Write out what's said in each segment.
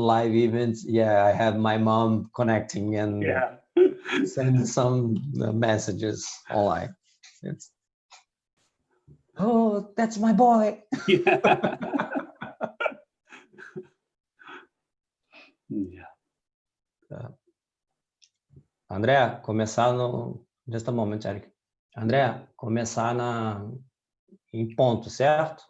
live events, yeah, I have my mom connecting and send some messages online. It's, oh, that's my boy. Yeah. André, começar no... Just a moment, Eric. André, começar em ponto, certo?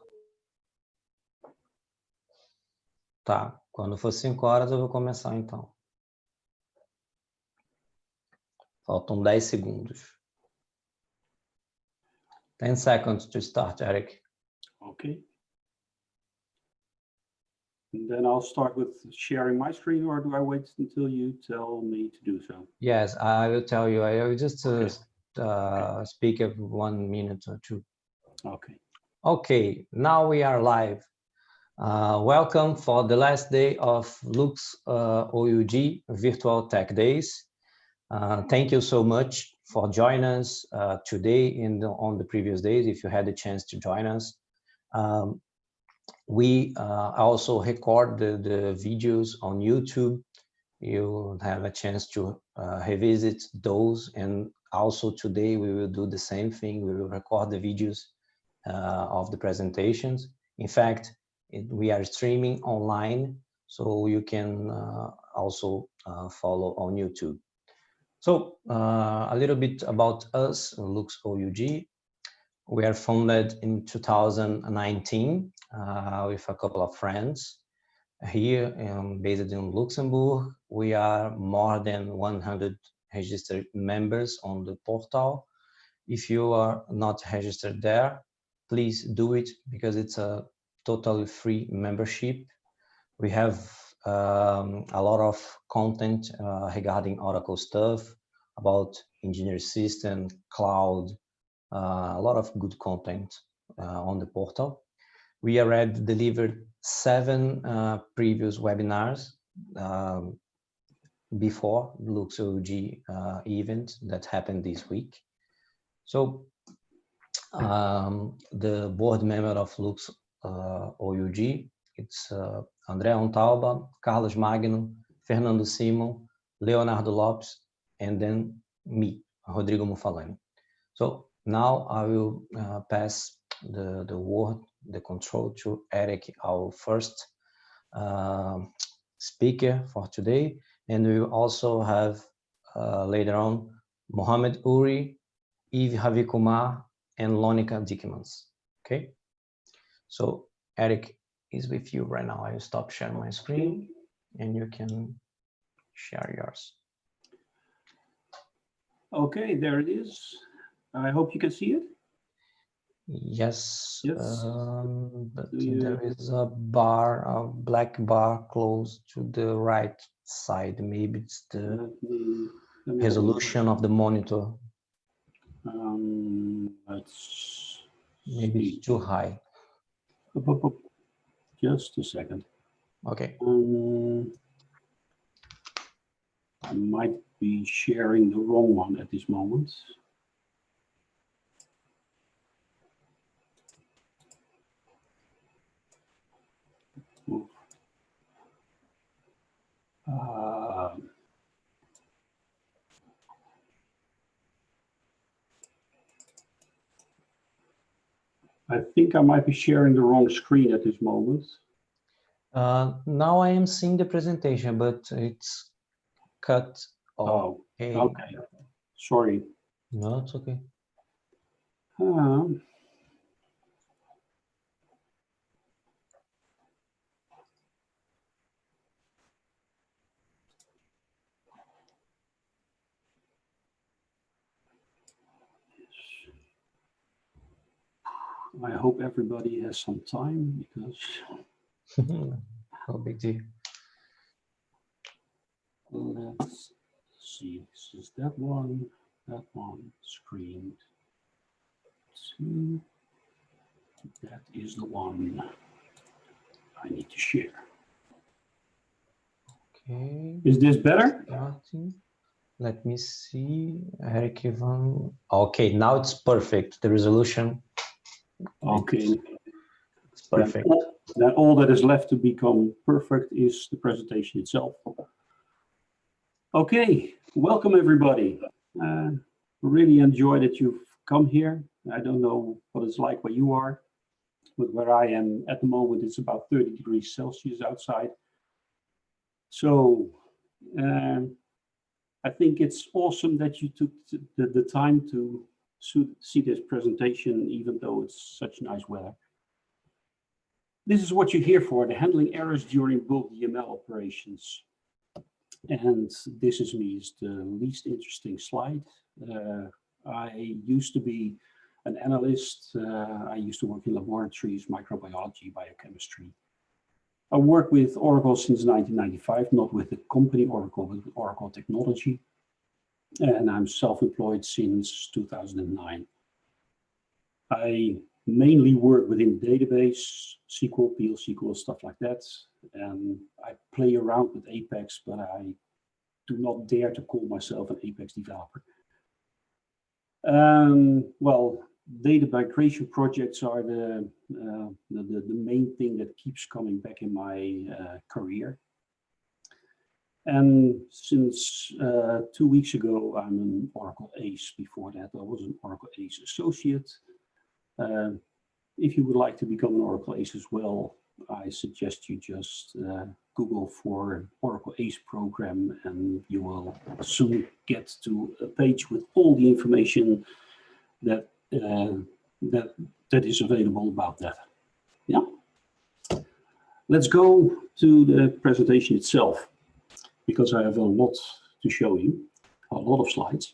Tá. Quando for 5 horas, eu vou começar, então. Faltam 10 segundos. 10 seconds to start, Eric. Okay. And then I'll start with sharing my screen, or do I wait until you tell me to do so? Yes, I will tell you. I will just speak of 1 minute or 2. Okay. Okay, now we are live. Welcome for the last day of LuxOUG Virtual Tech Days. Thank you so much for joining us today and on the previous days, if you had the chance to join us. We also record the videos on YouTube. You have a chance to revisit those, and also today we will do the same thing. We will record the videos of the presentations. In fact, we are streaming online, so you can also follow on YouTube. So a little bit about us, LuxOUG. We are founded in 2019 with a couple of friends. Here, based in Luxembourg, we are more than 100 registered members on the portal. If you are not registered there, please do it, because it's a totally free membership. We have a lot of content regarding Oracle stuff, about engineer system, cloud, a lot of good content on the portal. We already delivered 7 previous webinars before the LuxOUG event that happened this week. So the board member of LuxOUG, it's André Ontalba, Carlos Magno, Fernando Simon, Leonardo Lopes, and then me, Rodrigo Mufalani. So now I will pass the word, the control to Eric, our first speaker for today. And we will also have later on Mohamed Uri, Yves Ravikumar, and Lonika Dickmans. Okay, so Eric is with you right now. I will stop sharing my screen and you can share yours. Okay, there it is. I hope you can see it. Yes, yes. But there is a bar, a black bar close to the right side. Maybe it's the resolution of the monitor. Maybe it's too high. Just a second. Okay. I might be sharing the wrong one at this moment. I think I might be sharing the wrong screen at this moment. Now I am seeing the presentation, but it's cut off. Oh, okay. Sorry. No, it's okay. I hope everybody has some time, because no big deal. Let's see. This is that one screened. 2. That is the one I need to share. Okay. Is this better? Starting. Let me see. Eric Ivan. Okay, now it's perfect. The resolution. Okay. It's perfect. Then all that is left to become perfect is the presentation itself. Okay, welcome everybody. Really enjoy that you've come here. I don't know what it's like where you are, but where I am at the moment, it's about 30 degrees Celsius outside. So I think it's awesome that you took the time to see this presentation, even though it's such nice weather. This is what you're here for, the handling errors during bulk DML operations. And this is me, is the least interesting slide. I used to be an analyst. I used to work in laboratories, microbiology, biochemistry. I work with Oracle since 1995, not with the company Oracle, but with Oracle technology. And I'm self-employed since 2009. I mainly work within database, SQL, PL SQL, stuff like that. And I play around with Apex, but I do not dare to call myself an Apex developer. Well, data migration projects are the main thing that keeps coming back in my career. And since 2 weeks ago, I'm an Oracle ACE. Before that, I was an Oracle ACE associate. If you would like to become an Oracle ACE as well, I suggest you just Google for Oracle ACE program, and you will soon get to a page with all the information that that is available about that. Yeah. Let's go to the presentation itself, because I have a lot to show you, a lot of slides.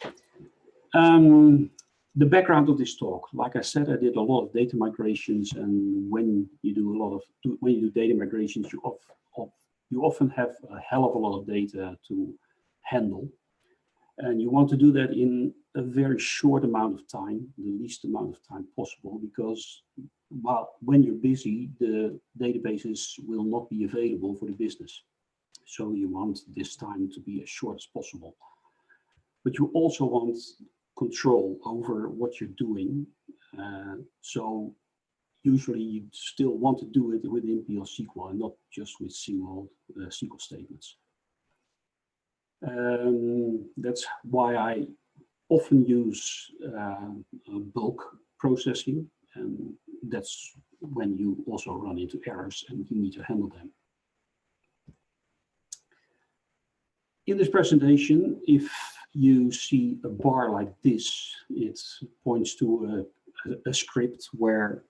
The background of this talk, like I said, I did a lot of data migrations, and when you do data migrations, you often have a hell of a lot of data to handle, and you want to do that in a very short amount of time, the least amount of time possible, because when you're busy, the databases will not be available for the business. So you want this time to be as short as possible, but you also want control over what you're doing. So usually you still want to do it within PL SQL and not just with single SQL statements. That's why I often use bulk processing, and that's when you also run into errors and you need to handle them. In this presentation, if you see a bar like this, it points to a script where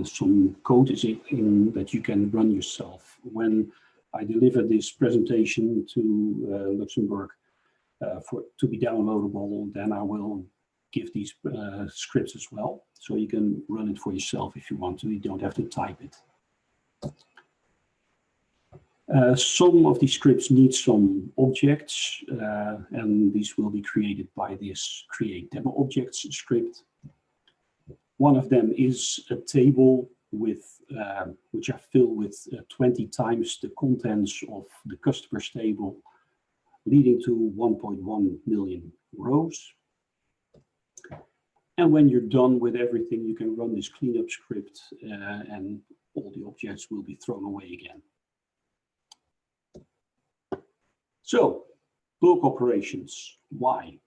some code is in that you can run yourself. When I deliver this presentation to Luxembourg to be downloadable, then I will give these scripts as well. So you can run it for yourself if you want to. You don't have to type it. Some of these scripts need some objects, and these will be created by this create demo objects script. One of them is a table with which I fill with 20 times the contents of the customers table, leading to 1.1 million rows. And when you're done with everything, you can run this cleanup script, and all the objects will be thrown away again. So, bulk operations, why?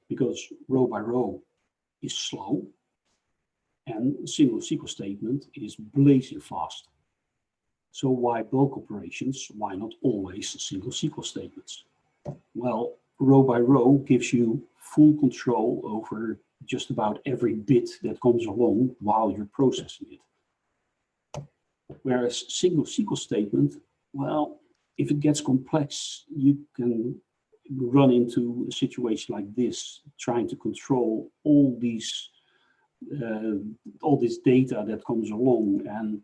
Because row by row is slow, and single SQL statement is blazing fast. So why bulk operations? Why not always single SQL statements? Well, row by row gives you full control over just about every bit that comes along while you're processing it. Whereas single SQL statement, well, if it gets complex, you can run into a situation like this, trying to control all this data that comes along, and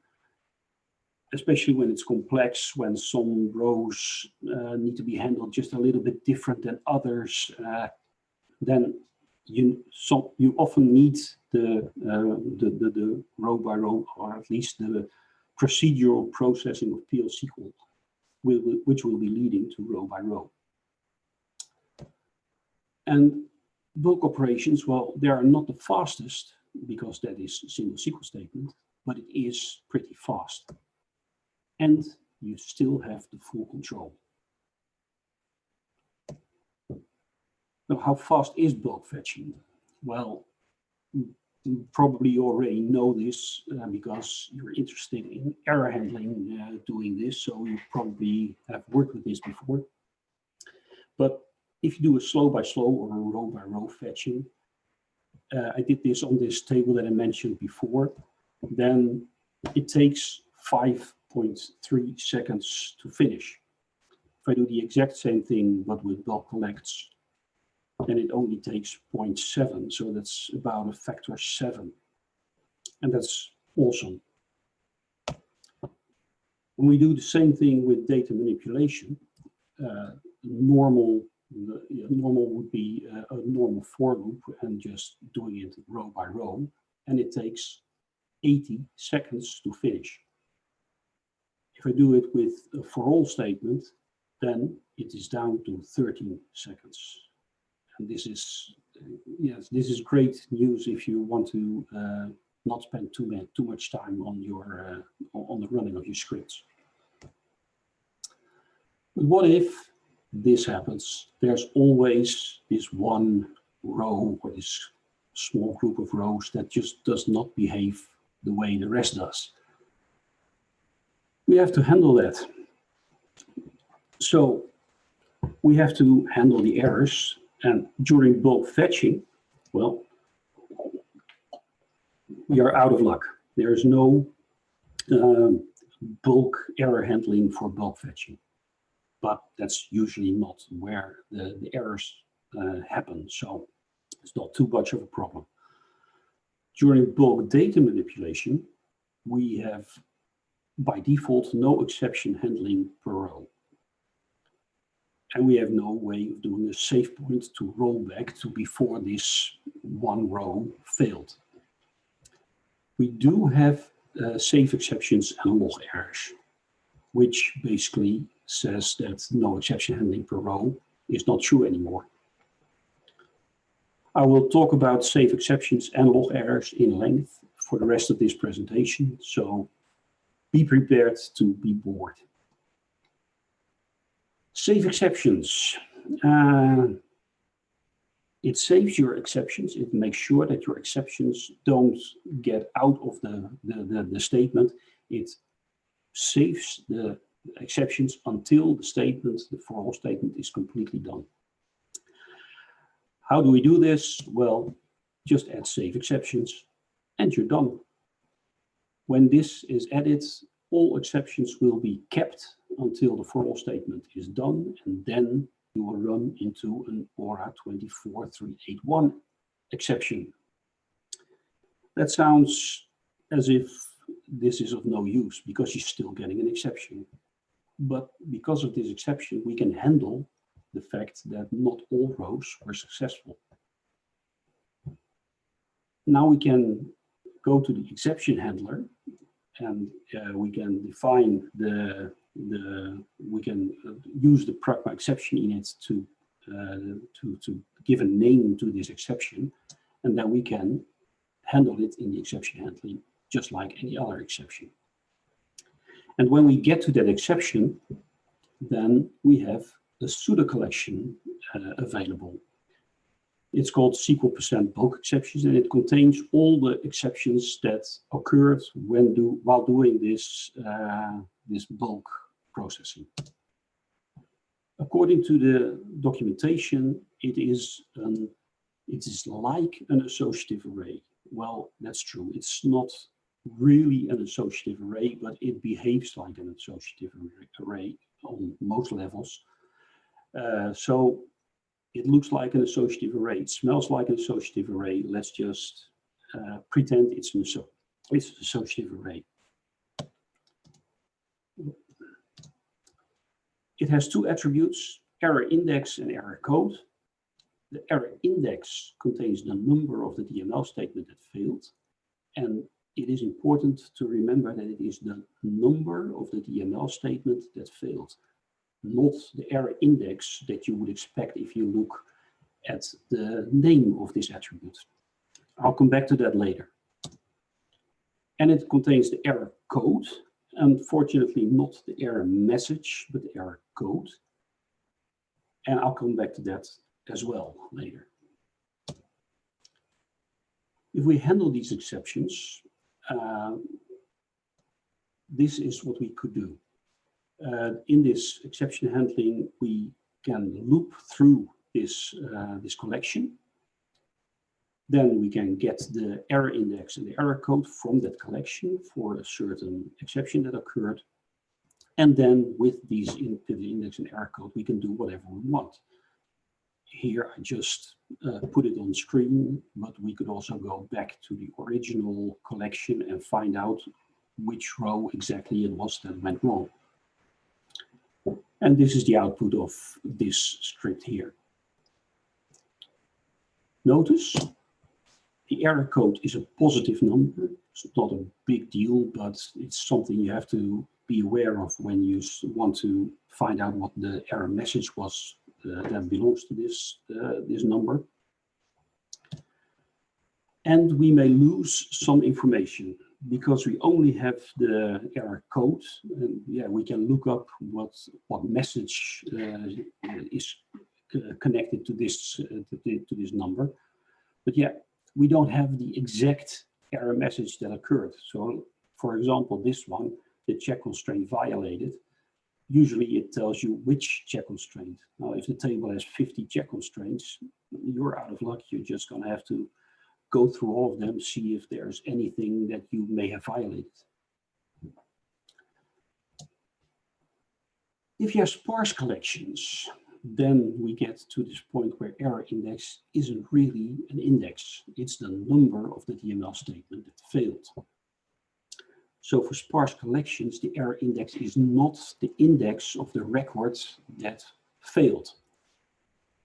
especially when it's complex, when some rows need to be handled just a little bit different than others, then you often need the row by row, or at least the procedural processing of PL SQL, which will be leading to row by row. And bulk operations, well, they are not the fastest, because that is single SQL statement, but it is pretty fast. And you still have the full control. Now, how fast is bulk fetching? Well, you probably already know this because you're interested in error handling doing this, so you probably have worked with this before. But if you do a slow by slow or a row by row fetching, I did this on this table that I mentioned before, then it takes 5.3 seconds to finish. If I do the exact same thing but with bulk collects, then it only takes 0.7, so that's about a factor 7. And that's awesome. When we do the same thing with data manipulation, normal would be a normal for loop and just doing it row by row, and it takes 80 seconds to finish. If I do it with a for all statement, then it is down to 13 seconds. And this is, yes, this is great news if you want to not spend too much time on your on the running of your scripts. But what if this happens? There's always this one row or this small group of rows that just does not behave the way the rest does. We have to handle that. So we have to handle the errors, and during bulk fetching, well, we are out of luck. There is no bulk error handling for bulk fetching, but that's usually not where the errors happen, so it's not too much of a problem. During bulk data manipulation, we have by default no exception handling per row. And we have no way of doing a save point to roll back to before this one row failed. We do have save exceptions and log errors, which basically says that no exception handling per row is not true anymore. I will talk about save exceptions and log errors in length for the rest of this presentation, so be prepared to be bored. Save exceptions. It saves your exceptions. It makes sure that your exceptions don't get out of the statement. It saves the exceptions until the statement, the for all statement, is completely done. How do we do this? Well, just add save exceptions and you're done. When this is added, all exceptions will be kept until the for all statement is done, and then you will run into an ORA 24381 exception. That sounds as if this is of no use because you're still getting an exception. But because of this exception, we can handle the fact that not all rows were successful. Now we can go to the exception handler, and we can define we can use the pragma exception init to give a name to this exception, and then we can handle it in the exception handling just like any other exception. And when we get to that exception, then we have a pseudo collection available. It's called SQL% bulk exceptions, and it contains all the exceptions that occurred while doing this this bulk processing. According to the documentation, it is like an associative array. Well, that's true. It's not really an associative array, but it behaves like an associative array on most levels. So it looks like an associative array. It smells like an associative array. Let's just pretend it's an associative array. It has two attributes, error index and error code. The error index contains the number of the DML statement that failed. And it is important to remember that it is the number of the DML statement that failed, not the error index that you would expect if you look at the name of this attribute. I'll come back to that later. And it contains the error code. Unfortunately, not the error message, but the error code. And I'll come back to that as well later. If we handle these exceptions, this is what we could do. In this exception handling, we can loop through this collection. Then we can get the error index and the error code from that collection for a certain exception that occurred. And then with these the index and error code, we can do whatever we want. Here I just put it on screen, but we could also go back to the original collection and find out which row exactly it was that went wrong. And this is the output of this script here. Notice the error code is a positive number. It's not a big deal, but it's something you have to be aware of when you want to find out what the error message was that belongs to this number. And we may lose some information because we only have the error code. And yeah, we can look up what message is connected to this number. But yeah, we don't have the exact error message that occurred. So, for example, this one, the check constraint violated. Usually it tells you which check constraint. Now, if the table has 50 check constraints, you're out of luck. You're just going to have to go through all of them, see if there's anything that you may have violated. If you have sparse collections, then we get to this point where error index isn't really an index. It's the number of the DML statement that failed. So for sparse collections, the error index is not the index of the record that failed.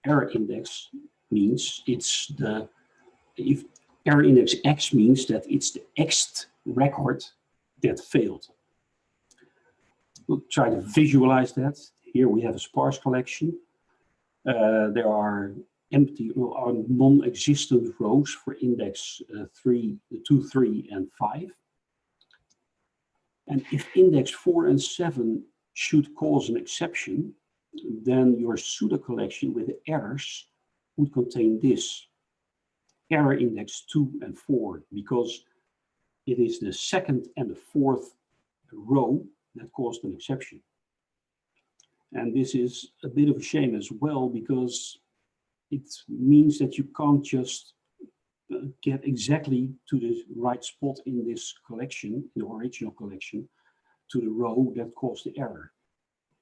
Error index means it's the, if error index X means that it's the Xth record that failed. We'll try to visualize that. Here we have a sparse collection. There are empty or non-existent rows for index 2, 3, and 5. And if index 4 and 7 should cause an exception, then your pseudo collection with the errors would contain this error index 2 and 4, because it is the second and the fourth row that caused an exception. And this is a bit of a shame as well, because it means that you can't just get exactly to the right spot in this collection, the original collection, to the row that caused the error.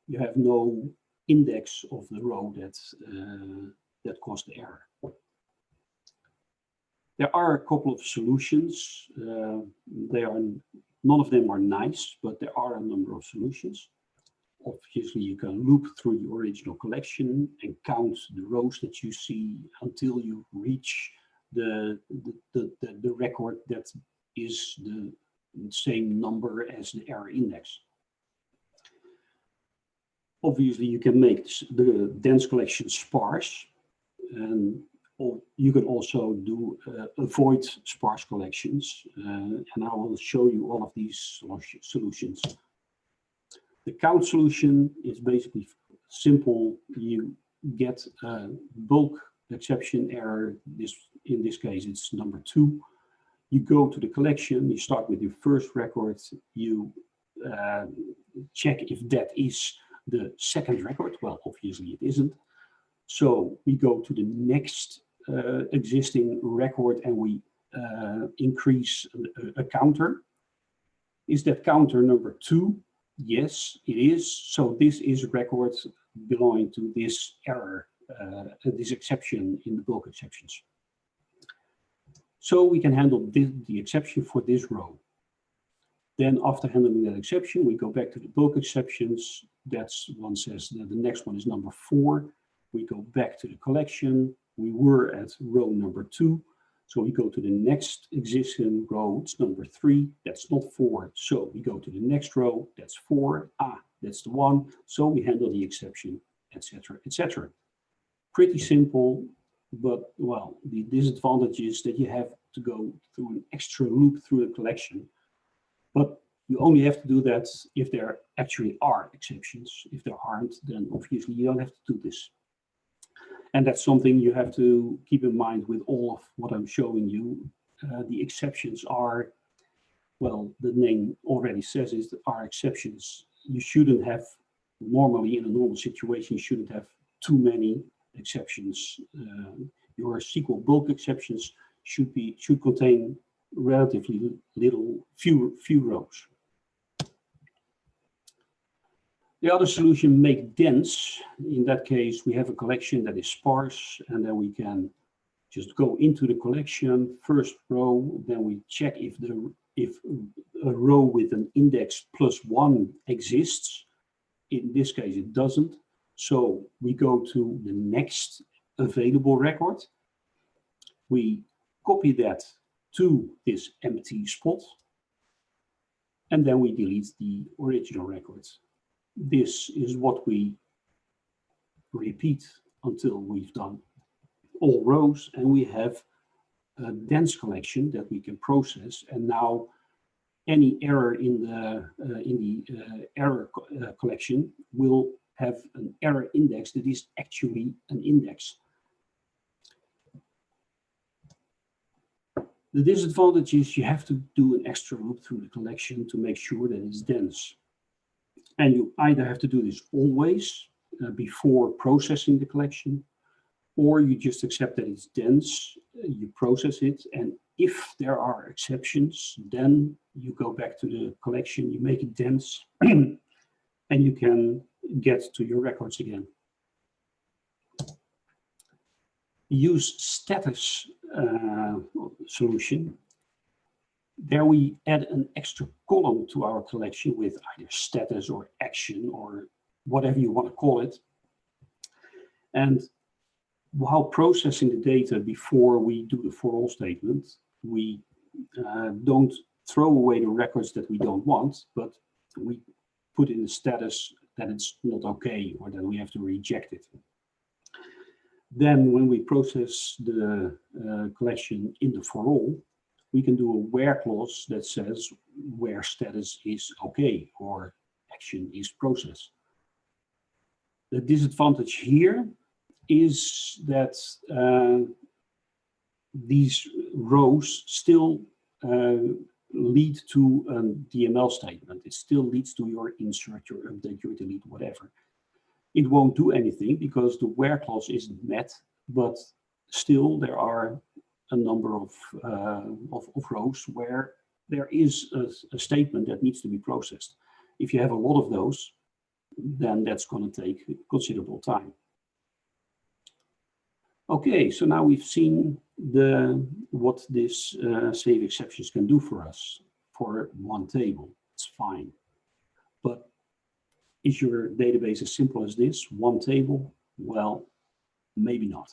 You have no index of the row that caused the error. There are a couple of solutions. None of them are nice, but there are a number of solutions. Obviously, you can loop through the original collection and count the rows that you see until you reach the record that is the same number as the error index. Obviously, you can make the dense collection sparse, and you can also do avoid sparse collections, and I will show you all of these solutions. The count solution is basically simple. You get a bulk exception error. In this case, it's number 2. You go to the collection, you start with your first record, you check if that is the second record. Well, obviously it isn't. So we go to the next existing record and we increase a counter. Is that counter number 2? Yes, it is. So this is a record belonging to this error, this exception in the bulk exceptions. So we can handle the exception for this row. Then after handling that exception, we go back to the bulk exceptions. That's one says that the next one is number 4. We go back to the collection. We were at row number 2. So we go to the next existing row, it's number 3, that's not 4. So we go to the next row, that's 4. That's the one. So we handle the exception, etc., etc. Pretty simple, but well, the disadvantage is that you have to go through an extra loop through the collection But you only have to do that if there actually are exceptions. If there aren't, then obviously you don't have to do this. And that's something you have to keep in mind with all of what I'm showing you. The exceptions are, well, the name already says is that are exceptions. You shouldn't have, normally in a normal situation, you shouldn't have too many exceptions. Your SQL bulk exceptions should contain relatively few rows. The other solution, make dense. In that case, we have a collection that is sparse, and then we can just go into the collection, first row, then we check if a row with an index +1 exists. In this case, it doesn't. So we go to the next available record. We copy that to this empty spot, and then we delete the original record. This is what we repeat until we've done all rows, and we have a dense collection that we can process. And now any error in the error collection will have an error index that is actually an index. The disadvantage is you have to do an extra loop through the collection to make sure that it's dense. And you either have to do this always before processing the collection, or you just accept that it's dense, you process it, and if there are exceptions, then you go back to the collection, you make it dense, and you can get to your records again. Use status solution. There we add an extra column to our collection with either status or action or whatever you want to call it. And while processing the data before we do the for all statement, we don't throw away the records that we don't want, but we put in the status that it's not okay, or that we have to reject it. Then when we process the collection in the for all, we can do a where clause that says where status is okay or action is processed. The disadvantage here is that these rows still lead to a DML statement. It still leads to your insert, your update, your delete, whatever. It won't do anything because the where clause isn't met, but still there are a number of rows where there is a statement that needs to be processed. If you have a lot of those, then that's going to take considerable time. Okay, so now we've seen what this save exceptions can do for us for one table. It's fine. But is your database as simple as this? One table? Well, maybe not.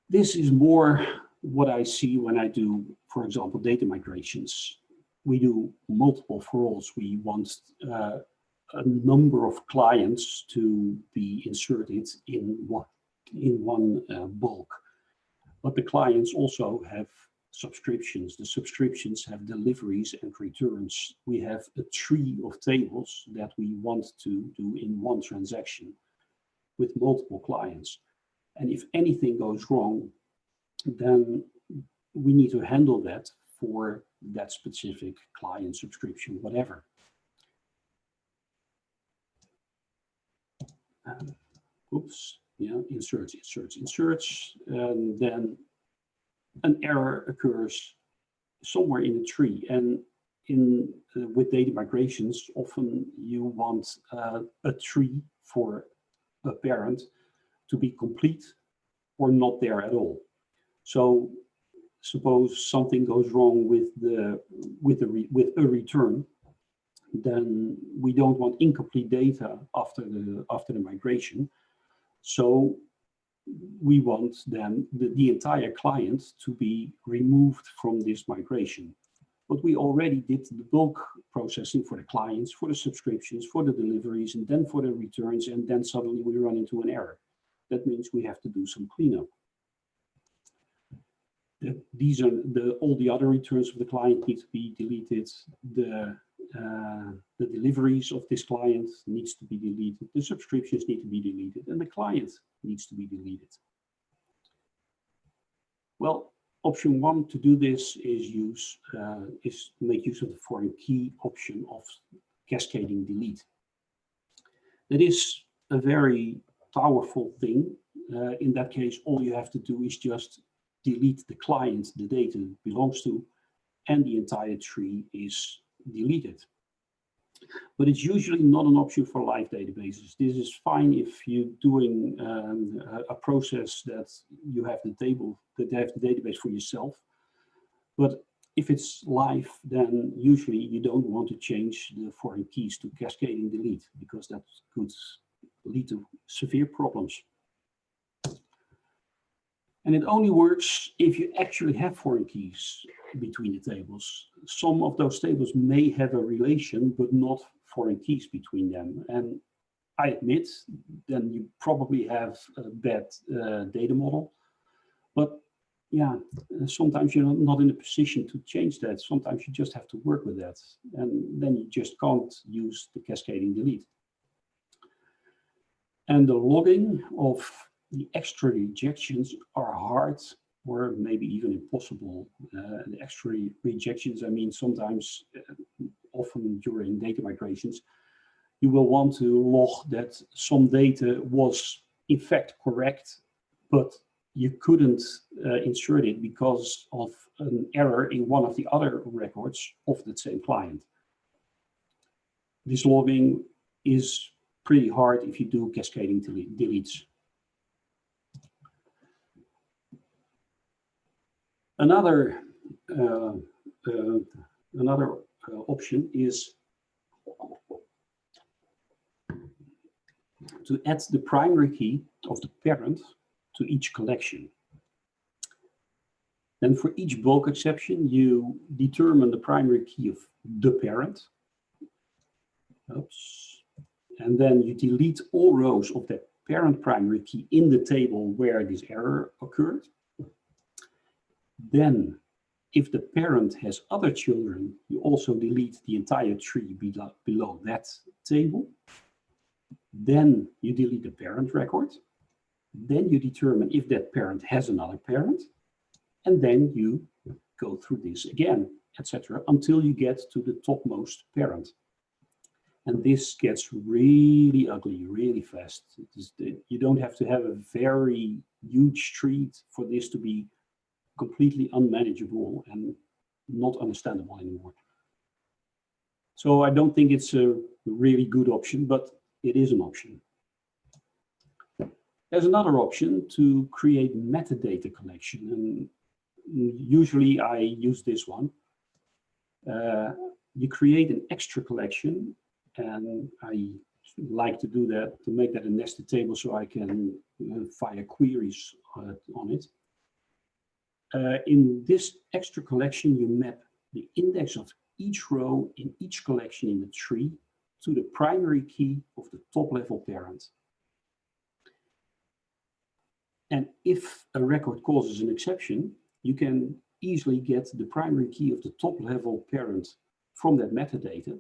This is more what I see when I do, for example, data migrations. We do multiple for alls. We want a number of clients to be inserted in one bulk. But the clients also have subscriptions. The subscriptions have deliveries and returns. We have a tree of tables that we want to do in one transaction with multiple clients. And if anything goes wrong, then we need to handle that for that specific client subscription, whatever. Oops, yeah, inserts, and then an error occurs somewhere in the tree. And with data migrations, often you want a tree for a parent to be complete or not there at all. So suppose something goes wrong with a return, then we don't want incomplete data after the migration. So we want then the entire client to be removed from this migration. But we already did the bulk processing for the clients, for the subscriptions, for the deliveries, and then for the returns, and then suddenly we run into an error. That means we have to do some cleanup. These are all the other returns of the client need to be deleted. The deliveries of this client needs to be deleted. The subscriptions need to be deleted, and the client needs to be deleted. Well, option 1 to do this is make use of the foreign key option of cascading delete. That is a very powerful thing. In that case, all you have to do is just delete the client the data belongs to, and the entire tree is deleted. But it's usually not an option for live databases. This is fine if you're doing a process that you have the database for yourself. But if it's live, then usually you don't want to change the foreign keys to cascading delete, because that could lead to severe problems. And it only works if you actually have foreign keys between the tables. Some of those tables may have a relation, but not foreign keys between them. And I admit, then you probably have a bad data model. But yeah, sometimes you're not in a position to change that. Sometimes you just have to work with that. And then you just can't use the cascading delete. And the logging of the extra rejections are hard, or maybe even impossible. The extra rejections, I mean, sometimes, often during data migrations, you will want to log that some data was in fact correct, but you couldn't insert it because of an error in one of the other records of the same client. This logging is pretty hard if you do cascading deletes. Another option is to add the primary key of the parent to each collection. Then for each bulk exception, you determine the primary key of the parent. Oops. And then you delete all rows of that parent primary key in the table where this error occurred. Then, if the parent has other children, you also delete the entire tree below that table. Then you delete the parent record. Then you determine if that parent has another parent. And then you go through this again, etc., until you get to the topmost parent. And this gets really ugly, really fast. You don't have to have a very huge tree for this to be completely unmanageable and not understandable anymore. So I don't think it's a really good option, but it is an option. There's another option to create metadata collection, and usually I use this one. You create an extra collection, and I like to do that, to make that a nested table so I can fire queries on it. In this extra collection, you map the index of each row in each collection in the tree to the primary key of the top-level parent. And if a record causes an exception, you can easily get the primary key of the top-level parent from that metadata.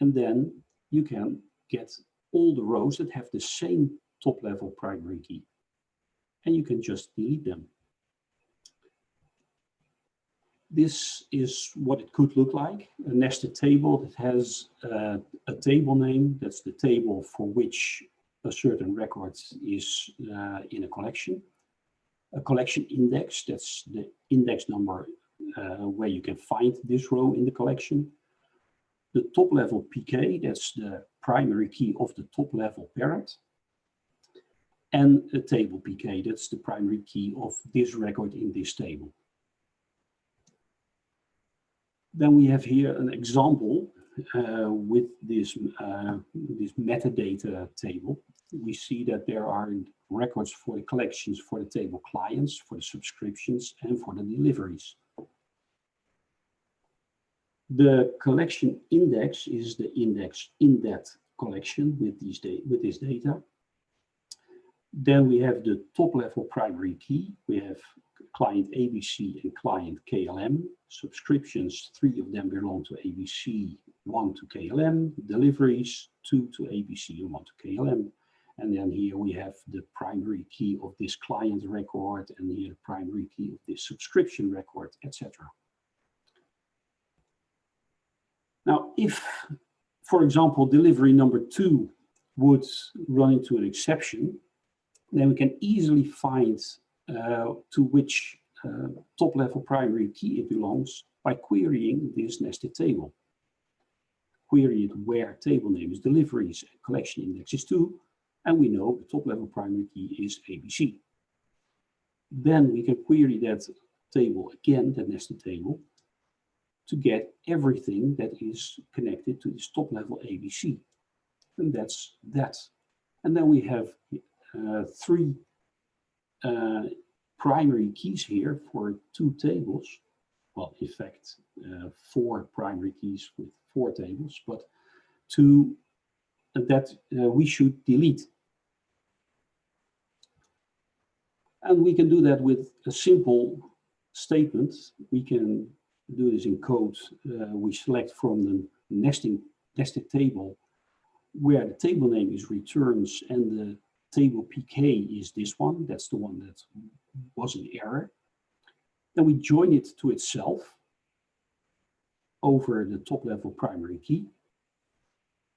And then you can get all the rows that have the same top-level primary key. And you can just delete them. This is what it could look like, a nested table that has a table name. That's the table for which a certain record is in a collection. A collection index, that's the index number where you can find this row in the collection. The top level PK, that's the primary key of the top level parent. And a table PK, that's the primary key of this record in this table. Then we have here an example with this metadata table. We see that there are records for the collections for the table clients, for the subscriptions, and for the deliveries. The collection index is the index in that collection with this data. Then we have the top level primary key. We have client ABC and client KLM. Subscriptions, 3 of them belong to ABC, 1 to KLM. Deliveries, 2 to ABC and 1 to KLM. And then here we have the primary key of this client record, and here the primary key of this subscription record, etc. Now, if, for example, delivery number 2 would run into an exception, then we can easily find to which top-level primary key it belongs by querying this nested table. Query it where table name is deliveries and collection index is 2, and we know the top-level primary key is ABC. Then we can query that table again, that nested table, to get everything that is connected to this top-level ABC. And that's that. And then we have 3 primary keys here for 2 tables. Well, in fact, 4 primary keys with 4 tables, but 2 that we should delete. And we can do that with a simple statement. We can do this in code. We select from the nested table where the table name is returns and the table PK is this one. That's the one that was in error. Then we join it to itself over the top-level primary key.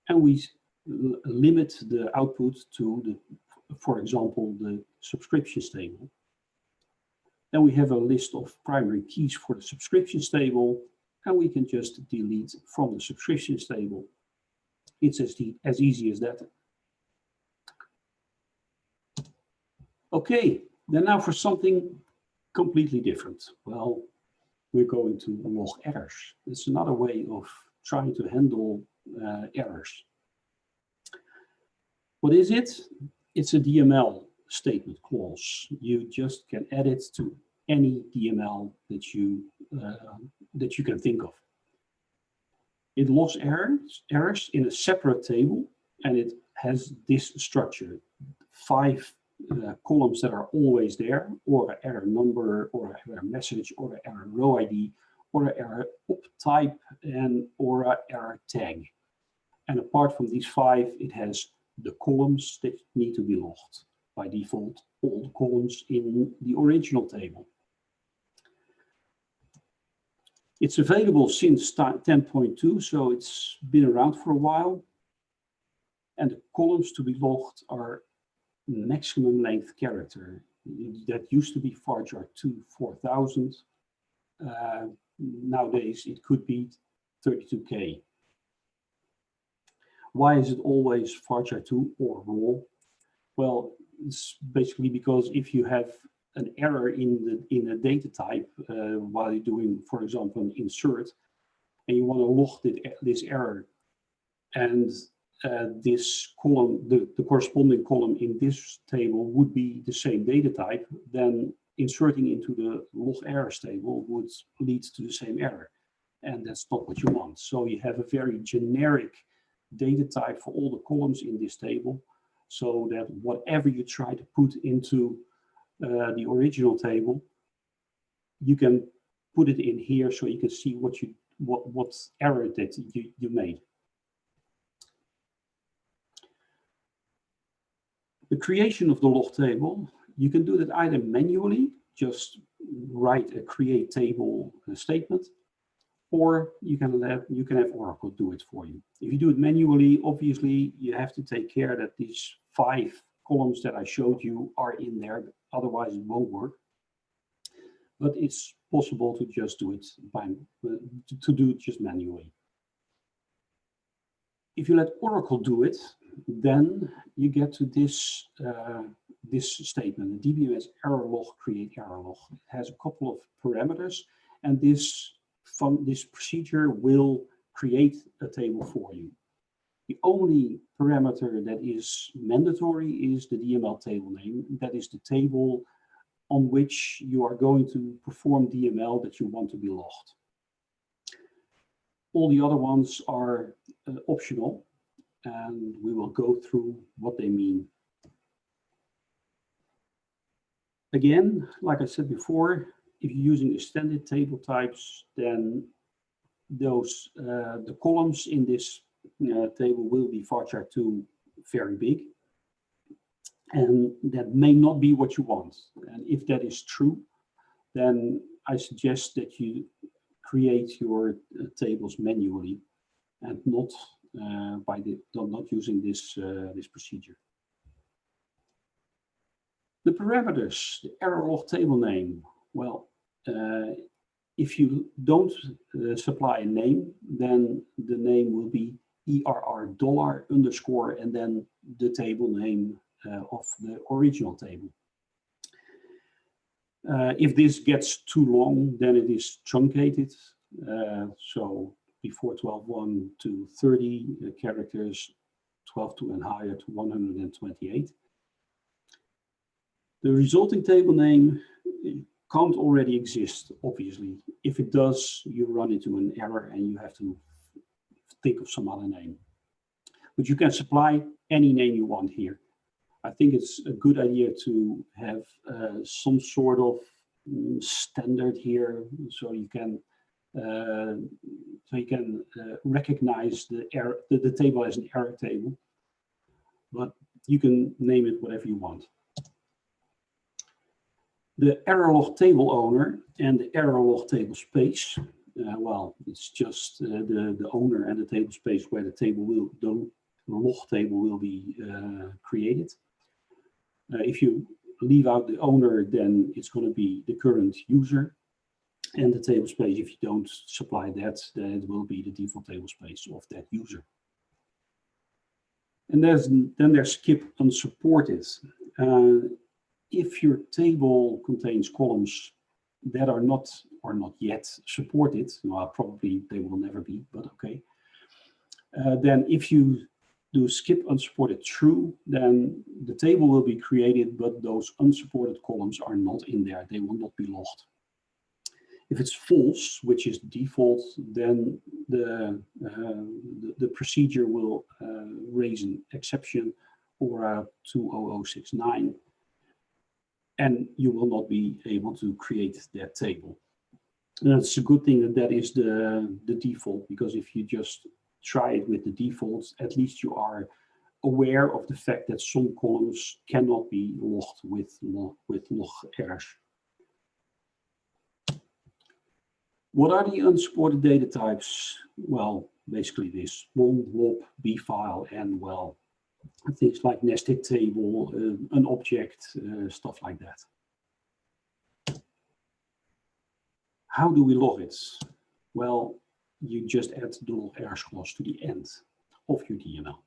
And we limit the output to the, for example, the subscriptions table. Then we have a list of primary keys for the subscriptions table, and we can just delete from the subscriptions table. It's as easy as that. Okay, then now for something completely different. Well, we're going to log errors. It's another way of trying to handle errors. What is it? It's a DML statement clause. You just can add it to any DML that you can think of. It logs errors in a separate table, and it has this structure: 5 columns that are always there, or an error number, or an error message, or an error row ID, or an error op type, and or an error tag. And apart from these 5, it has the columns that need to be logged. By default, all the columns in the original table. It's available since 10.2, so it's been around for a while. And the columns to be logged are maximum length character. That used to be varchar2 4000. Nowadays, it could be 32K. Why is it always varchar2 or raw? Well, it's basically because if you have an error in a data type while you're doing, for example, an insert, and you want to log this error, and this column, the corresponding column in this table would be the same data type, then inserting into the log errors table would lead to the same error. And that's not what you want. So you have a very generic data type for all the columns in this table, so that whatever you try to put into the original table, you can put it in here so you can see what error that you made. The creation of the log table, you can do that either manually, just write a create table statement, or you can have Oracle do it for you. If you do it manually, obviously you have to take care that these 5 columns that I showed you are in there, otherwise it won't work. But it's possible to just do it just manually. If you let Oracle do it, then you get to this this statement, the DBMS error log create error log. It has a couple of parameters, and this procedure will create a table for you. The only parameter that is mandatory is the DML table name. That is the table on which you are going to perform DML that you want to be logged. All the other ones are optional, and we will go through what they mean. Again, like I said before, if you're using extended table types, then those the columns in this table will be varchar2 very big, and that may not be what you want. And if that is true, then I suggest that you create your tables manually and not not using this this procedure. The parameters, the error log table name. Well, if you don't supply a name, then the name will be $$ underscore and then the table name of the original table. If this gets too long, then it is truncated. So before 12.1 to 30 characters, 12.2 and higher to 128. The resulting table name can't already exist, obviously. If it does, you run into an error and you have to think of some other name. But you can supply any name you want here. I think it's a good idea to have some sort of standard here, so you can recognize the error, the table as an error table. But you can name it whatever you want. The error log table owner and the error log table space. Well, it's just the owner and the table space where the log table will be created. If you leave out the owner, then it's going to be the current user, and the table space, if you don't supply that, then it will be the default table space of that user. And then there's skip unsupported. If your table contains columns that are not yet supported, well, probably they will never be, but okay. Then if you do skip unsupported true, then the table will be created, but those unsupported columns are not in there. They will not be logged. If it's false, which is default, then the procedure will raise an exception or a 20069, and you will not be able to create that table. And it's a good thing that that is the default, because if you just try it with the defaults, at least you are aware of the fact that some columns cannot be logged with log errors. What are the unsupported data types? Well, basically this long, lob, b file, and well, things like nested table, an object, stuff like that. How do we log it? Well, you just add the log errors clause to the end of your DML.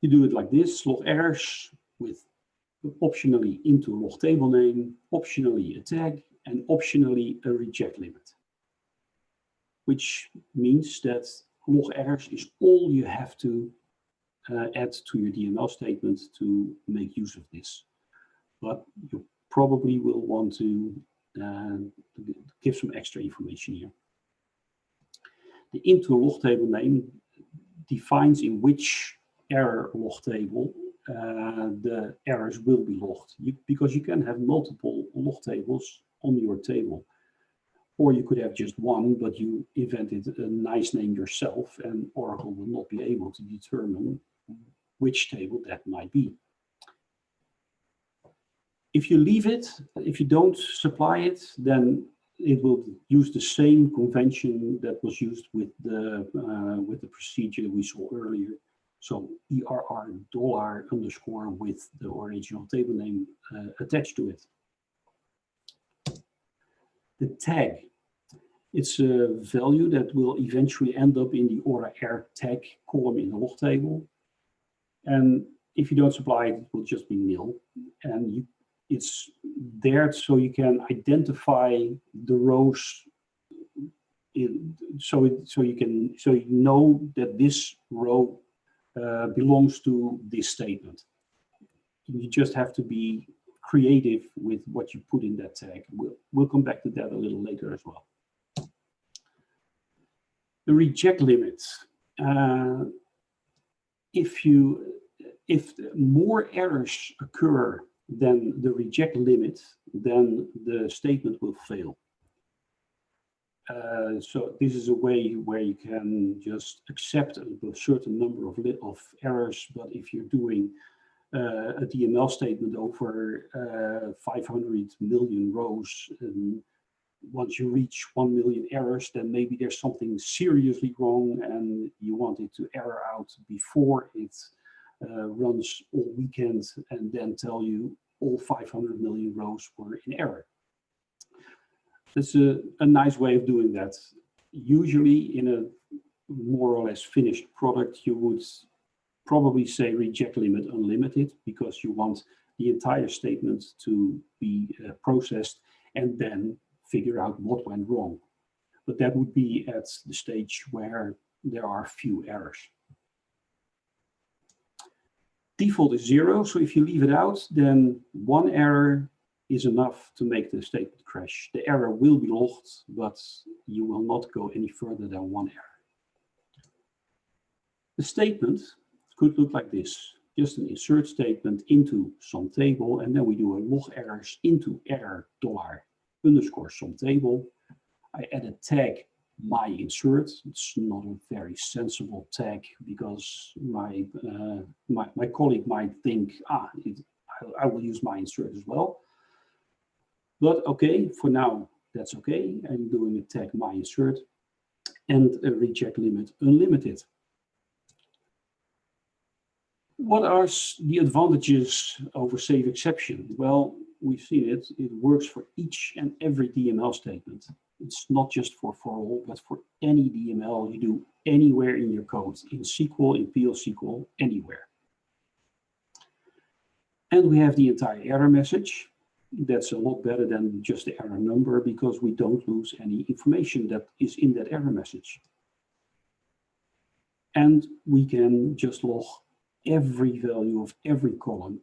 You do it like this: log errors with optionally into log table name, optionally a tag, and optionally a reject limit, which means that log errors is all you have to add to your DML statement to make use of this. But you probably will want to give some extra information here. The into log table name defines in which error log table the errors will be logged, because you can have multiple log tables on your table, or you could have just one, but you invented a nice name yourself, and Oracle will not be able to determine which table that might be. If you leave it, if you don't supply it, then it will use the same convention that was used with the procedure we saw earlier. So $$ underscore with the original table name attached to it. The tag, it's a value that will eventually end up in the ORA-R tag column in the log table. And if you don't supply it, it will just be nil. And it's there so you can identify the rows so you know that this row belongs to this statement. You just have to be creative with what you put in that tag. We'll come back to that a little later as well. The reject limit. If more errors occur than the reject limit, then the statement will fail. So this is a way where you can just accept a certain number of errors, but if you're doing a DML statement over 500 million rows, and once you reach 1 million errors, then maybe there's something seriously wrong and you want it to error out before it runs all weekend and then tell you all 500 million rows were in error. That's a nice way of doing that. Usually in a more or less finished product, you would probably say reject limit unlimited, because you want the entire statement to be processed and then figure out what went wrong. But that would be at the stage where there are few errors. Default is 0, so if you leave it out, then one error is enough to make the statement crash. The error will be logged, but you will not go any further than one error. The statement could look like this: just an insert statement into some table, and then we do a log errors into error $_some table. I add a tag my insert. It's not a very sensible tag, because my colleague might think, I will use my insert as well. But okay, for now, that's okay. I'm doing a tag my insert and a reject limit unlimited. What are the advantages over save exception? Well, we've seen it. It works for each and every DML statement. It's not just for all, but for any DML you do anywhere in your code, in SQL, in PL SQL, anywhere. And we have the entire error message. That's a lot better than just the error number, because we don't lose any information that is in that error message. And we can just log every value of every column,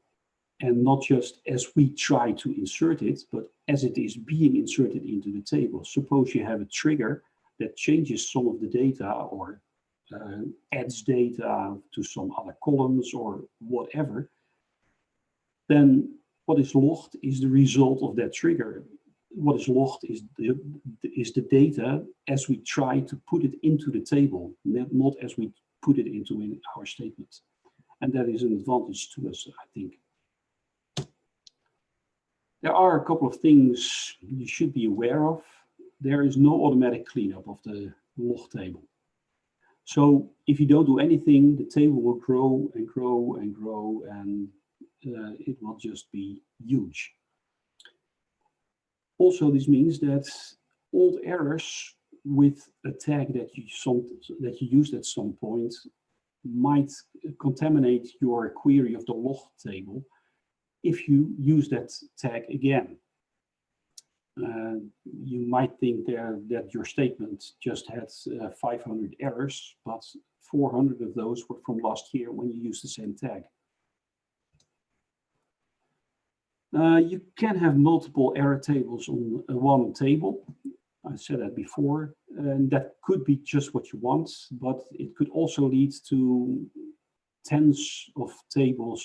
and not just as we try to insert it, but as it is being inserted into the table. Suppose you have a trigger that changes some of the data, or adds data to some other columns or whatever, then what is logged is the result of that trigger. What is logged is the data as we try to put it into the table, not as we put it into our statement. And that is an advantage to us, I think. There are a couple of things you should be aware of. There is no automatic cleanup of the log table. So if you don't do anything, the table will grow and grow and grow, and it will just be huge. Also, this means that old errors with a tag that you used at some point might contaminate your query of the log table if you use that tag again. You might think that your statement just had 500 errors, but 400 of those were from last year when you used the same tag. You can have multiple error tables on one table. I said that before, and that could be just what you want, but it could also lead to tens of tables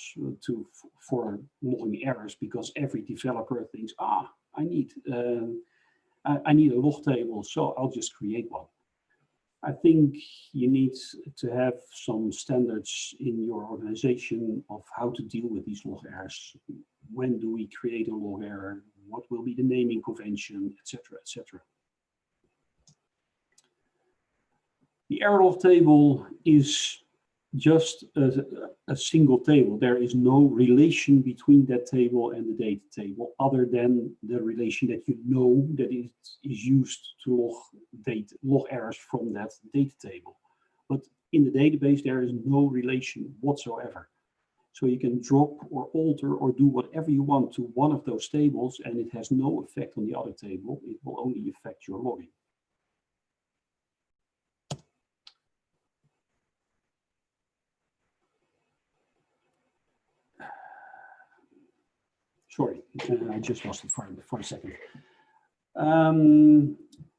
for logging errors, because every developer thinks, I need a log table, so I'll just create one. I think you need to have some standards in your organization of how to deal with these log errors. When do we create a log error? What will be the naming convention, etc., etc. The error log table is just a single table. There is no relation between that table and the data table, other than the relation that you know that it is used to log errors from that data table. But in the database, there is no relation whatsoever. So you can drop or alter or do whatever you want to one of those tables, and it has no effect on the other table. It will only affect your logging. Sorry, I just lost it for a second.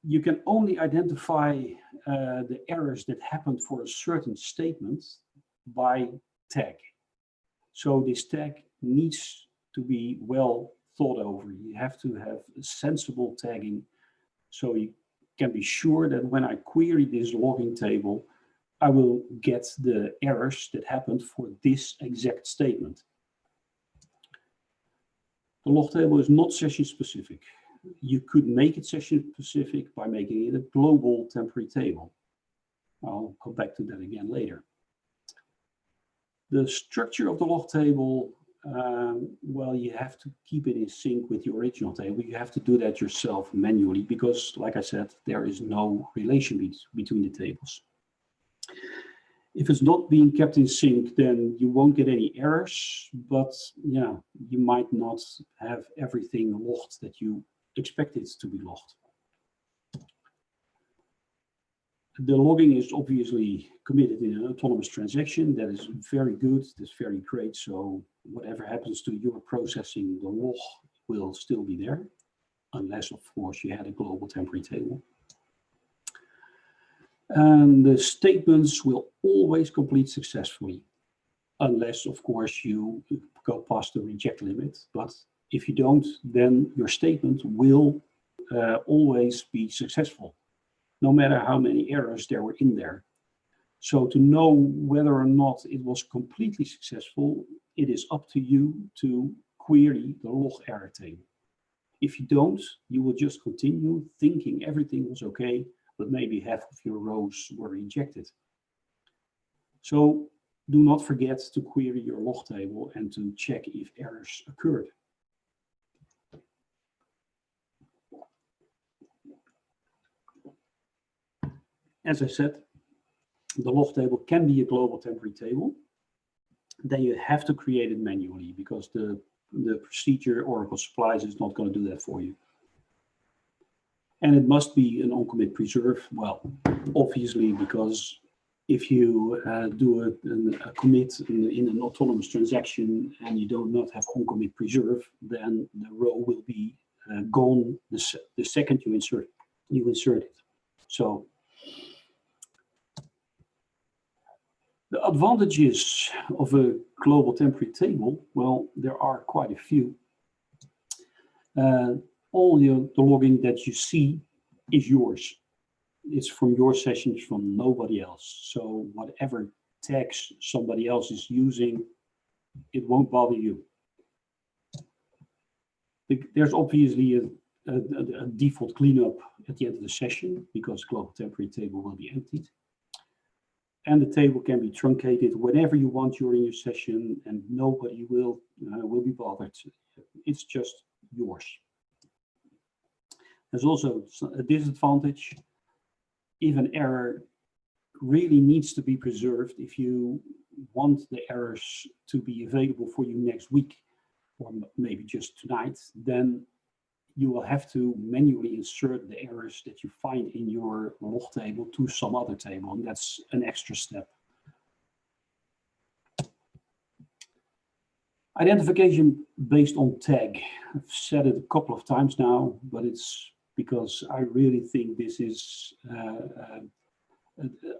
You can only identify the errors that happened for a certain statement by tag. So this tag needs to be well thought over. You have to have sensible tagging, so you can be sure that when I query this logging table, I will get the errors that happened for this exact statement. The log table is not session specific. You could make it session specific by making it a global temporary table. I'll come back to that again later. The structure of the log table, well, you have to keep it in sync with the original table. You have to do that yourself manually because, like I said, there is no relation between the tables. If it's not being kept in sync, then you won't get any errors, but yeah, you might not have everything logged that you expect it to be logged. The logging is obviously committed in an autonomous transaction. That is very good. That's very great. So whatever happens to your processing, the log will still be there, unless, of course, you had a global temporary table. And the statements will always complete successfully, unless, of course, you go past the reject limit. But if you don't, then your statement will always be successful, no matter how many errors there were in there. So to know whether or not it was completely successful, it is up to you to query the log error table. If you don't, you will just continue thinking everything was okay, but maybe half of your rows were rejected. So do not forget to query your log table and to check if errors occurred. As I said, the log table can be a global temporary table. Then you have to create it manually because the procedure Oracle supplies is not going to do that for you. And it must be an on-commit preserve. Well, obviously, because if you do a commit in an autonomous transaction and you do not have on-commit preserve, then the row will be gone the second you insert it. So the advantages of a global temporary table, well, there are quite a few. All the logging that you see is yours. It's from your sessions, from nobody else. So whatever tags somebody else is using, it won't bother you. There's obviously a default cleanup at the end of the session because global temporary table will be emptied. And the table can be truncated whenever you want during your session, and nobody will be bothered. It's just yours. There's also a disadvantage. If an error really needs to be preserved, if you want the errors to be available for you next week, or maybe just tonight, then you will have to manually insert the errors that you find in your log table to some other table, and that's an extra step. Identification based on tag. I've said it a couple of times now, but it's because I really think this is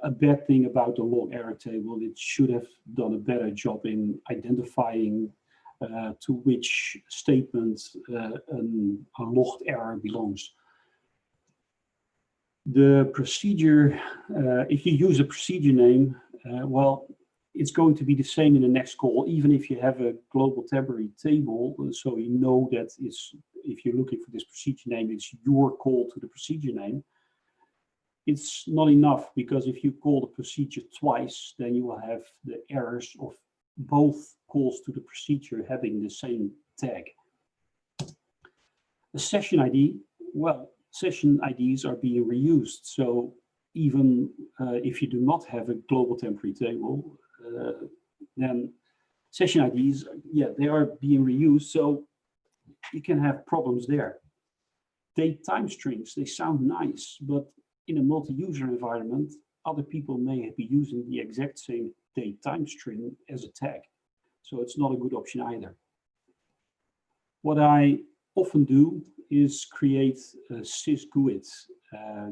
a bad thing about the log error table. It should have done a better job in identifying to which statement a logged error belongs. The procedure, if you use a procedure name, well, it's going to be the same in the next call, even if you have a global temporary table. So you know that if you're looking for this procedure name, it's your call to the procedure name. It's not enough, because if you call the procedure twice, then you will have the errors of both calls to the procedure having the same tag. The session ID, well, session IDs are being reused. So even if you do not have a global temporary table, then session IDs, yeah, they are being reused. So you can have problems there. Date time strings, they sound nice, but in a multi-user environment, other people may be using the exact same date time string as a tag. So it's not a good option either. What I often do is create a sysGUID,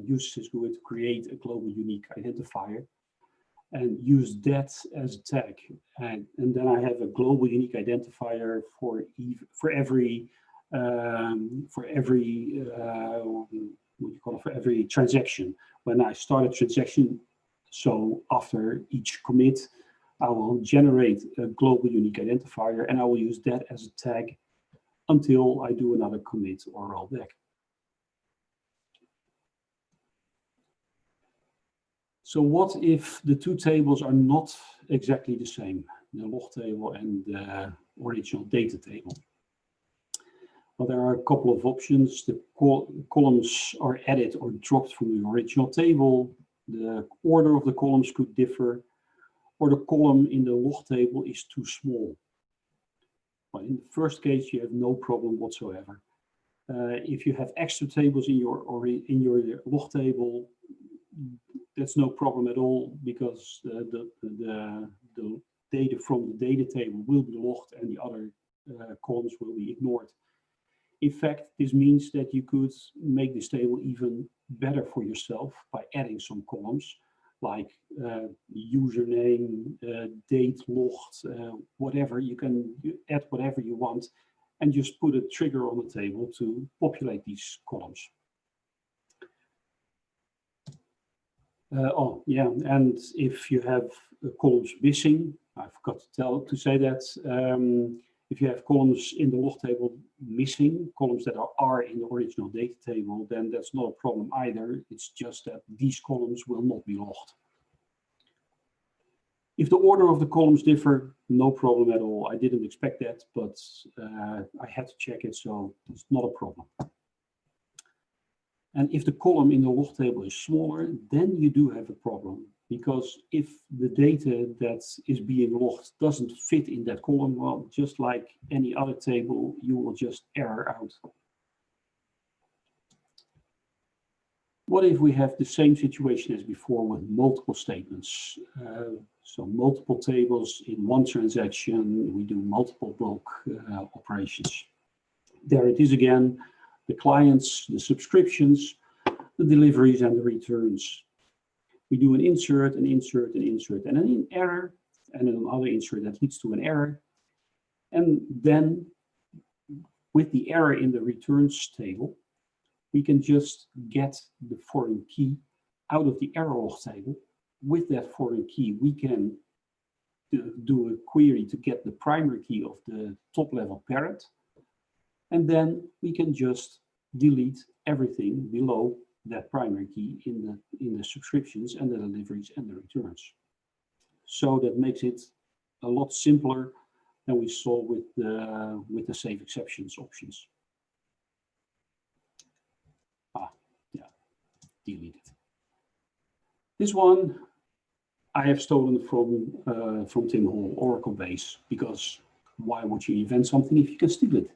use sysGUID to create a global unique identifier. and use that as a tag. And then I have a global unique identifier for every for every transaction. When I start a transaction, so after each commit, I will generate a global unique identifier, and I will use that as a tag until I do another commit or rollback. So what if the two tables are not exactly the same, the log table and the original data table? Well, there are a couple of options. The columns are added or dropped from the original table. The order of the columns could differ, or the column in the log table is too small. Well, in the first case, you have no problem whatsoever. If you have extra tables in your log table, that's no problem at all, because the data from the data table will be logged and the other columns will be ignored. In fact, this means that you could make this table even better for yourself by adding some columns like username, date logged, whatever. You can add whatever you want and just put a trigger on the table to populate these columns. Oh yeah, and if you have columns missing, I forgot to say that. If you have columns in the log table missing, columns that are in the original data table, then that's not a problem either. It's just that these columns will not be logged. If the order of the columns differ, no problem at all. I didn't expect that, but I had to check it, so it's not a problem. And if the column in the log table is smaller, then you do have a problem, because if the data that is being logged doesn't fit in that column, well, just like any other table, you will just error out. What if we have the same situation as before with multiple statements? So multiple tables in one transaction, we do multiple bulk operations. There it is again, the clients, the subscriptions, the deliveries and the returns. We do an insert, an insert, an insert, and an error, and another insert that leads to an error. And then with the error in the returns table, we can just get the foreign key out of the error log table. With that foreign key, we can do a query to get the primary key of the top level parent. And then we can just delete everything below that primary key in the subscriptions and the deliveries and the returns. So that makes it a lot simpler than we saw with the save exceptions options. Delete it. This one I have stolen from Tim Hall, Oracle base, because why would you invent something if you can steal it?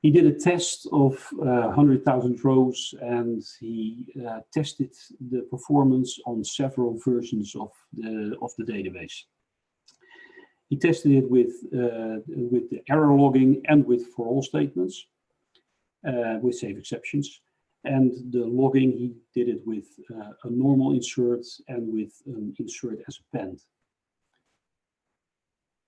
He did a test of 100,000 rows, and he tested the performance on several versions of the database. He tested it with the error logging and with for all statements, with save exceptions. And the logging, he did it with a normal insert and with an insert as append.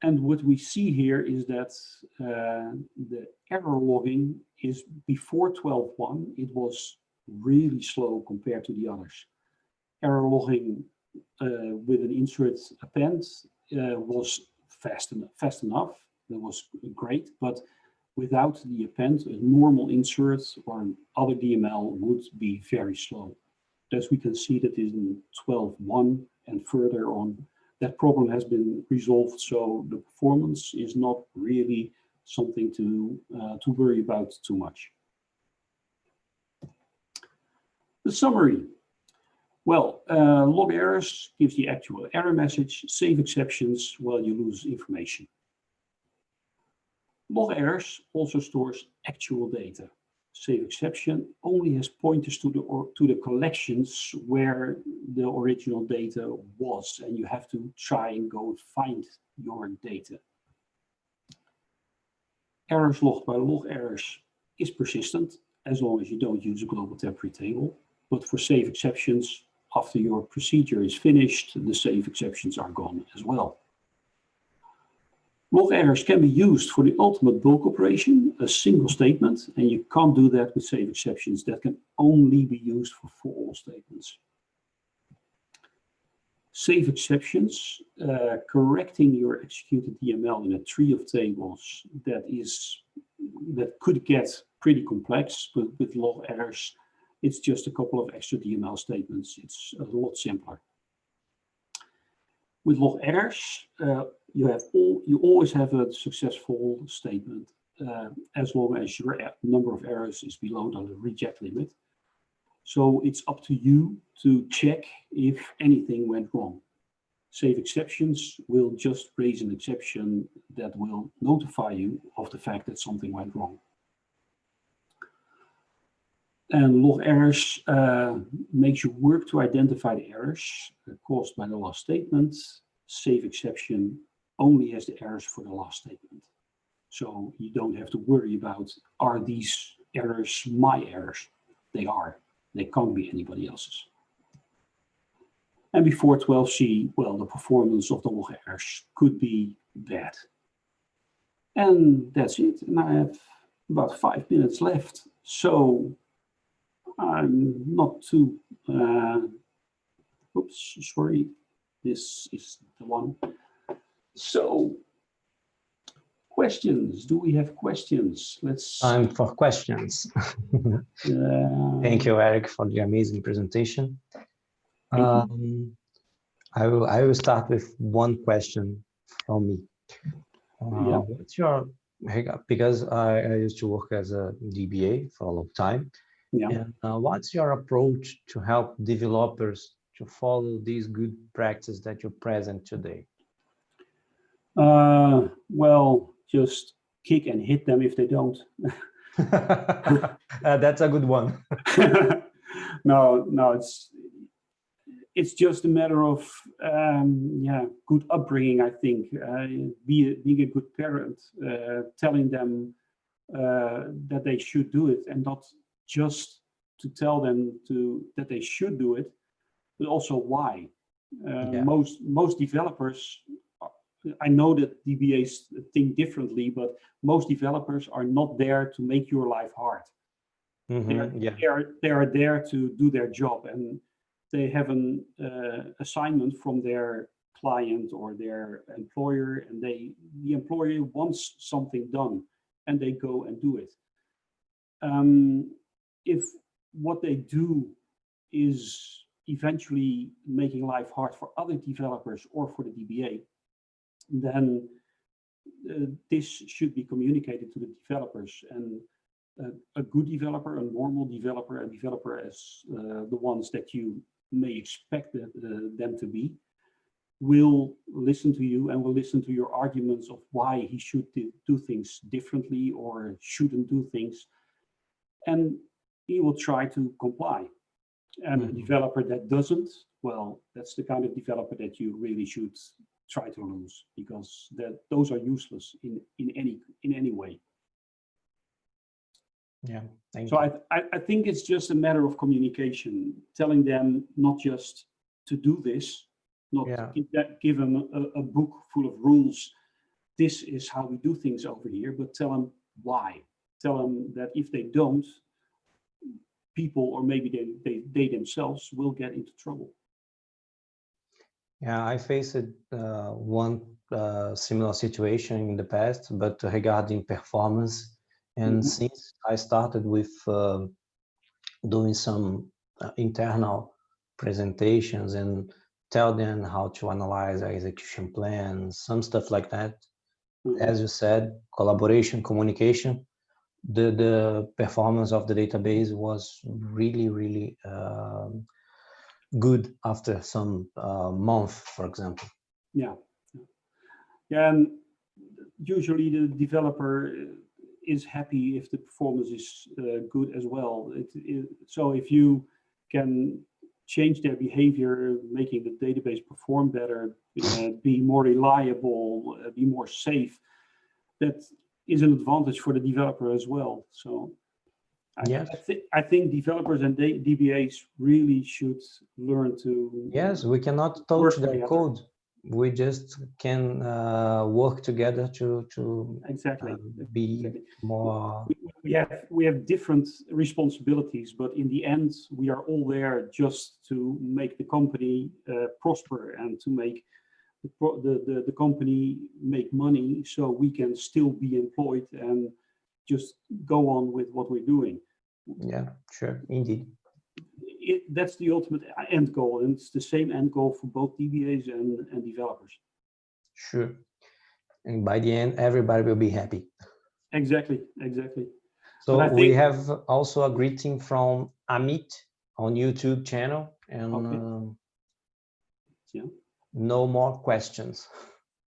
And what we see here is that the error logging is before 12.1, it was really slow compared to the others. Error logging with an insert append was fast enough. That was great, but without the append, a normal insert or other DML would be very slow. As we can see, that is in 12.1 and further on, that problem has been resolved, so the performance is not really something to worry about too much. The summary. Well, log errors gives the actual error message. Save exceptions, well, you lose information. Log errors also stores actual data. Save exception only has pointers to the collections where the original data was, and you have to try and go find your data. Errors logged by log errors is persistent as long as you don't use a global temporary table. But for save exceptions, after your procedure is finished, the save exceptions are gone as well. Log errors can be used for the ultimate bulk operation, a single statement, and you can't do that with save exceptions. That can only be used for all statements. Save exceptions, correcting your executed DML in a tree of tables that could get pretty complex, but with log errors, it's just a couple of extra DML statements. It's a lot simpler. With log errors, you always have a successful statement as long as your number of errors is below the reject limit. So it's up to you to check if anything went wrong. Save exceptions will just raise an exception that will notify you of the fact that something went wrong. And log errors makes you work to identify the errors caused by the last statement. Save exception only has the errors for the last statement. So you don't have to worry about, are these errors my errors? They are. They can't be anybody else's. And before 12c, well, the performance of the log errors could be bad. And that's it. And I have about 5 minutes left. So I'm not too, oops, sorry. This is the one. So questions, do we have questions? Let's time for questions. Thank you, Eric, for the amazing presentation. I will start with one question from me. What's your, because I used to work as a DBA for a long time. And what's your approach to help developers to follow these good practices that you present today? Well, just kick and hit them if they don't. That's a good one. No, it's just a matter of good upbringing, I think. Being a good parent, telling them that they should do it, and not just to tell them that they should do it, but also why. Most developers, I know that DBAs think differently, but most developers are not there to make your life hard. They are there to do their job, and they have an assignment from their client or their employer, and the employer wants something done, and they go and do it. If what they do is eventually making life hard for other developers or for the DBA, then this should be communicated to the developers. And a good developer, a normal developer, a developer as the ones that you may expect them to be, will listen to you and will listen to your arguments of why he should do things differently or shouldn't do things. And he will try to comply. And a developer that doesn't, well, that's the kind of developer that you really should try to lose, because those are useless in any way. Yeah. So I think it's just a matter of communication, telling them not just to do this, not give them a book full of rules. This is how we do things over here, but tell them why. Tell them that if they don't, people, or maybe they themselves, will get into trouble. Yeah, I faced one similar situation in the past, but regarding performance. And since I started with doing some internal presentations and tell them how to analyze execution plans, some stuff like that, as you said, collaboration, communication, the performance of the database was really good after some month, for example. Yeah, and usually the developer is happy if the performance is good as well. So if you can change their behavior, making the database perform better, be more reliable, be more safe, that is an advantage for the developer as well. So Yes. I think developers and DBAs really should learn to. Yes, we cannot touch their code. We just can work together to exactly be more. We have different responsibilities, but in the end, we are all there just to make the company prosper and to make the company make money, so we can still be employed and just go on with what we're doing. Yeah, sure, indeed. That's the ultimate end goal, and it's the same end goal for both DBAs and developers. Sure. And by the end, everybody will be happy. Exactly, exactly. So we have also a greeting from Amit on YouTube channel, and okay. Yeah. No more questions.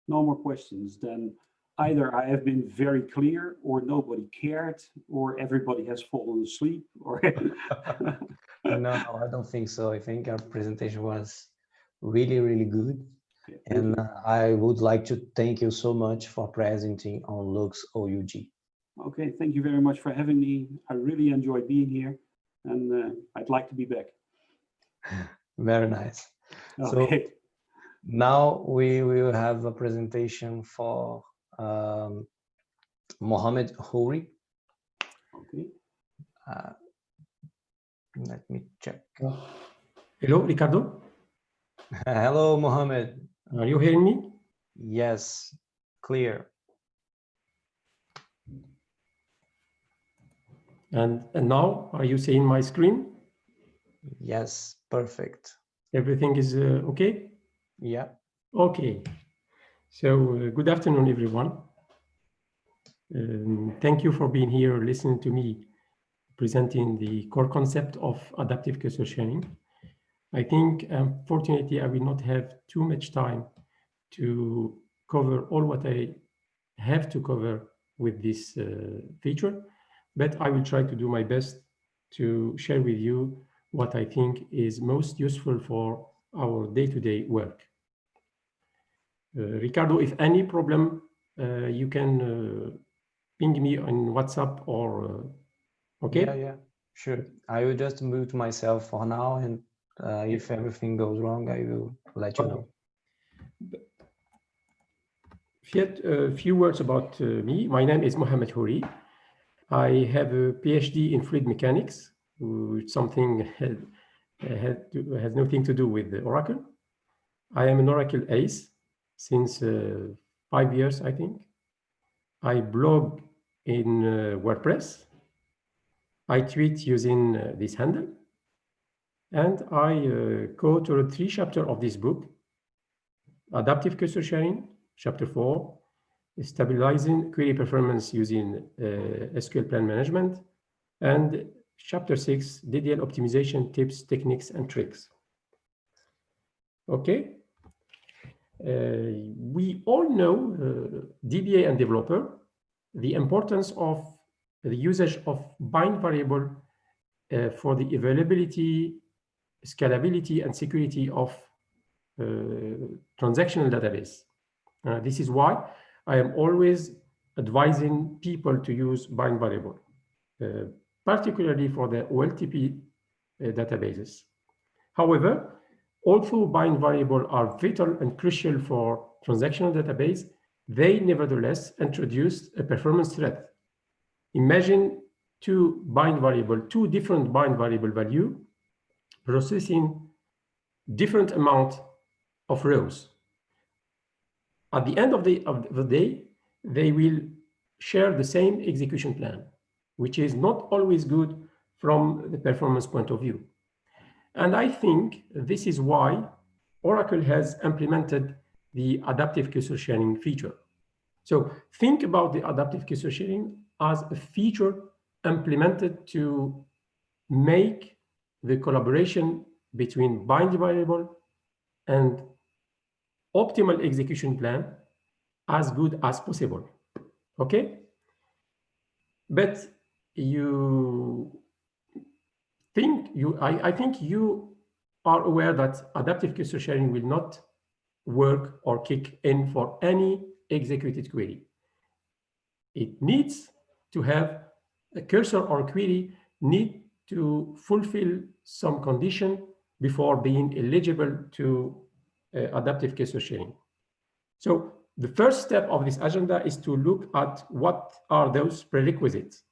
No more questions. Then either I have been very clear, or nobody cared, or everybody has fallen asleep, or No, I don't think so. I think our presentation was really, really good. Okay, and I would like to thank you so much for presenting on LuxOUG. Okay, thank you very much for having me. I really enjoy being here, and I'd like to be back. Very nice. Okay. So now we will have a presentation for Mohammed Houri. Okay. Let me check. Hello, Ricardo. Hello, Mohammed. Are you hearing me? Yes, clear. And now, are you seeing my screen? Yes, perfect. Everything is okay? Yeah. Okay. So good afternoon, everyone. Thank you for being here, listening to me presenting the core concept of adaptive cursor sharing. I think, unfortunately, I will not have too much time to cover all what I have to cover with this feature, but I will try to do my best to share with you what I think is most useful for our day-to-day work. Ricardo, if any problem, you can ping me on WhatsApp or, okay? Yeah, sure. I will just mute myself for now, and if everything goes wrong, I will let you know. Yet a few words about me. My name is Mohammed Houri. I have a PhD in fluid mechanics, which something has nothing to do with Oracle. I am an Oracle ace since 5 years, I think. I blog in WordPress. I tweet using this handle. And I co-authored 3 chapters of this book: Adaptive Cursor Sharing, Chapter 4, Stabilizing Query Performance using SQL Plan Management, and Chapter 6, DDL Optimization Tips, Techniques, and Tricks. Okay. We all know, DBA and developer, the importance of the usage of bind variable for the availability, scalability, and security of transactional database. This is why I am always advising people to use bind variable, particularly for the OLTP databases. However, although bind variable are vital and crucial for transactional database, they nevertheless introduce a performance threat. Imagine two different bind variable value processing different amount of rows. At the end of the day, they will share the same execution plan, which is not always good from the performance point of view. And I think this is why Oracle has implemented the adaptive cursor sharing feature. So think about the adaptive cursor sharing as a feature implemented to make the collaboration between bind variable and optimal execution plan as good as possible. Okay? But I think you are aware that adaptive cursor sharing will not work or kick in for any executed query. It needs to have a cursor or query need to fulfill some condition before being eligible to adaptive cursor sharing. So the first step of this agenda is to look at what are those prerequisites.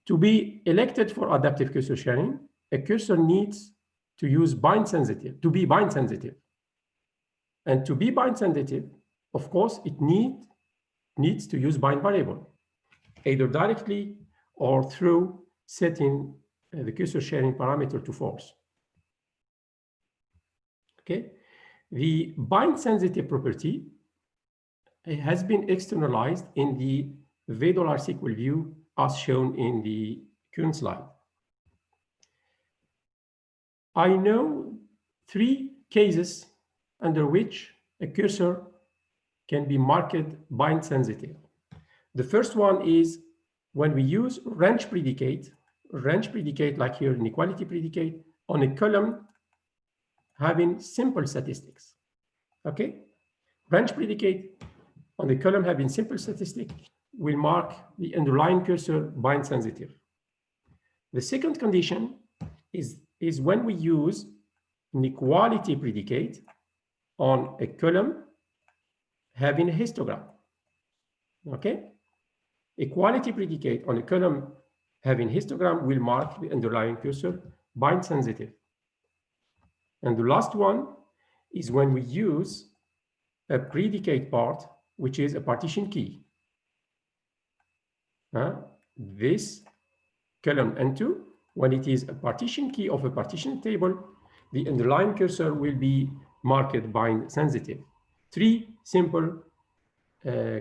To be elected for adaptive cursor sharing, a cursor needs to use bind sensitive, to be bind sensitive. And to be bind sensitive, of course, it needs to use bind variable, either directly or through setting the cursor sharing parameter to false. Okay, the bind sensitive property has been externalized in the v$SQL view as shown in the current slide. I know 3 cases under which a cursor can be marked bind sensitive. The first one is when we use range predicate like here an equality predicate on a column having simple statistics. Okay, range predicate on the column having simple statistic will mark the underlying cursor bind sensitive. The second condition is when we use an equality predicate on a column having a histogram. Okay, equality predicate on a column having histogram will mark the underlying cursor bind sensitive. And the last one is when we use a predicate part, which is a partition key. This column N2, when it is a partition key of a partition table, the underlying cursor will be marked bind sensitive. 3 simple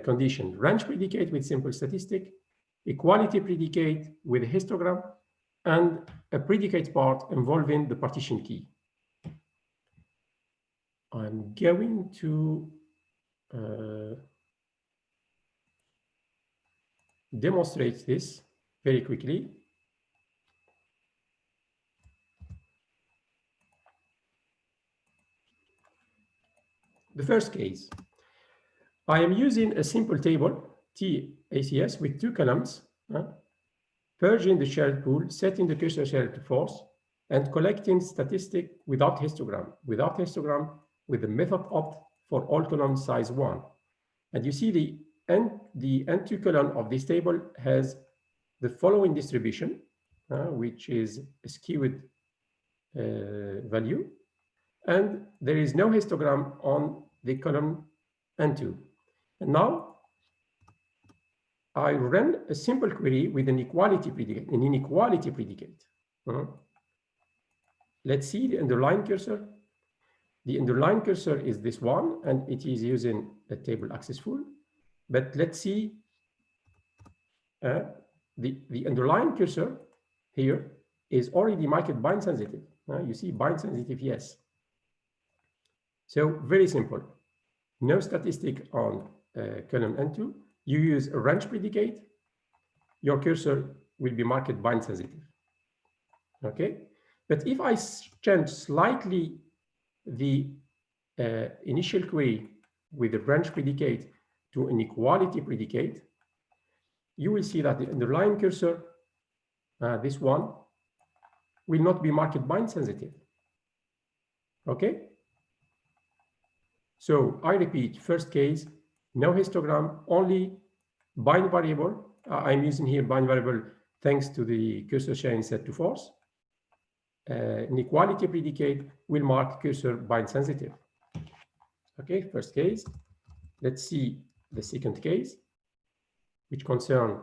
conditions: range predicate with simple statistic, equality predicate with a histogram, and a predicate part involving the partition key. I'm going to demonstrate this very quickly. The first case, I am using a simple table, TACS, with 2 columns, purging the shared pool, setting the cursor shared to false, and collecting statistic without histogram with the method opt for all columns size 1. And you see the N2 column of this table has the following distribution, which is a skewed value, and there is no histogram on the column N2. And now I run a simple query with an equality predicate, an inequality predicate. Let's see the underlying cursor. The underlying cursor is this one, and it is using a table access full. But let's see the underlying cursor here is already marked bind sensitive. You see bind sensitive, yes. So very simple. No statistic on column N2. You use a range predicate, your cursor will be marked bind sensitive. Okay, but if I change slightly the initial query with the range predicate to an equality predicate, you will see that the underlying cursor, this one, will not be marked bind sensitive. Okay, so I repeat, first case, no histogram, only bind variable. I'm using here bind variable thanks to the cursor sharing set to false. An equality predicate will mark cursor bind sensitive. Okay, first case. Let's see the second case, which concern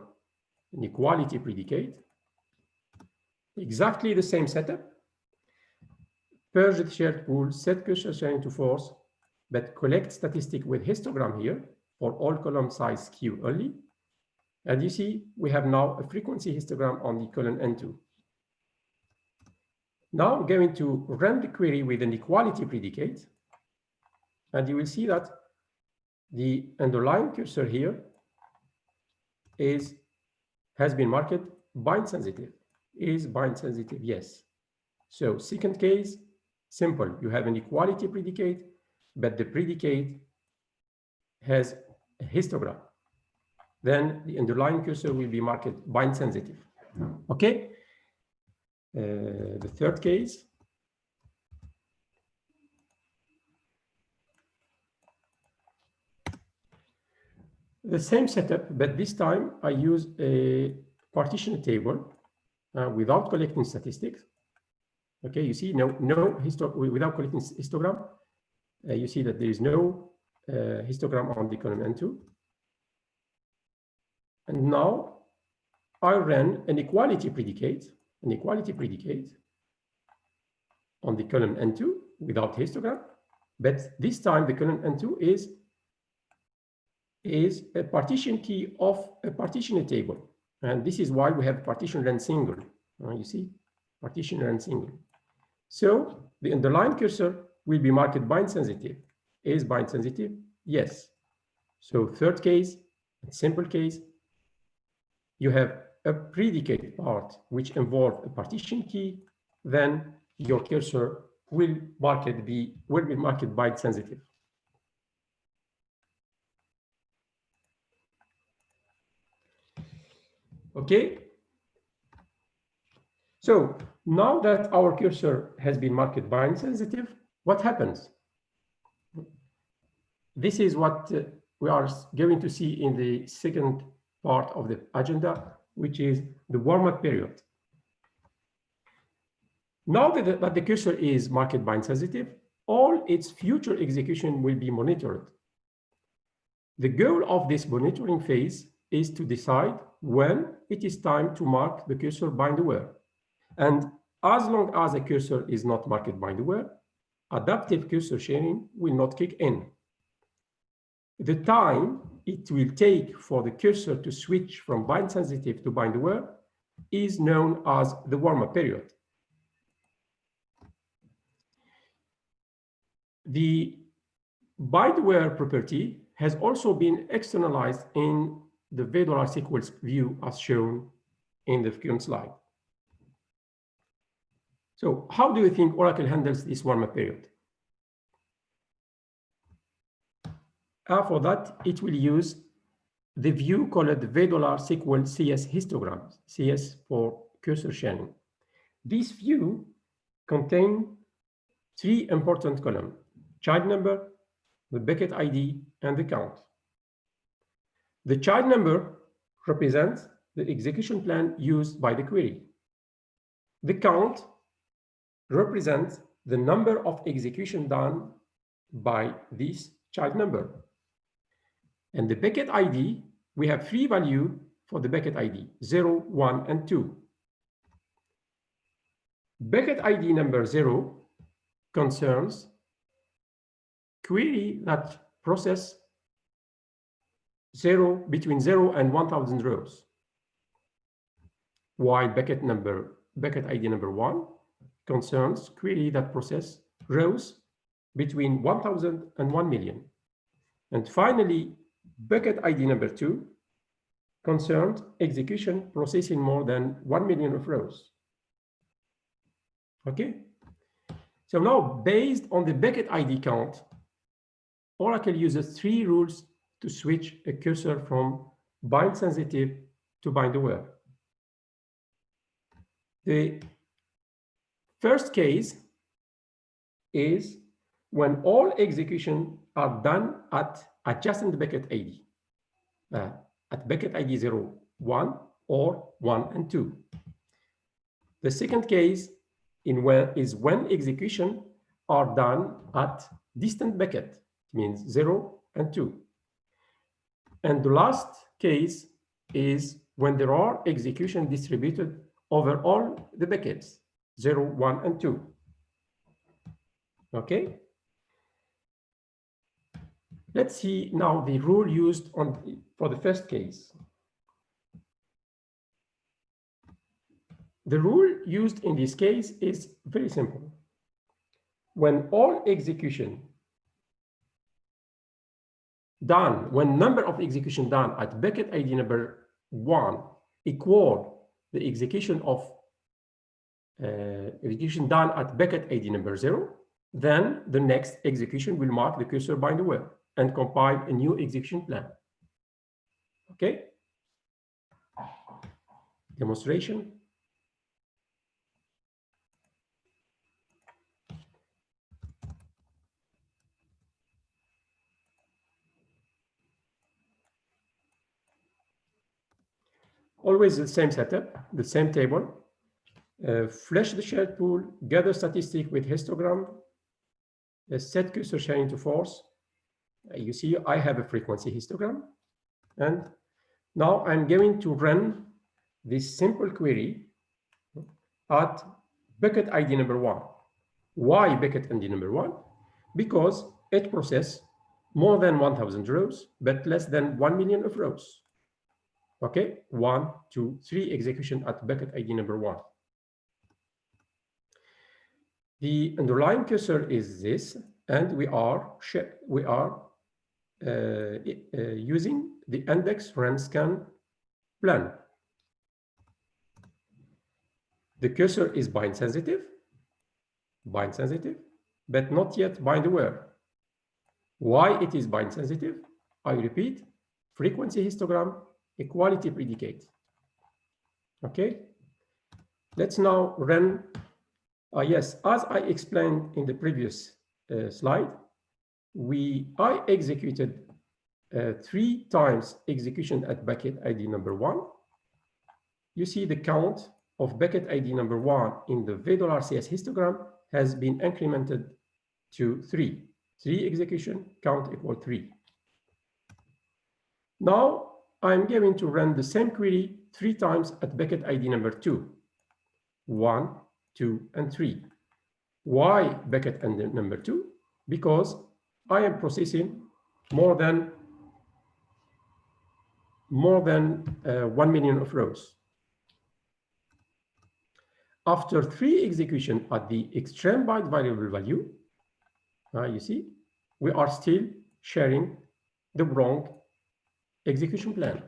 an equality predicate. Exactly the same setup. Purge the shared pool, set cursor sharing to false, but collect statistic with histogram here for all column size skew only. And you see, we have now a frequency histogram on the column N2. Now I'm going to run the query with an equality predicate, and you will see that the underlying cursor here has been marked bind sensitive. Is bind sensitive? Yes. So second case, simple. You have an equality predicate, but the predicate has a histogram. Then the underlying cursor will be marked bind sensitive. Okay. The third case. The same setup, but this time I use a partition table without collecting statistics. Okay, you see, without collecting histogram, you see that there is no histogram on the column N2. And now I ran an equality predicate on the column N2 without histogram, but this time the column N2 is a partition key of a partition table. And this is why we have partition len single. You see, partition len single. So the underlying cursor will be marked bind sensitive. Is bind sensitive? Yes. So third case, simple case, you have a predicate part which involves a partition key, then your cursor will be marked bind sensitive. Okay. So now that our cursor has been marked bind sensitive, what happens? This is what we are going to see in the second part of the agenda, which is the warm-up period. Now that the cursor is marked bind sensitive, all its future execution will be monitored. The goal of this monitoring phase is to decide when it is time to mark the cursor bind aware. And as long as a cursor is not marked bind aware, adaptive cursor sharing will not kick in. The time it will take for the cursor to switch from bind sensitive to bind aware is known as the warm-up period. The bind aware property has also been externalized in the $sequels view as shown in the current slide. So how do you think Oracle handles this warm-up period? For that, it will use the view called the $SQL CS histograms, CS for cursor sharing. This view contains three important columns: child number, the bucket ID, and the count. The child number represents the execution plan used by the query. The count represents the number of execution done by this child number. And the bucket ID, we have three values for the bucket ID, 0, 1, and 2. Bucket ID number 0 concerns query that process between 0 and 1000 rows, while bucket ID number 1 concerns query that process rows between 1000 and 1 million. And finally, bucket ID number 2 concerns execution processing more than 1 million of rows. Okay, so now based on the bucket ID count, Oracle uses three rules to switch a cursor from bind sensitive to bind aware. The first case is when all execution are done at adjacent bucket ID, at bucket ID 0, 1, or 1 and 2. The second case is when execution are done at distant bucket, means 0 and 2. And the last case is when there are execution distributed over all the buckets, 0, 1, and 2. Okay? Let's see now the rule used for the first case. The rule used in this case is very simple. When all execution done, when number of execution done at bucket ID number 1 equal the execution done at bucket ID number 0, then the next execution will mark the cursor bind aware and compile a new execution plan. Okay? Demonstration. Always the same setup, the same table. Flash the shared pool, gather statistic with histogram, set cursor sharing to false. You see, I have a frequency histogram. And now I'm going to run this simple query at bucket ID number 1. Why bucket ID number 1? Because it processes more than 1,000 rows, but less than 1 million of rows. Okay, 1, 2, 3 execution at bucket ID number 1. The underlying cursor is this, and we are using the index run scan plan. The cursor is bind sensitive, but not yet bind aware. Why it is bind sensitive? I repeat, frequency histogram, equality predicate. Okay, let's now run. Yes, as I explained in the previous slide, I executed 3 times execution at bucket ID number 1. You see the count of bucket ID number 1 in the v$cs histogram has been incremented to 3. 3 execution, count equal 3. Now I'm going to run the same query 3 times at bucket ID number 2. 1, 2, and 3. Why bucket number 2? Because I am processing more than 1 million of rows. After 3 execution at the extreme byte variable value, you see, we are still sharing the wrong execution plan.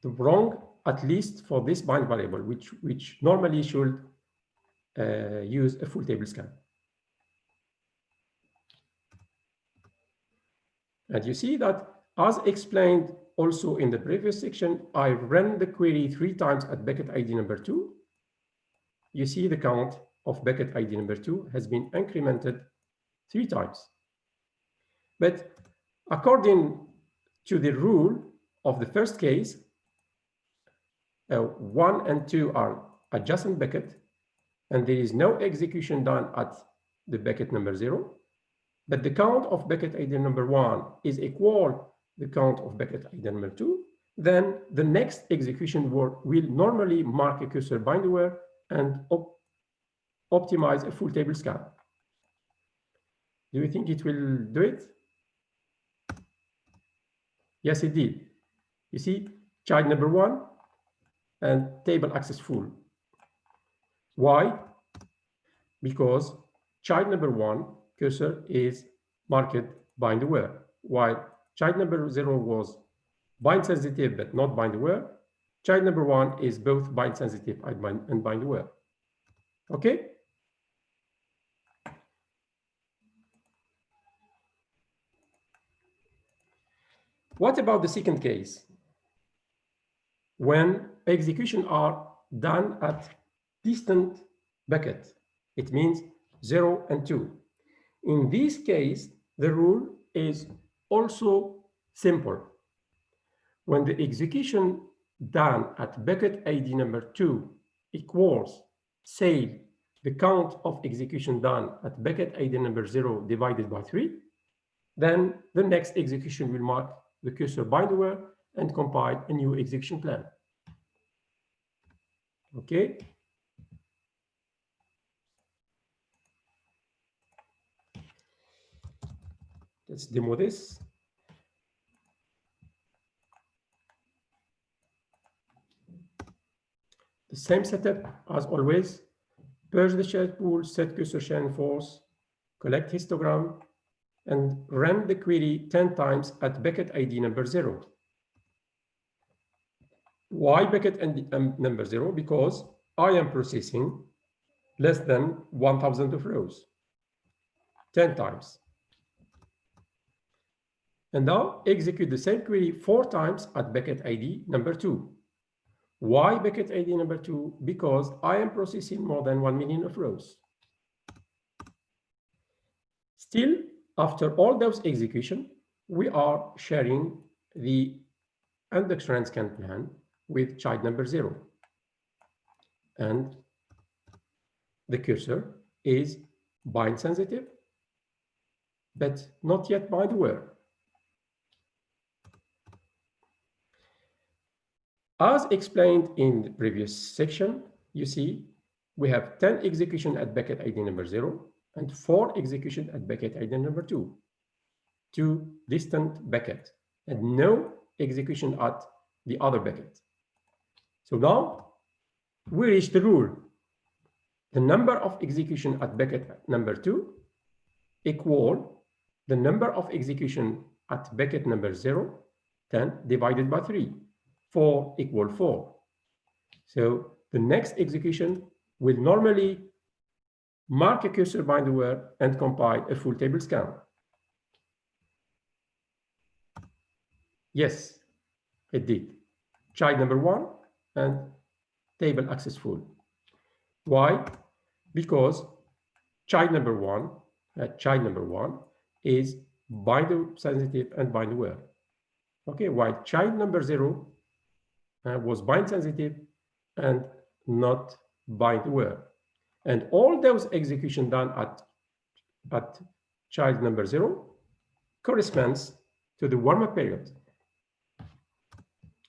The wrong, at least for this bind variable, which normally should use a full table scan. And you see that, as explained also in the previous section, I ran the query 3 times at bucket ID number 2. You see the count of bucket ID number 2 has been incremented 3 times. But according to the rule of the first case, 1 and 2 are adjacent bucket, and there is no execution done at the bucket number 0. But the count of bucket ID number 1 is equal the count of bucket ID number 2, then the next execution will normally mark a cursor bind aware and optimize a full table scan. Do you think it will do it? Yes, it did. You see, child number 1 and table access full. Why? Because child number 1 cursor is marked bind aware, while child number 0 was bind sensitive but not bind aware. Child number 1 is both bind sensitive and bind aware. Okay? What about the second case? When execution are done at distant bucket, it means 0 and 2. In this case, the rule is also simple. When the execution done at bucket ID number 2 equals, say, the count of execution done at bucket ID number 0 divided by 3, then the next execution will mark the cursor bind aware and compile a new execution plan. Okay? Let's demo this. The same setup as always. Purge the shared pool, set cursor sharing false, collect histogram, and run the query 10 times at bucket ID number 0. Why bucket number 0? Because I am processing less than 1,000 of rows, 10 times. And now execute the same query 4 times at bucket ID number 2. Why bucket ID number 2? Because I am processing more than 1 million of rows. Still, after all those execution, we are sharing the index run scan plan with child number 0. And the cursor is bind sensitive, but not yet bind aware. As explained in the previous section, you see we have 10 execution at bucket ID number 0 and 4 execution at bucket ID number 2. 2 distant bucket and no execution at the other bucket. So now we reach the rule. The number of execution at bucket number 2 equal the number of execution at bucket number 0, 10 divided by 3. 4 equal 4. So the next execution will normally mark a cursor bind aware and compile a full table scan. Yes, it did. Child number 1 and table access full. Why? Because child number one is bind sensitive and bind aware. Okay, while child number 0 was bind sensitive and not bind aware. And all those executions done at child number 0 corresponds to the warm-up period.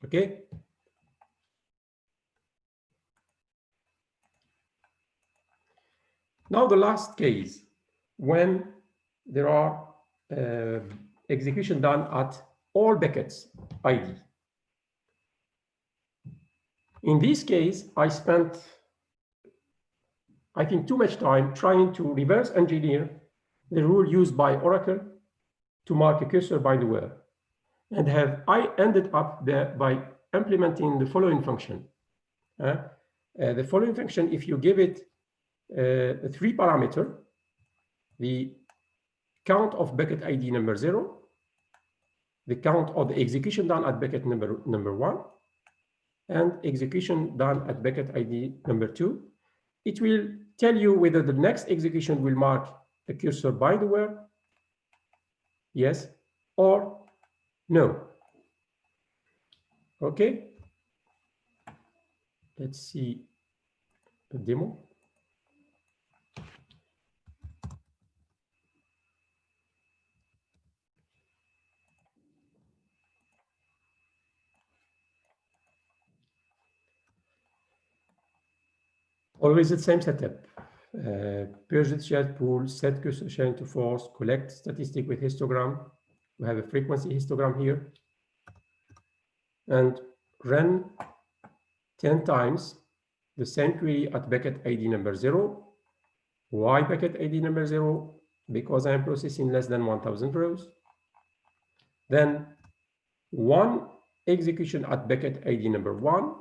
Okay. Now the last case, when there are execution done at all buckets ID. In this case, I spent, I think, too much time trying to reverse engineer the rule used by Oracle to mark a cursor bind aware, and I ended up by implementing the following function. The following function, if you give it a 3 parameter, the count of bucket ID number 0, the count of the execution done at bucket number 1, and execution done at bucket ID number 2, it will tell you whether the next execution will mark a cursor bind aware, yes or no. Okay, let's see the demo. Always the same setup. Purge the shared pool, set cursor sharing to false, collect statistic with histogram. We have a frequency histogram here. And run 10 times the same query at bucket ID number 0. Why bucket ID number 0? Because I am processing less than 1000 rows. Then 1 execution at bucket ID number 1.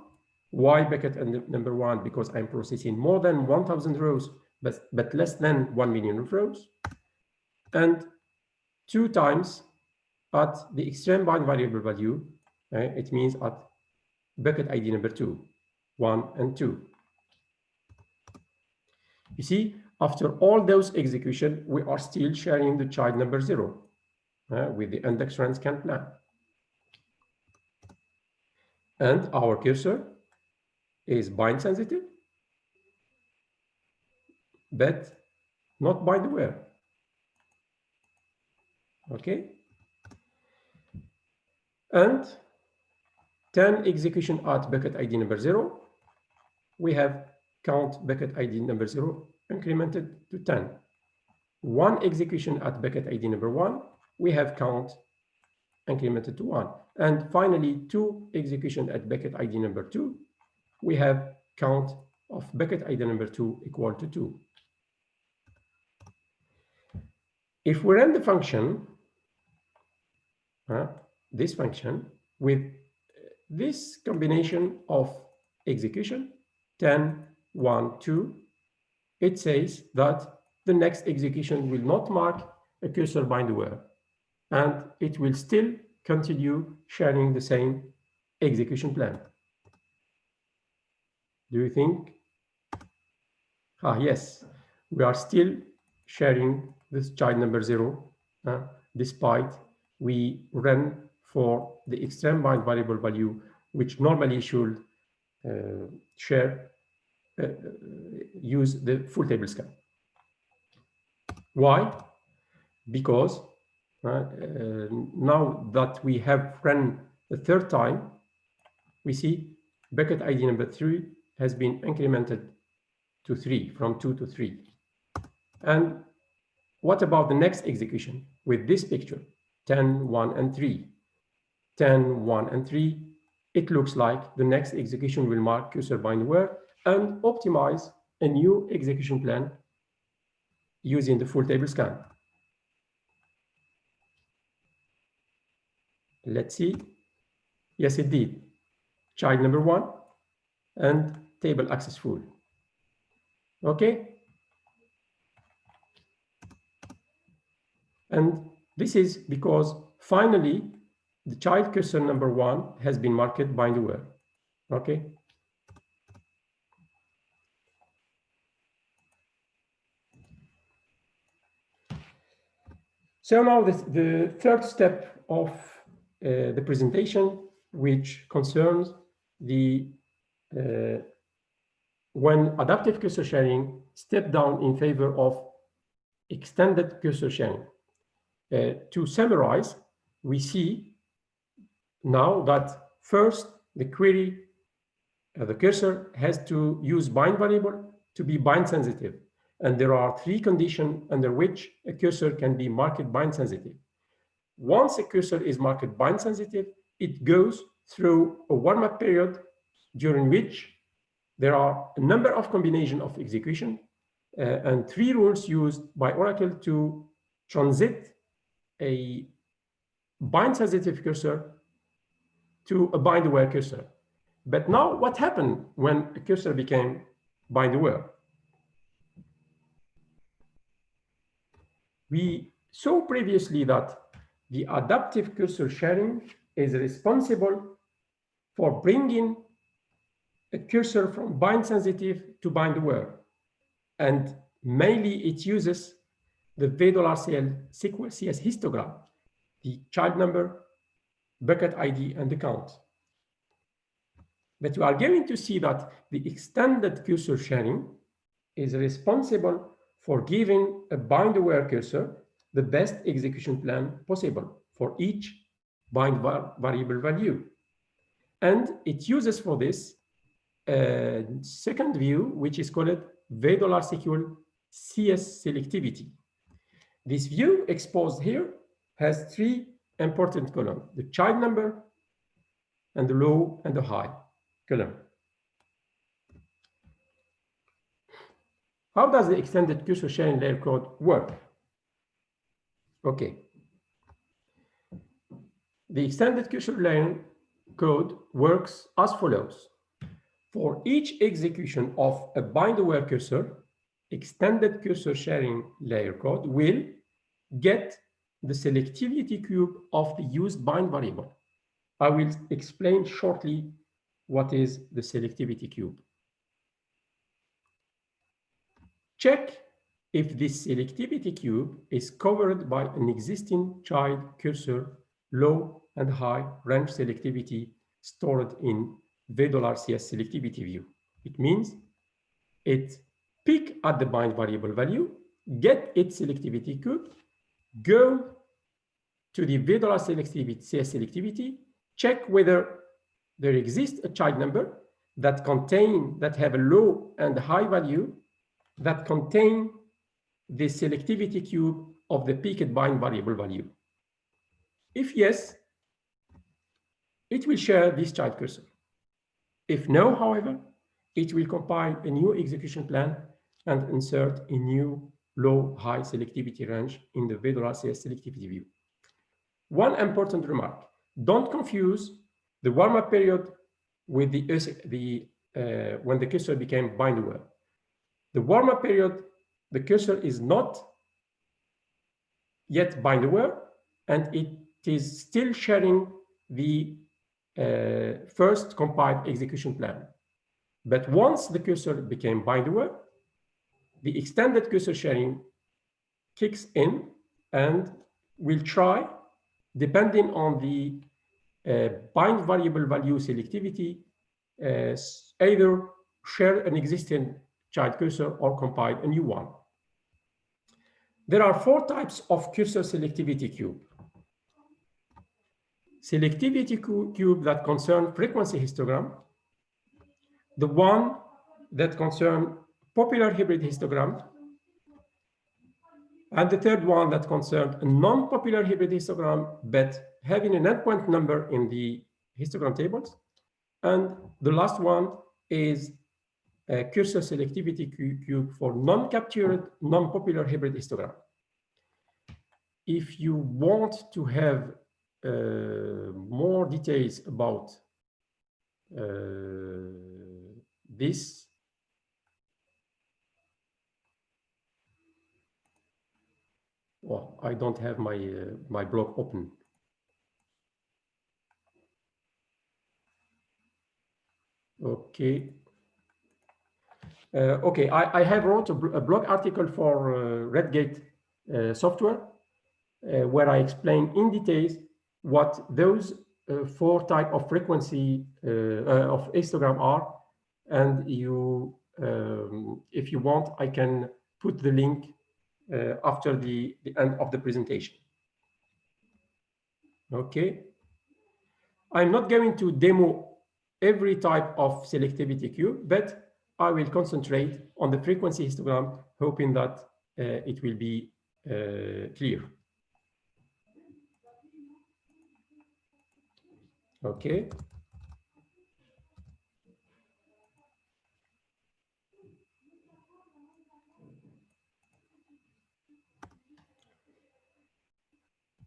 Why bucket number 1? Because I'm processing more than 1000 rows, but less than 1 million rows. And 2 times at the extreme bind variable value. It means at bucket ID number 2, 1 and 2. You see, after all those executions, we are still sharing the child number 0 with the index run scan plan. And our cursor is bind sensitive, but not bind aware. Okay. And 10 execution at bucket ID number 0. We have count bucket ID number 0 incremented to 10. 1 execution at bucket ID number 1. We have count incremented to 1. And finally, 2 execution at bucket ID number 2. We have count of bucket ID number 2 equal to 2. If we run the function, this function with this combination of execution 10, 1, 2, it says that the next execution will not mark a cursor bind aware, and it will still continue sharing the same execution plan. Do you think? Yes, we are still sharing this child number 0, despite we run for the extreme bind variable value which normally should use the full table scan. Why? Because now that we have run the third time, we see bucket ID number 3 has been incremented to 3, from 2 to 3. And what about the next execution with this picture? 10, 1, and 3. 10, 1, and 3. It looks like the next execution will mark cursor bind where and optimize a new execution plan using the full table scan. Let's see. Yes, it did. Child number 1 and table access full. Okay. And this is because finally the child cursor number 1 has been marked bind where. Okay. So now the third step of the presentation, which concerns the when adaptive cursor sharing step down in favor of extended cursor sharing. To summarize, we see now that first the query, the cursor has to use bind variable to be bind sensitive. And there are 3 conditions under which a cursor can be marked bind sensitive. Once a cursor is marked bind sensitive, it goes through a warm-up period during which there are a number of combinations of execution and 3 rules used by Oracle to transit a bind sensitive cursor to a bind aware cursor. But now what happened when a cursor became bind aware? We saw previously that the adaptive cursor sharing is responsible for bringing a cursor from bind sensitive to bind aware. And mainly it uses the $CL SQL CS histogram, the child number, bucket ID, and the count. But you are going to see that the extended cursor sharing is responsible for giving a bind aware cursor the best execution plan possible for each bind variable value. And it uses for this a second view, which is called $SQL CS selectivity. This view exposed here has 3 important columns: the child number and the low and the high column. How does the extended cursor sharing layer code work? Okay. The extended cursor layer code works as follows. For each execution of a bind aware cursor, extended cursor sharing layer code will get the selectivity cube of the used bind variable. I will explain shortly what is the selectivity cube. Check if this selectivity cube is covered by an existing child cursor low and high range selectivity stored in $CS selectivity view. It means it pick at the bind variable value, get its selectivity cube, go to the CS selectivity, check whether there exists a child number that have a low and high value that contain the selectivity cube of the picked bind variable value. If yes, it will share this child cursor. If no, however, it will compile a new execution plan and insert a new low-high selectivity range in the CS selectivity view. One important remark: don't confuse the warm-up period with when the cursor became bind aware. The warm-up period, the cursor is not yet bind aware, and it is still sharing the first compiled execution plan. But once the cursor became bind aware, the extended cursor sharing kicks in and will try, depending on the bind variable value selectivity, either share an existing child cursor or compile a new one. There are 4 types of cursor selectivity cube. Selectivity cube that concern frequency histogram, the one that concern popular hybrid histogram, and the third one that concerned a non-popular hybrid histogram, but having an endpoint number in the histogram tables. And the last one is a cursor selectivity cube for non-captured, non-popular hybrid histogram. If you want to have more details about this, well, I don't have my my blog open. Okay. Okay, I have wrote a blog article for Redgate software where I explain in details what those 4 types of frequency of histogram are, and you, if you want, I can put the link after the end of the presentation. Okay, I'm not going to demo every type of selectivity cube, but I will concentrate on the frequency histogram, hoping that it will be clear. Okay.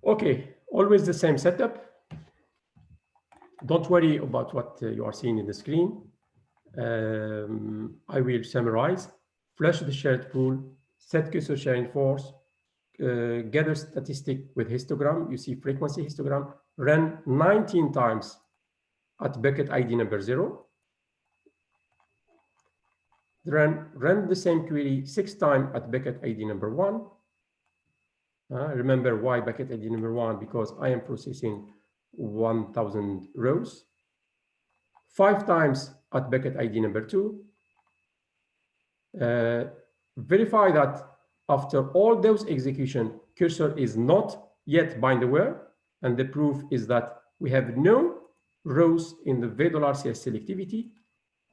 Okay, always the same setup. Don't worry about what you are seeing in the screen. I will summarize: flush the shared pool, set cursor sharing force, gather statistic with histogram. You see frequency histogram, run 19 times at bucket ID number 0. Run the same query 6 times at bucket ID number 1. Remember why bucket ID number 1? Because I am processing 1000 rows. 5 times at bucket ID number 2. Verify that after all those execution, cursor is not yet bind aware, and the proof is that we have no rows in the $CS selectivity.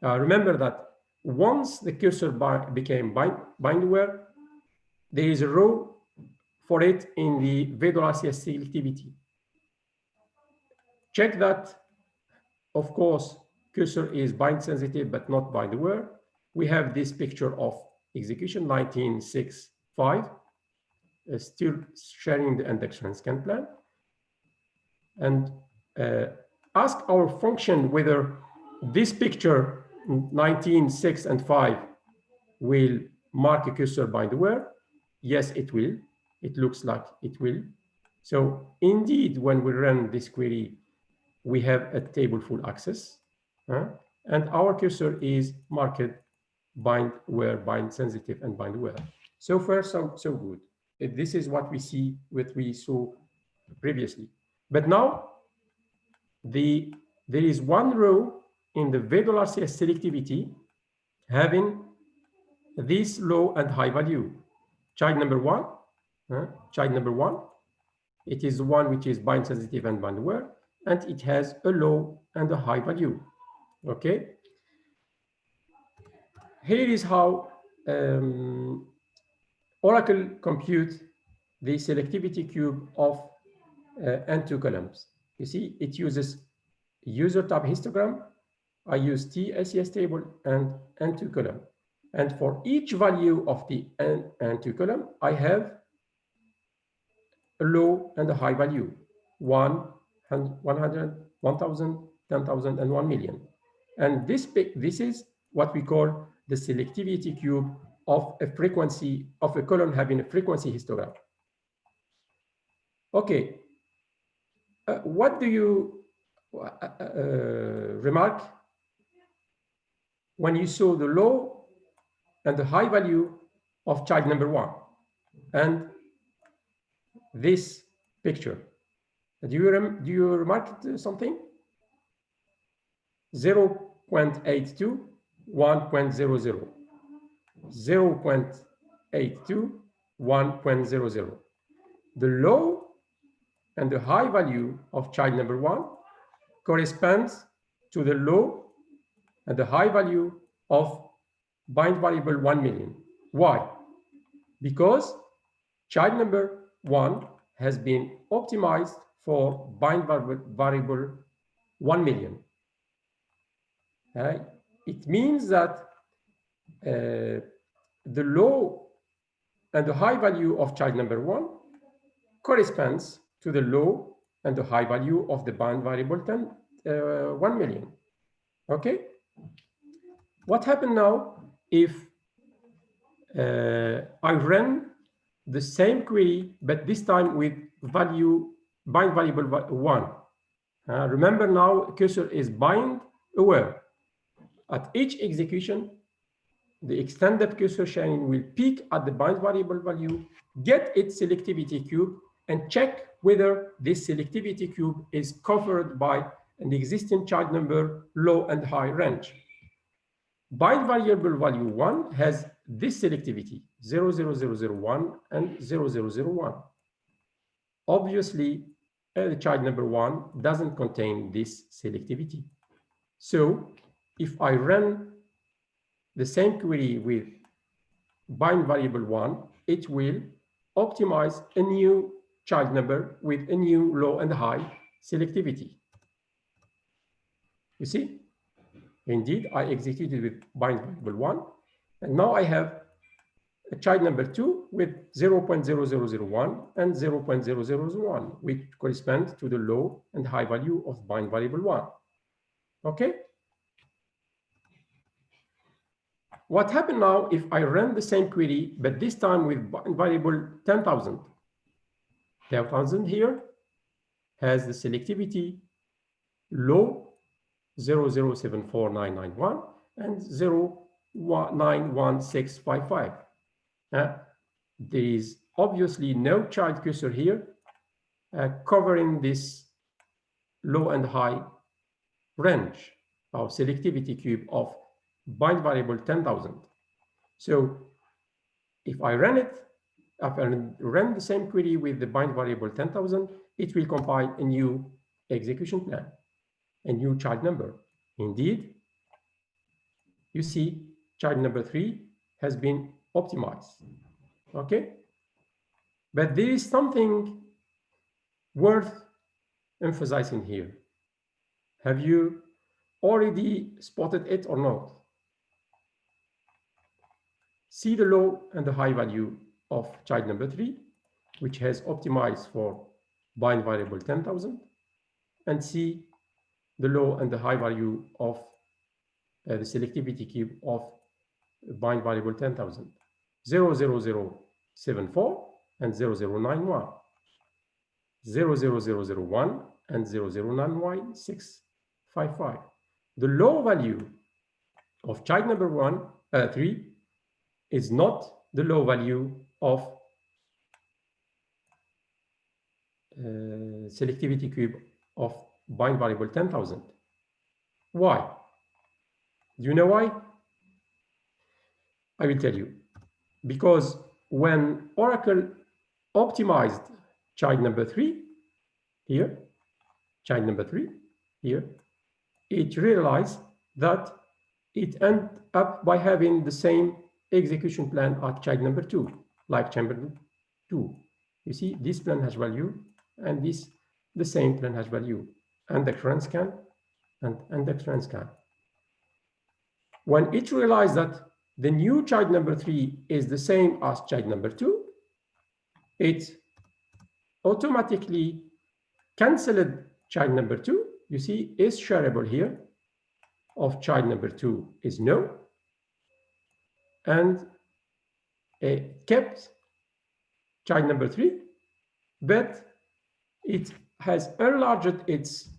Remember that once the cursor became bind aware, there is a row for it in the $CS selectivity. Check that, of course, cursor is bind sensitive but not bind aware. We have this picture of execution 19.6.5, still sharing the index and scan plan. And ask our function whether this picture 19.6 and 5 will mark a cursor bind aware. Yes, it will. It looks like it will. So indeed, when we run this query, we have a table full access, and our cursor is marked bind aware, bind sensitive, and bind aware. So far, so good. This is what we see, what we saw previously. But now, there is one row in the CS selectivity having this low and high value. Child number 1, it is the one which is bind sensitive and bind aware, and it has a low and a high value. Okay. Here is how Oracle compute the selectivity cube of N2 columns. You see, it uses user type histogram. I use T-SES table and N2 column. And for each value of the N2 column, I have a low and a high value, 1, 100, 1,000, 10,000, and 1 million. And this is what we call the selectivity cube of a frequency of a column having a frequency histogram. Okay, what do you remark when you saw the low and the high value of child number 1 and this picture? Do you remark something? 0.82, 1.00, 0.82, 1.00. The low and the high value of child number 1 corresponds to the low and the high value of bind variable 1 million. Why? Because child number 1 has been optimized for bind variable 1 million. It means that the low and the high value of child number 1 corresponds to the low and the high value of the bind variable 1 million. Okay? What happened now if I run the same query, but this time with bind variable 1? Remember now, cursor is bind aware. At each execution, the extended cursor chain will peek at the bind variable value, get its selectivity cube, and check whether this selectivity cube is covered by an existing child number low and high range. Bind variable value 1 has this selectivity, 00001 and 0001. Obviously, the child number 1 doesn't contain this selectivity. So if I run the same query with bind variable 1, it will optimize a new child number with a new low and high selectivity. You see? Indeed, I executed with bind variable 1, and now I have a child number 2 with 0.0001 and 0.0001, which correspond to the low and high value of bind variable 1. Okay? What happened now if I run the same query, but this time with bind variable 10,000? 10,000 here has the selectivity low 0074991 and 0911655. There is obviously no child cursor here covering this low and high range of selectivity cube of bind variable 10,000. So if I run it, if I run the same query with the bind variable 10,000, it will compile a new execution plan, a new child number. Indeed, you see child number 3 has been optimized. Okay? But there is something worth emphasizing here. Have you already spotted it or not? See the low and the high value of child number 3, which has optimized for bind variable 10,000, and see the low and the high value of the selectivity cube of bind variable 10,000, 00074 and 0091, 00001 and 0091655. The low value of child number 3 is not the low value of selectivity cube of bind variable 10,000. Why? Do you know why? I will tell you. Because when Oracle optimized child number 3 here, child number 3 here, it realized that it ended up by having the same execution plan at child number 2, like child number 2. You see, this plan has value, and this, the same plan has value, and the current scan, and the current scan. When it realized that the new child number 3 is the same as child number 2, it automatically canceled child number 2. You see, is shareable here of child number 2 is no, and it kept child number 3, but it has enlarged its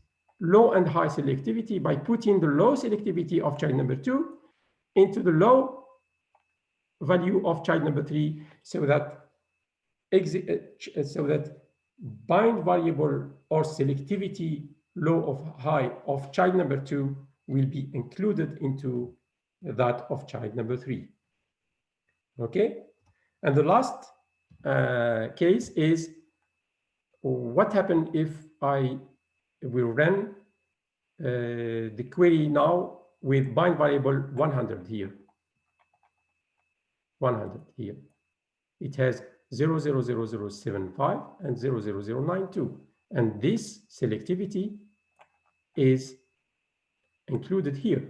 low and high selectivity by putting the low selectivity of child number 2 into the low value of child number 3, so that bind variable or selectivity low of high of child number 2 will be included into that of child number 3. Okay, and the last case is what happens if I will run the query now with bind variable 100 here. 100 here. It has 000075 and 00092. And this selectivity is included here.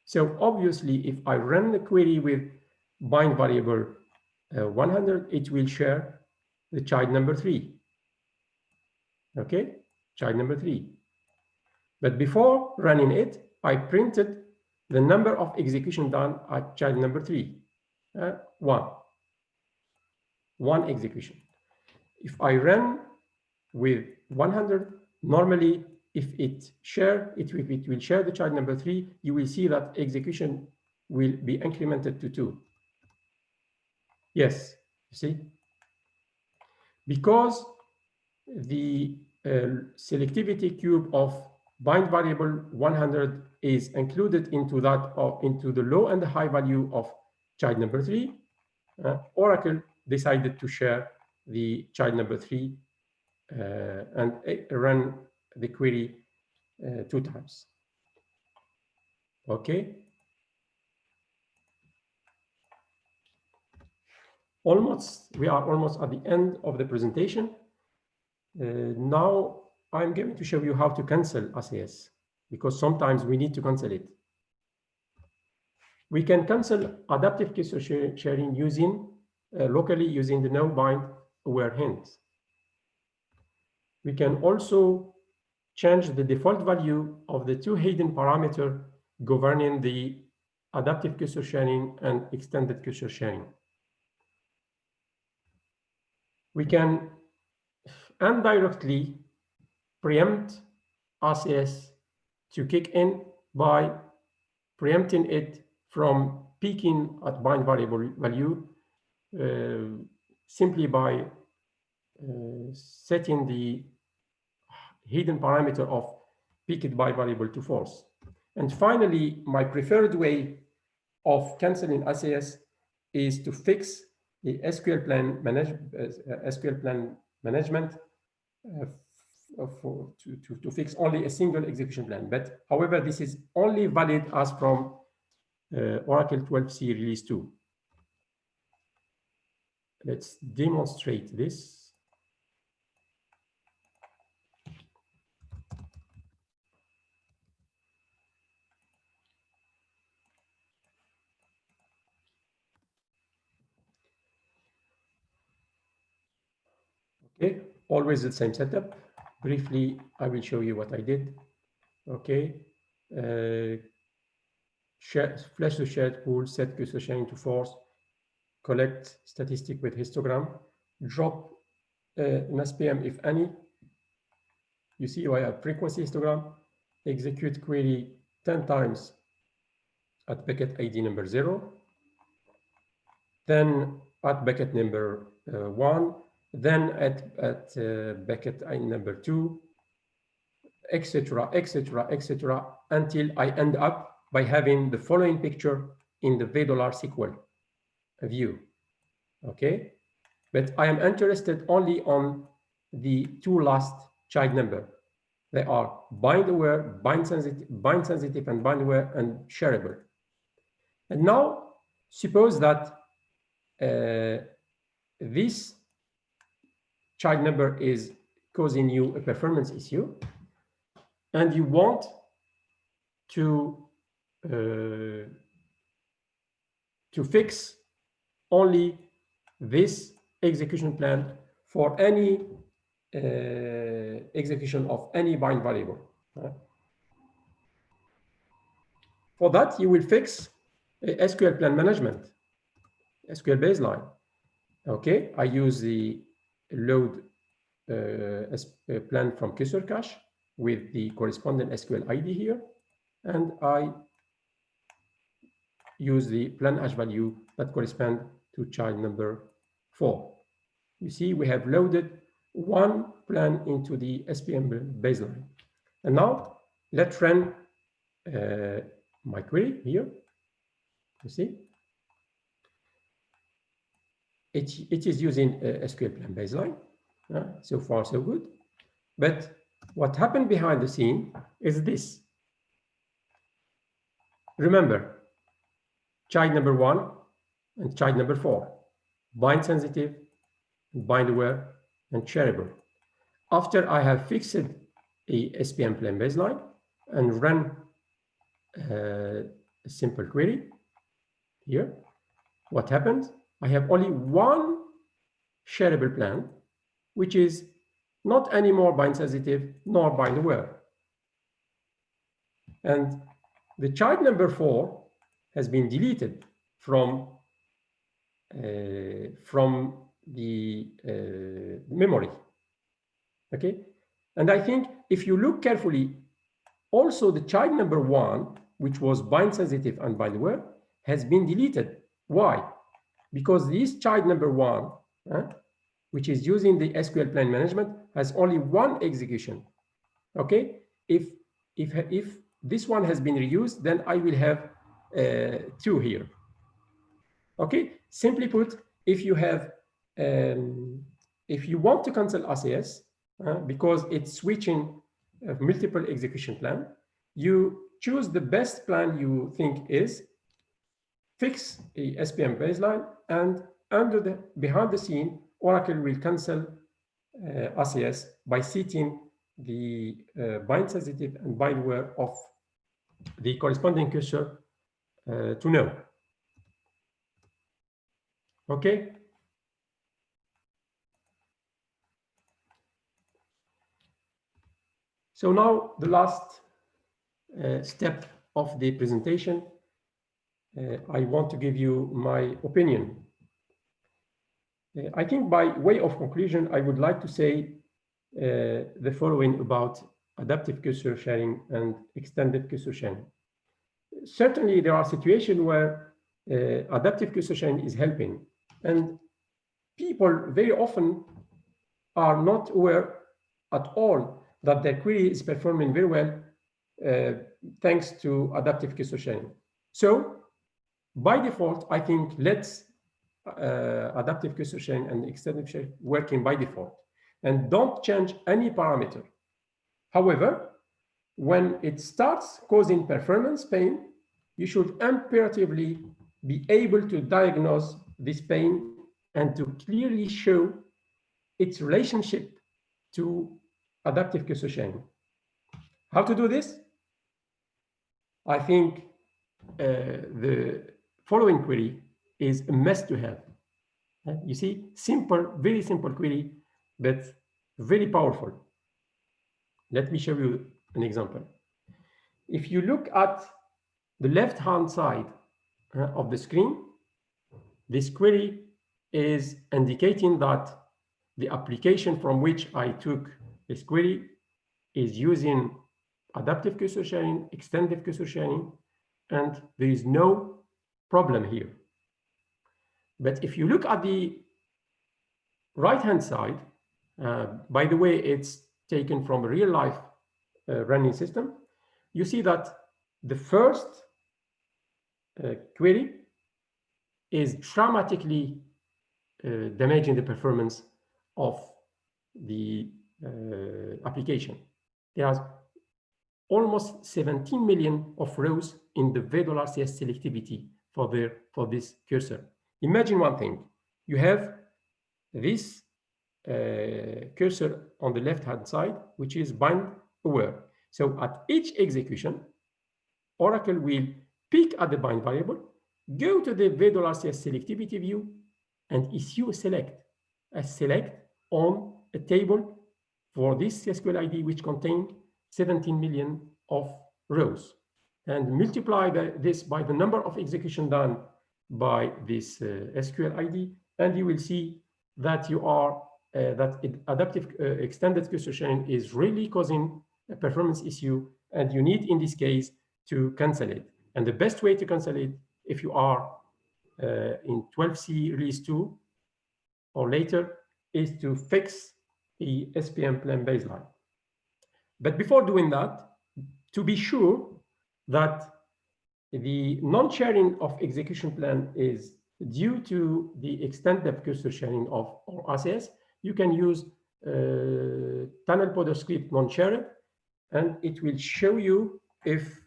So obviously, if I run the query with bind variable 100, it will share the child number 3. Okay, child number 3. But before running it, I printed the number of execution done at child number 3. 1 execution. If I run with 100, normally if it will share the child number 3, you will see that execution will be incremented to 2. Yes, you see? Because the selectivity cube of bind variable 100 is included into that, or into the low and the high value of child number 3, Oracle decided to share the child number 3 and run the query 2 times. Okay. We are almost at the end of the presentation. Now I'm going to show you how to cancel ACS, because sometimes we need to cancel it. We can cancel adaptive keystroke sharing using locally using the no bind aware hints. We can also change the default value of the 2 hidden parameters governing the adaptive keystroke sharing and extended keystroke sharing. We can indirectly preempt ACS to kick in by preempting it from peaking at bind variable value simply by setting the hidden parameter of peaked by variable to false. And finally, my preferred way of canceling ACS is to fix the SQL plan management to fix only a single execution plan. But however, this is only valid as from Oracle 12c release 2. Let's demonstrate this. Okay, always the same setup. Briefly, I will show you what I did. Okay, flash the shared pool, set keystroke sharing to false, collect statistic with histogram, drop an SPM if any. You see I have frequency histogram, execute query 10 times at bucket ID number 0, then at bucket number 1, then at bucket ID number 2, etc., etc., etc., until I end up by having the following picture in the $SQL view. Okay, but I am interested only on the 2 last child number. They are bind aware, bind sensitive, and bind aware and shareable. And now suppose that this child number is causing you a performance issue, and you want to fix only this execution plan for any execution of any bind variable. For that, you will fix SQL plan management, SQL baseline. Okay, I use the load plan from keystroke cache with the corresponding SQL ID here, and I use the plan hash value that correspond to child number 4. You see, we have loaded one plan into the SPM baseline. And now let's run my query here. You see, it is using SQL plan baseline. So far, so good. But what happened behind the scene is this. Remember, child number 1 and child number 4, bind sensitive, bind aware, and shareable. After I have fixed a SPM plan baseline and run a simple query here, what happens? I have only one shareable plan, which is not anymore bind sensitive nor bind aware. And the child number 4 has been deleted from the memory. Okay, and I think if you look carefully, also the child number 1, which was bind sensitive and bind aware, has been deleted. Why? Because this child number 1, which is using the SQL plan management, has only one execution. Okay, if this one has been reused, then I will have 2 here. Okay, simply put, if you have if you want to cancel ACS because it's switching multiple execution plan, you choose the best plan you think is, fix a SPM baseline, and behind the scene, Oracle will cancel ACS by setting the bind sensitive and bind aware of the corresponding cursor to no. Okay. So now the last step of the presentation, I want to give you my opinion. I think by way of conclusion, I would like to say the following about adaptive cursor sharing and extended cursor sharing. Certainly, there are situations where adaptive cursor sharing is helping, and people very often are not aware at all that their query is performing very well thanks to adaptive cursor sharing. So by default, I think let's adaptive cursor sharing and extended sharing working by default, and don't change any parameter. However, when it starts causing performance pain, you should imperatively be able to diagnose this pain and to clearly show its relationship to adaptive cursor sharing. How to do this? I think the following query is a must to have. You see, simple, very simple query, but very powerful. Let me show you an example. If you look at the left-hand side of the screen, this query is indicating that the application from which I took this query is using adaptive cursor sharing, extended cursor sharing, and there is no problem here. But if you look at the right-hand side, by the way, it's taken from a real-life running system, you see that the first query is dramatically damaging the performance of the application. There's almost 17 million of rows in the V$CS selectivity for this cursor. Imagine one thing. You have this cursor on the left-hand side, which is bind aware. So at each execution, Oracle will pick at the bind variable, go to the V$CS selectivity view, and issue a select on a table for this SQL ID, which contained 17 million of rows, and multiply this by the number of execution done by this SQL ID, and you will see that you are adaptive extended cursor sharing is really causing a performance issue, and you need in this case to cancel it. And the best way to cancel it, if you are in 12c release 2 or later, is to fix a SPM plan baseline. But before doing that, to be sure that the non-sharing of execution plan is due to the extent depth cursor sharing of or ACS, you can use tunnel podder script non-shared, and it will show you if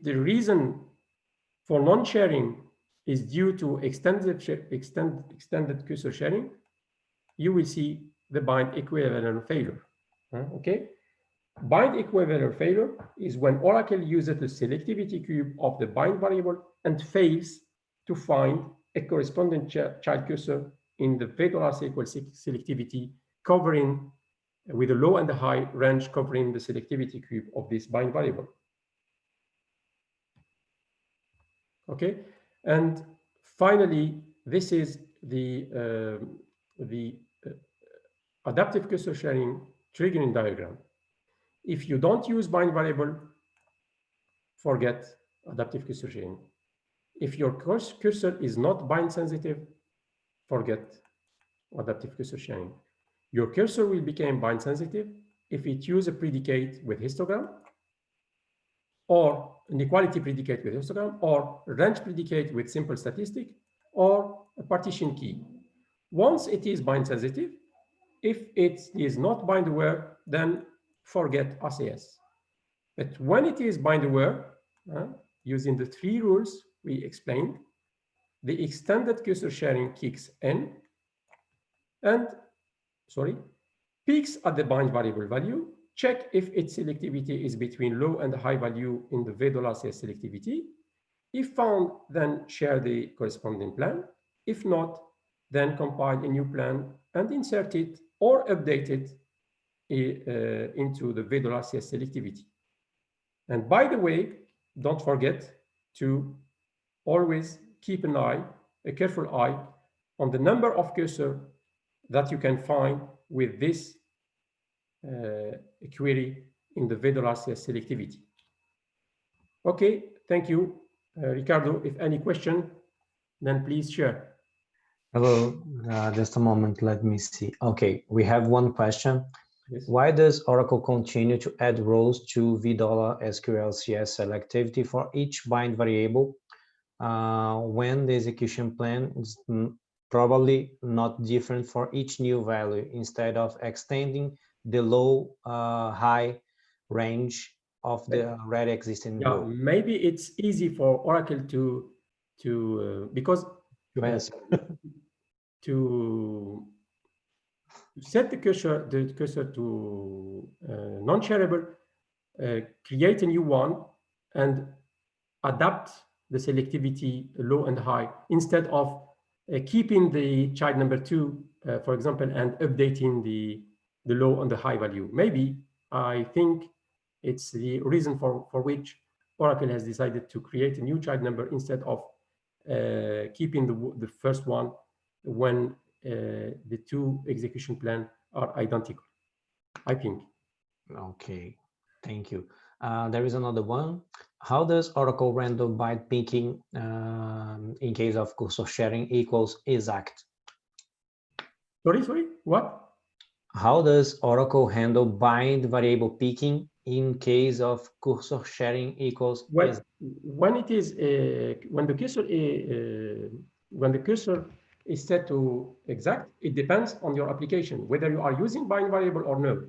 the reason for non-sharing is due to extended cursor sharing, you will see the bind equivalent failure. Okay. Bind equivalent failure is when Oracle uses the selectivity cube of the bind variable and fails to find a corresponding child cursor in the VEDOR equal selectivity covering with a low and a high range covering the selectivity cube of this bind variable. Okay, and finally, this is the adaptive cursor sharing triggering diagram. If you don't use bind variable, forget adaptive cursor sharing. If your cursor is not bind sensitive, forget adaptive cursor sharing. Your cursor will become bind sensitive if it uses a predicate with histogram, or an equality predicate with histogram, or range predicate with simple statistic, or a partition key. Once it is bind sensitive, if it is not bind aware, then forget ACS. But when it is bind aware, using the 3 rules we explained, the extended cursor sharing kicks in and, peaks at the bind variable value. Check if its selectivity is between low and high value in the VEDOR ACS selectivity. If found, then share the corresponding plan. If not, then compile a new plan and insert it or update it into the VEDOR ACS selectivity. And by the way, don't forget to always keep a careful eye on the number of cursors that you can find with this query in the VEDOR ACS selectivity. Okay, thank you. Ricardo, if any question, then please share. Hello, just a moment, let me see. Okay, we have one question. Yes. Why does Oracle continue to add rows to VDOLA SQLCS selectivity for each bind variable when the execution plan is probably not different for each new value, instead of extending the low high range of the already existing row? Maybe it's easy for Oracle to because to set the cursor to non-shareable, create a new one and adapt the selectivity low and high instead of keeping the child number 2, for example, and updating the low and the high value. Maybe I think it's the reason for which Oracle has decided to create a new child number instead of keeping the first one when the 2 execution plans are identical, I think. Okay, thank you. There is another one. How does Oracle random bind picking in case of cursor sharing equals exact? Sorry, what? How does Oracle handle bind variable picking in case of cursor sharing equals exact? When it is when the cursor is set to exact, it depends on your application, whether you are using bind variable or no.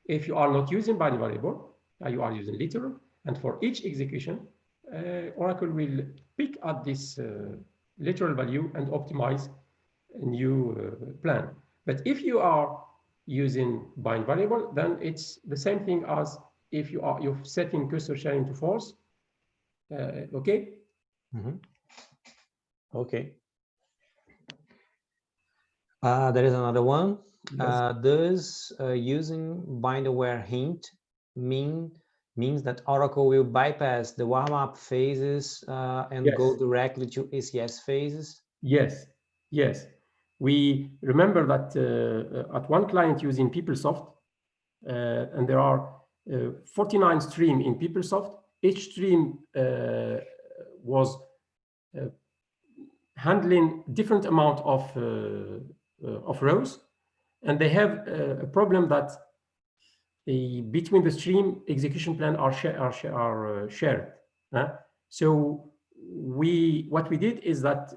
If you are not using bind variable, you are using literal, and for each execution, Oracle will pick at this literal value and optimize a new plan. But if you are using bind variable, then it's the same thing as if you're setting cursor sharing to false. Okay. Mm-hmm. Okay. There is another one. Yes. Does using bind aware hint means that Oracle will bypass the warm-up phases and go directly to ACS phases? Yes. We remember that at one client using PeopleSoft, and there are 49 streams in PeopleSoft. Each stream was handling different amount of of rows, and they have a problem that between the stream execution plan are shared. So what we did is that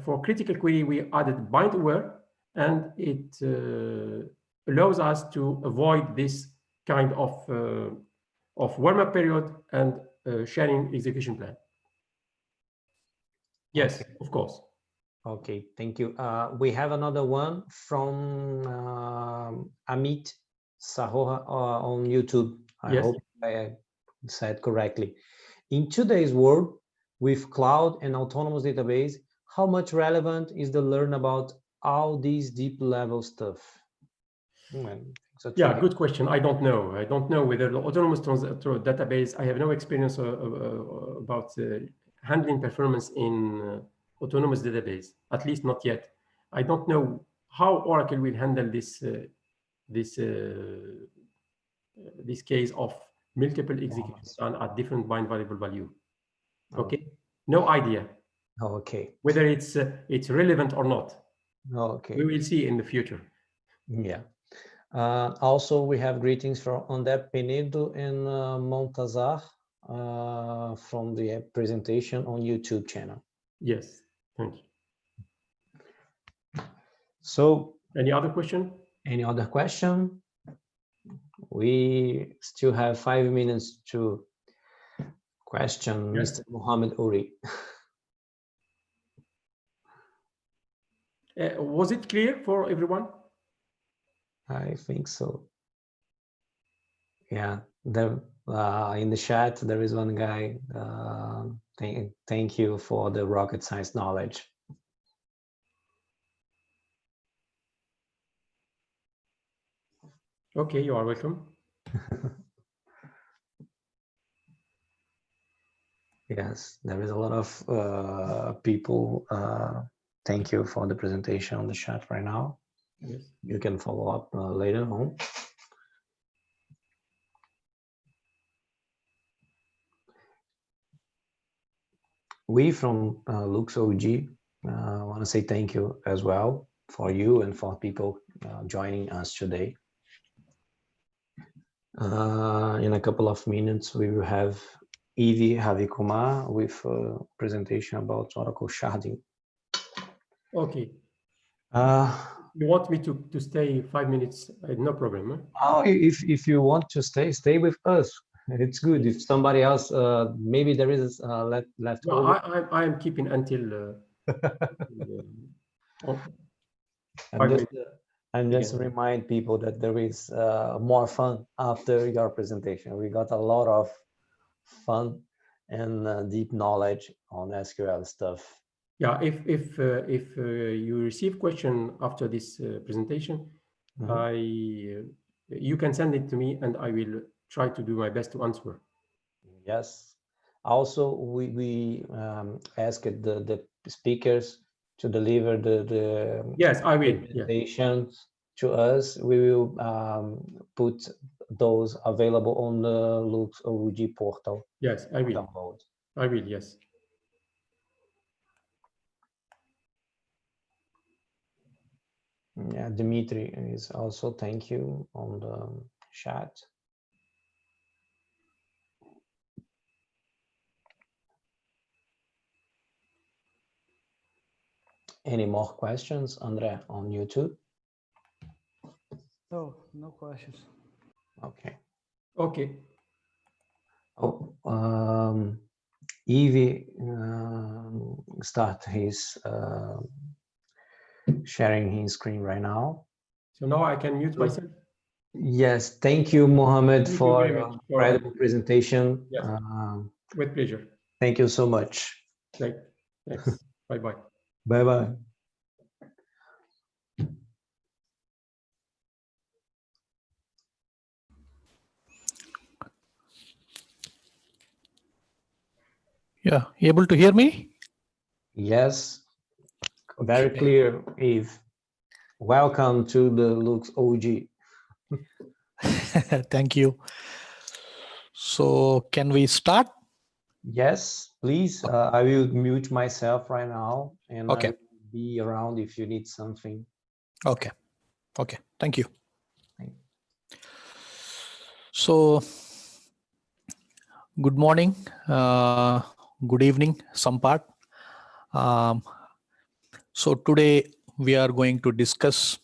for critical query we added bind aware, and it allows us to avoid this kind of warm-up period and sharing execution plan. Yes, okay. of course. Okay, thank you. We have another one from Amit Sahoha on YouTube. I hope I said correctly. In today's world, with cloud and autonomous database, how much relevant is the learn about all these deep level stuff? Yeah, good question. I don't know. I don't know whether the autonomous database, I have no experience about handling performance in autonomous database, at least not yet. I don't know how Oracle will handle this this case of multiple executions done at different bind variable value. Okay, no idea. Okay. Whether it's relevant or not. Okay. We will see in the future. Yeah. Also, we have greetings from André Penedo and Montazar from the presentation on YouTube channel. Yes, thank you. So, any other question? Any other question? We still have 5 minutes to question Mr. Mohammed Uri. Was it clear for everyone? I think so. Yeah, there in the chat there is one guy. Thank you for the rocket science knowledge. Okay, you are welcome. Yes, there is a lot of people. Thank you for the presentation on the chat right now. Yes. You can follow up later on. We from LuxOUG want to say thank you as well for you and for people joining us today. In a couple of minutes, we will have Evie Ravikumar with a presentation about Oracle sharding. Okay. You want me to stay 5 minutes? No problem. Huh? Oh, if you want to stay with us. It's good. If somebody else, maybe there is left No, over. I am keeping until. And just remind people that there is more fun after your presentation. We got a lot of fun and deep knowledge on SQL stuff. Yeah, if you receive question after this presentation, you can send it to me and I will try to do my best to answer. Yes. Also, we asked the speakers to deliver the yes, I will presentations to us. We will put those available on the LuxOUG portal. Yes, I will. Download. I will. Yes. Yeah, Dimitri is also thank you on the chat. Any more questions, Andre, on YouTube? No questions. Okay. Okay. Oh, Evie start his sharing his screen right now. So now I can mute myself. Yes, thank you, Mohammed, for your incredible presentation. Yes. With pleasure. Thank you so much. Thanks. Bye-bye. Bye-bye. Yeah, able to hear me? Yes, very clear, Eve. Welcome to the LuxOUG. Thank you. So can we start? Yes, please. I will mute myself right now and okay. I will be around if you need something. Okay. Okay. Thank you. Thank you. So, good morning, good evening, some part. Um, so today we are going to discuss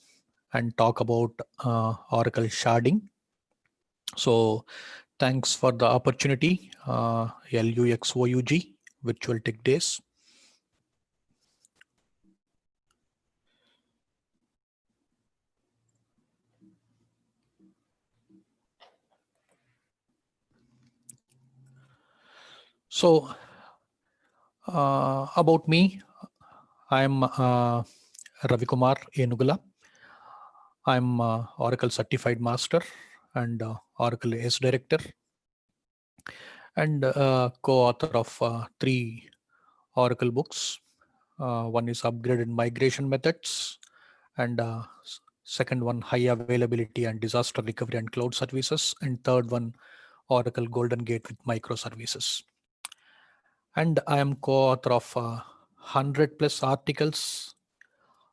and talk about Oracle sharding. So thanks for the opportunity, LuxOUG, Virtual Tech Days. So about me, I'm Ravikumar Enugula. I'm Oracle Certified Master and Oracle S Director and co-author of 3 Oracle books. One is Upgraded Migration Methods, and second one, High Availability and Disaster Recovery and Cloud Services, and third one, Oracle Golden Gate with Microservices. And I am co-author of 100 plus articles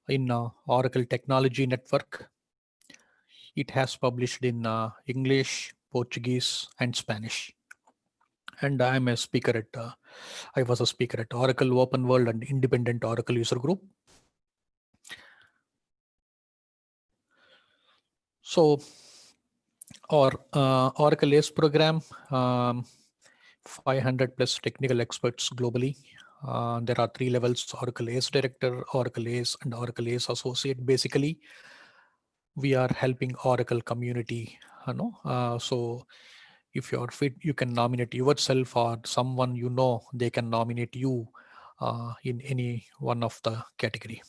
in Oracle Technology Network. It has published in English, Portuguese, and Spanish. And I am a speaker at, I was a speaker at Oracle Open World and Independent Oracle User Group. So, our Oracle ACE program, 500 plus technical experts globally. There are 3 levels: Oracle ACE Director, Oracle ACE, and Oracle ACE Associate. Basically, we are helping Oracle community. So if you're fit, you can nominate yourself or someone you know, they can nominate you in any one of the category.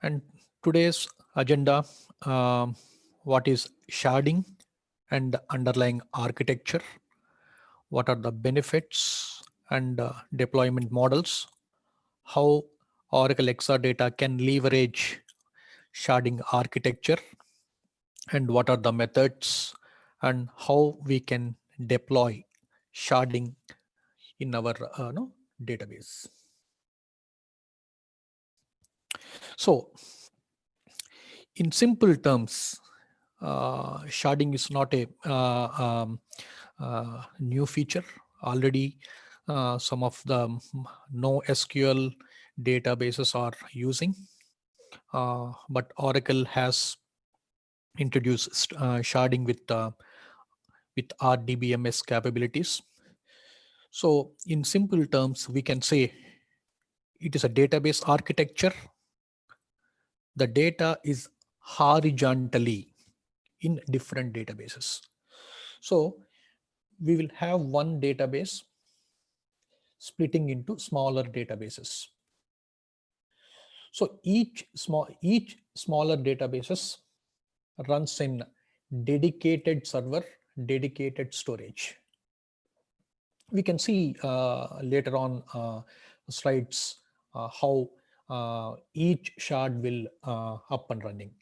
And today's agenda, what is sharding and the underlying architecture, what are the benefits and deployment models, how Oracle Exadata can leverage sharding architecture, and what are the methods and how we can deploy sharding in our database. So in simple terms, sharding is not a new feature. Already some of the NoSQL databases are using, but Oracle has introduced sharding with RDBMS capabilities. So in simple terms, we can say it is a database architecture. The data is horizontally in different databases. So we will have one database splitting into smaller databases. So each smaller databases runs in dedicated server, dedicated storage. We can see later on slides how each shard will up and running.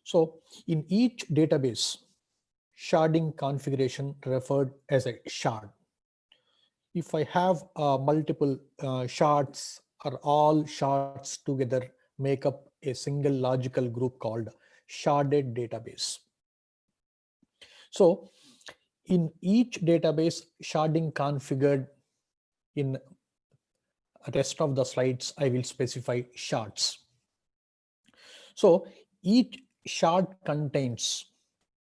So in each database, sharding configuration referred as a shard. If I have multiple shards, or all shards together make up a single logical group called sharded database. So in each database, sharding configured, in rest of the slides, I will specify shards. So each shard contains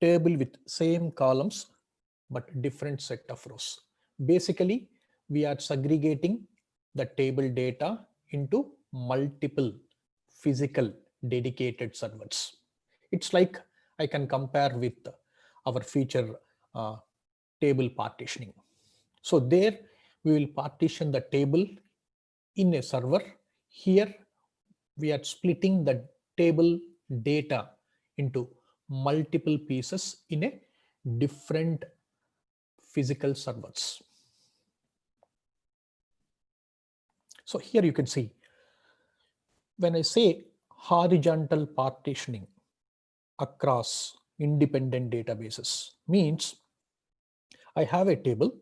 table with same columns, but different set of rows. Basically, we are segregating the table data into multiple physical dedicated servers. It's like I can compare with our feature table partitioning. So there we will partition the table in a server. Here we are splitting the table data into multiple pieces in a different physical servers. So here you can see, when I say horizontal partitioning across independent databases, means I have a table,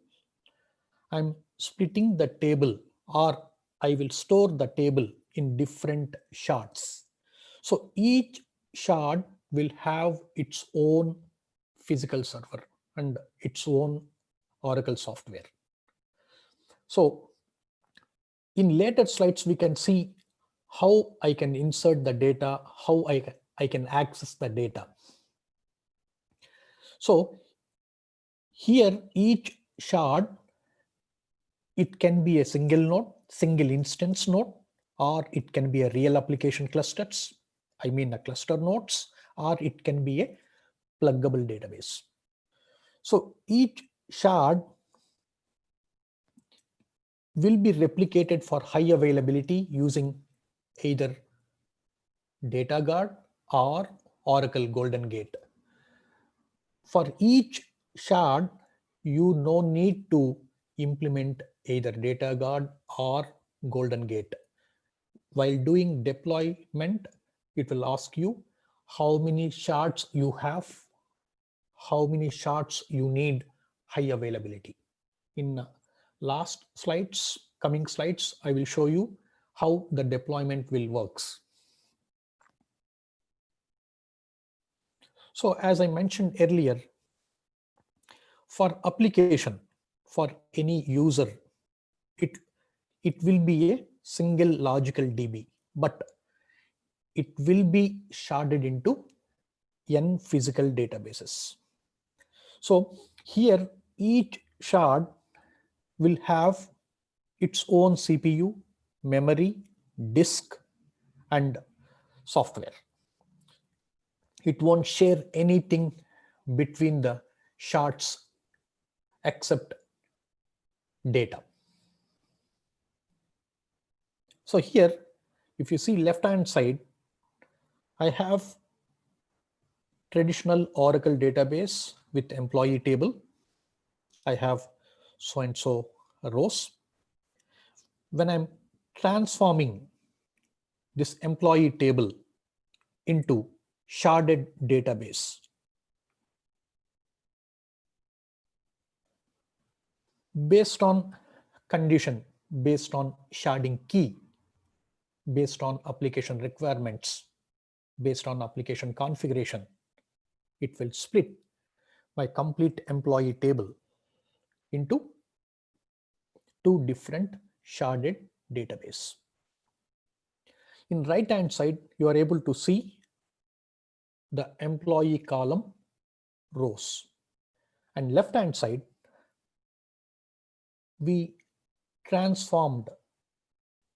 I'm splitting the table, or I will store the table in different shards. So each shard will have its own physical server and its own Oracle software. So in later slides, we can see how I can insert the data, how I can access the data. So here, each shard, it can be a single node, single instance node, or it can be a real application clusters. I mean a cluster nodes, or it can be a pluggable database. So each shard will be replicated for high availability using either DataGuard or Oracle Golden Gate. For each shard, you no need to implement either DataGuard or Golden Gate. While doing deployment, it will ask you how many shards you have, how many shards you need high availability. In last slides, coming slides, I will show you how the deployment will works. So as I mentioned earlier, for application, for any user, it will be a single logical DB, but it will be sharded into n physical databases. So here each shard will have its own CPU, memory, disk, and software. It won't share anything between the shards except data. So here, if you see left-hand side, I have traditional Oracle database with employee table. I have so-and-so rows. When I'm transforming this employee table into sharded database, based on condition, based on sharding key, based on application requirements, based on application configuration, it will split my complete employee table into two different sharded database. In right hand side, you are able to see the employee column rows, and left hand side, we transformed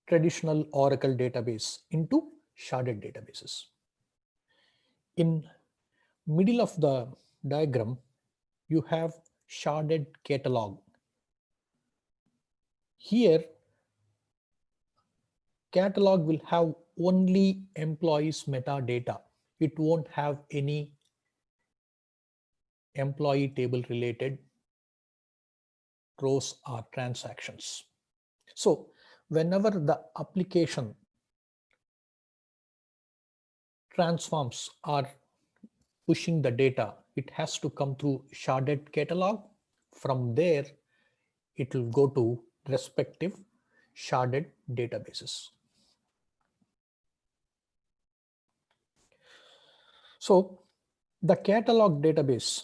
traditional Oracle database into sharded databases. In middle of the diagram, you have sharded catalog. Here, catalog will have only employees metadata. It won't have any employee table related rows or transactions. So whenever the application transforms or pushing the data, it has to come through sharded catalog. From there, it will go to respective sharded databases. So the catalog database,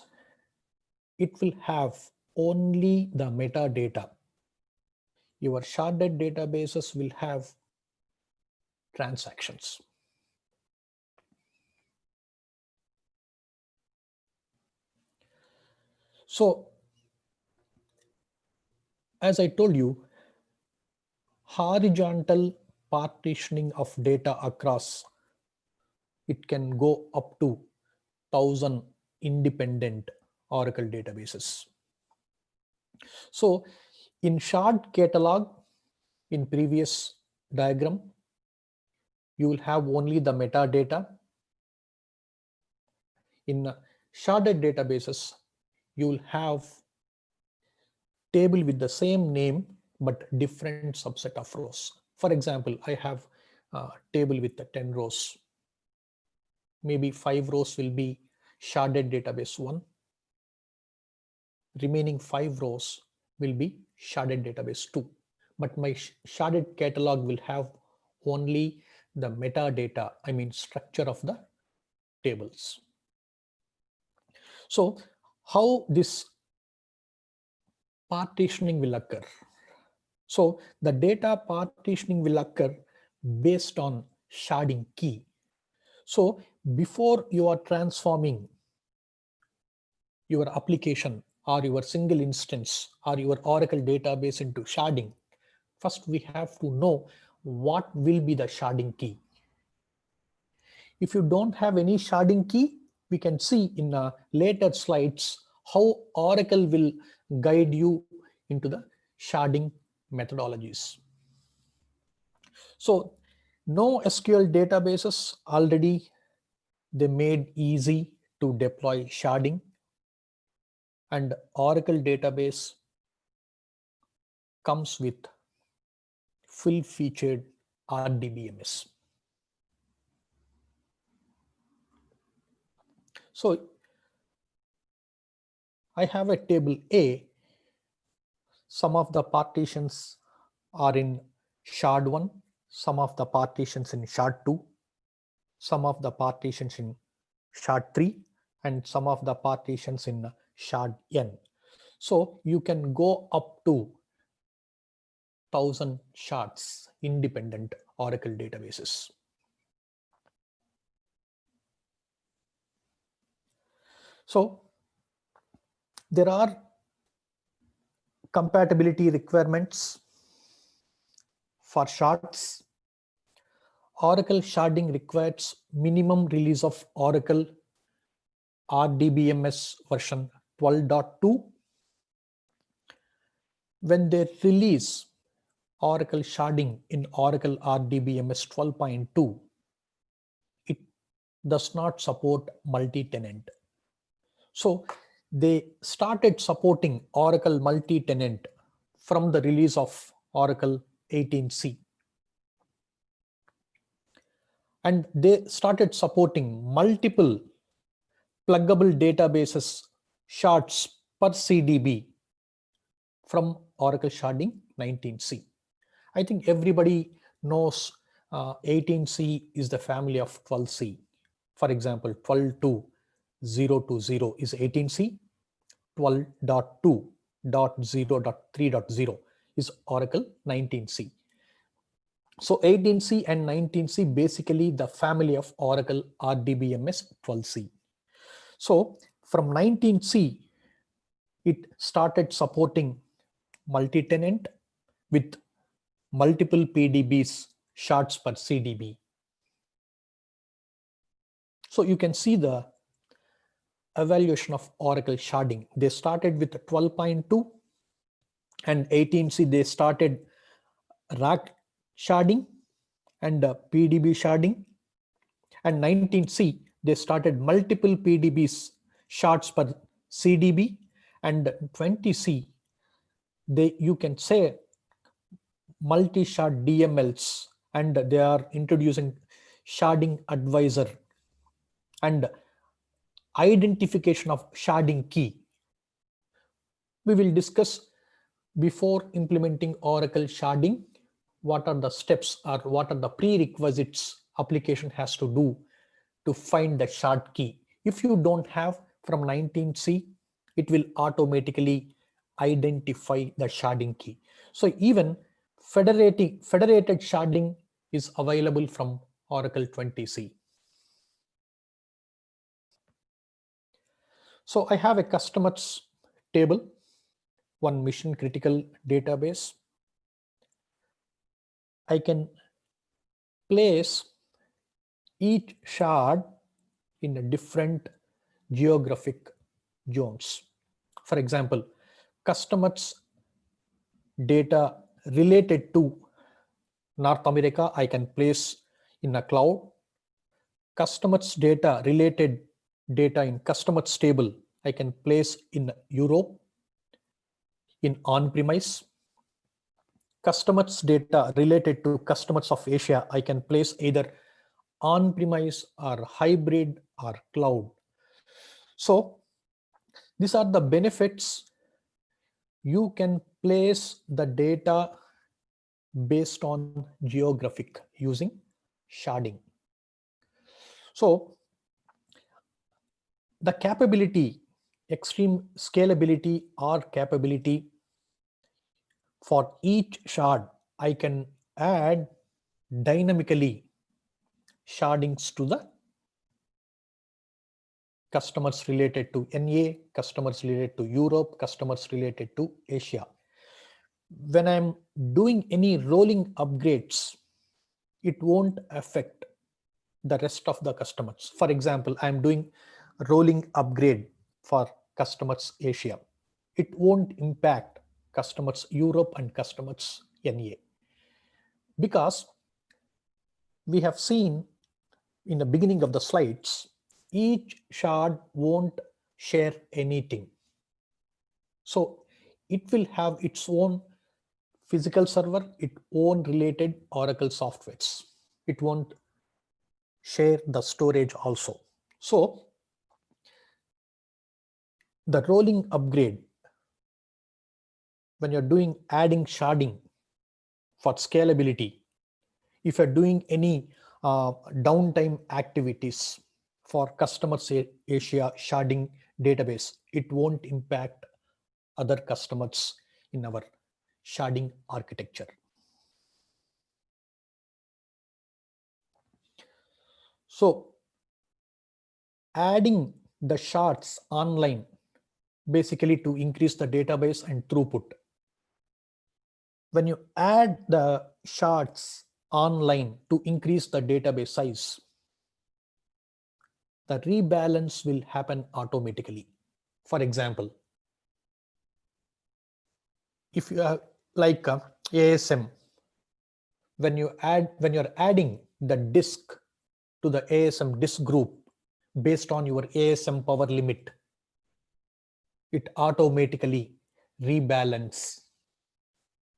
it will have only the metadata. Your sharded databases will have transactions. So as I told you, horizontal partitioning of data across, it can go up to 1,000 independent Oracle databases. So in shard catalog, in previous diagram, you will have only the metadata. In sharded databases, you will have table with the same name but different subset of rows. For example, I have a table with the 10 rows. Maybe 5 rows will be sharded database 1. Remaining 5 rows will be sharded database 2. but my sharded catalog will have only the metadata, I mean structure of the tables. So how this partitioning will occur? So the data partitioning will occur based on sharding key. So before you are transforming your application or your single instance or your Oracle database into sharding, first we have to know what will be the sharding key. If you don't have any sharding key, we can see in later slides how Oracle will guide you into the sharding methodologies. So no SQL databases already they made easy to deploy sharding, and Oracle database comes with full-featured RDBMS. So I have a table A. Some of the partitions are in shard 1, some of the partitions in shard 2, some of the partitions in shard 3, and some of the partitions in shard N. So you can go up to 1000 shards independent Oracle databases. So there are compatibility requirements for shards. Oracle sharding requires minimum release of Oracle RDBMS version 12.2. When they release Oracle sharding in Oracle RDBMS 12.2, it does not support multi-tenant. So they started supporting Oracle multi-tenant from the release of Oracle 18c. And they started supporting multiple pluggable databases shards per CDB from Oracle sharding 19c. I think everybody knows 18c is the family of 12c. For example, 12.2.0.0 is 18c, 12.2.0.3.0 is Oracle 19c. So 18c and 19c basically the family of Oracle RDBMS 12c. So from 19c, it started supporting multi-tenant with multiple PDBs shards per CDB. So you can see the evaluation of Oracle sharding. They started with 12.2 and 18c they started rack sharding and PDB sharding, and 19c they started multiple PDBs shards per CDB, and 20c you can say multi-shard DMLs, and they are introducing sharding advisor and identification of sharding key. We will discuss before implementing Oracle sharding what are the steps or what are the prerequisites application has to do to find the shard key. If you don't have from 19c, it will automatically identify the sharding key. So even federated sharding is available from Oracle 20c. So I have a customers table, one mission critical database. I can place each shard in a different geographic zones. For example, customers data related to North America, I can place in a cloud. Customers data related data in customers table, I can place in Europe in on-premise. Customers data related to customers of Asia, I can place either on-premise or hybrid or cloud. So these are the benefits. You can place the data based on geographic using sharding. So the capability, extreme scalability or capability, for each shard, I can add dynamically shardings to the customers related to NA, customers related to Europe, customers related to Asia. When I'm doing any rolling upgrades, it won't affect the rest of the customers. For example, I'm doing rolling upgrade for customers Asia. It won't impact customers Europe and customers NA, because we have seen in the beginning of the slides, each shard won't share anything. So it will have its own physical server, its own related Oracle softwares. It won't share the storage also. So the rolling upgrade, when you're doing adding sharding for scalability, if you're doing any downtime activities for customers Asia sharding database, it won't impact other customers in our sharding architecture. So adding the shards online basically to increase the database and throughput. When you add the shards online to increase the database size, the rebalance will happen automatically. For example, if you have like ASM, when you're adding the disk to the ASM disk group based on your ASM power limit, it automatically rebalance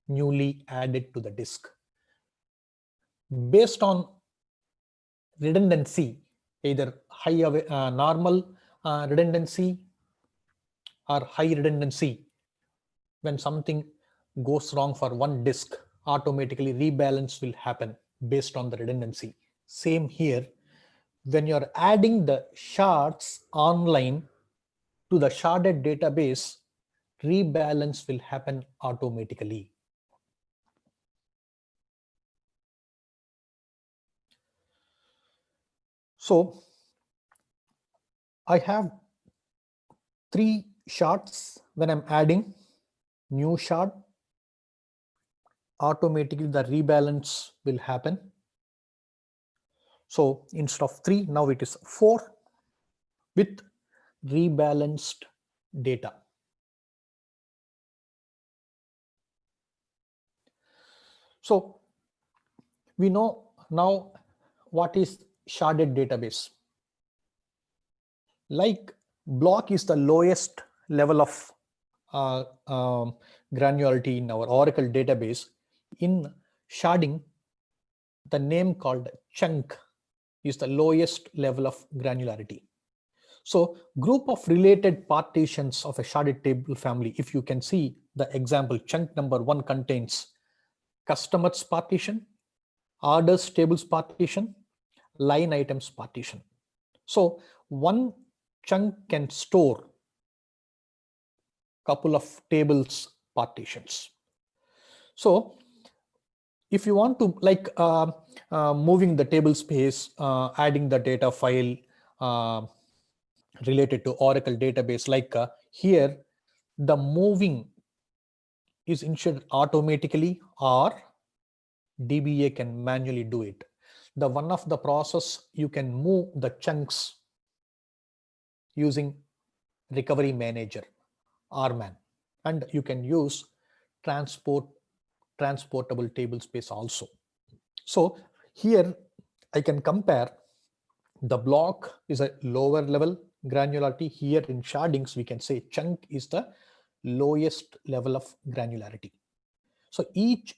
newly added to the disk. Based on redundancy, either high normal redundancy or high redundancy, when something goes wrong for one disk, automatically rebalance will happen based on the redundancy. Same here, when you're adding the shards online to the sharded database, rebalance will happen automatically. So I have 3 shards. When I'm adding new shard, automatically the rebalance will happen. So instead of 3, now it is 4 with rebalanced data. So we know now what is sharded database. Like block is the lowest level of granularity in our Oracle database. In sharding, the name called chunk is the lowest level of granularity. So group of related partitions of a sharded table family, if you can see the example, chunk number 1 contains customers partition, orders tables partition, line items partition. So one chunk can store couple of tables partitions. So if you want to like moving the table space, adding the data file related to Oracle database, like here the moving is ensured automatically or DBA can manually do it. The one of the process you can move the chunks using recovery manager RMAN, and you can use transportable table space also. So here I can compare. The block is a lower level granularity. Here in shardings we can say chunk is the lowest level of granularity. So each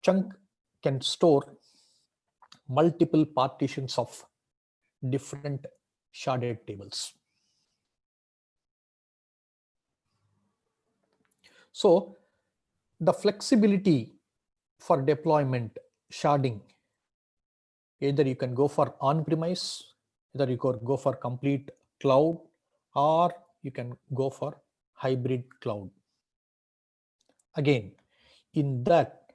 chunk can store multiple partitions of different sharded tables. So the flexibility for deployment, sharding, either you can go for on-premise, either you could go for complete cloud, or you can go for hybrid cloud. Again, in that,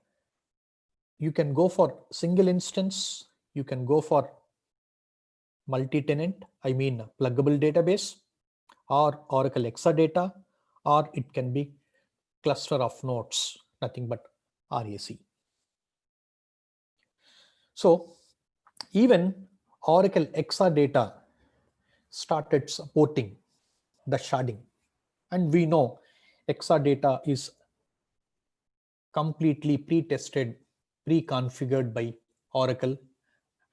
you can go for single instance, you can go for multi-tenant, I mean pluggable database, or Oracle Exadata, or it can be cluster of nodes, nothing but RAC. So even Oracle Exadata started supporting the sharding, and we know Exadata is completely pre-tested, pre-configured by Oracle,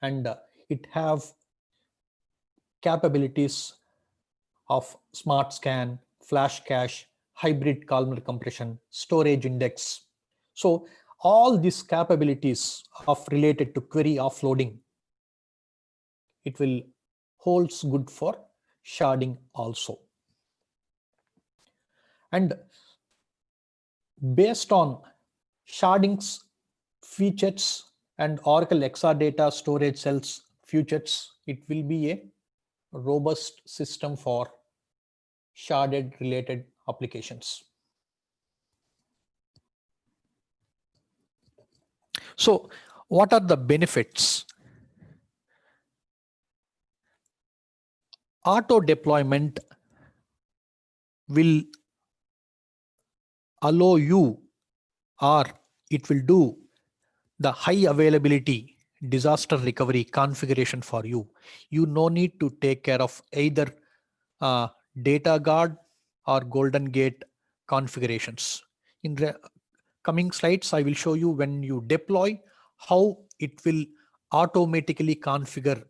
and it have capabilities of smart scan, flash cache, hybrid columnar compression, storage index. So all these capabilities of related to query offloading, it will holds good for sharding also. And based on sharding's features and Oracle Exadata storage cells features, it will be a robust system for sharded related applications. So what are the benefits? Auto deployment will allow you, or it will do the high availability disaster recovery configuration for you. You no need to take care of either data guard or golden gate configurations. In the coming slides, I will show you when you deploy how it will automatically configure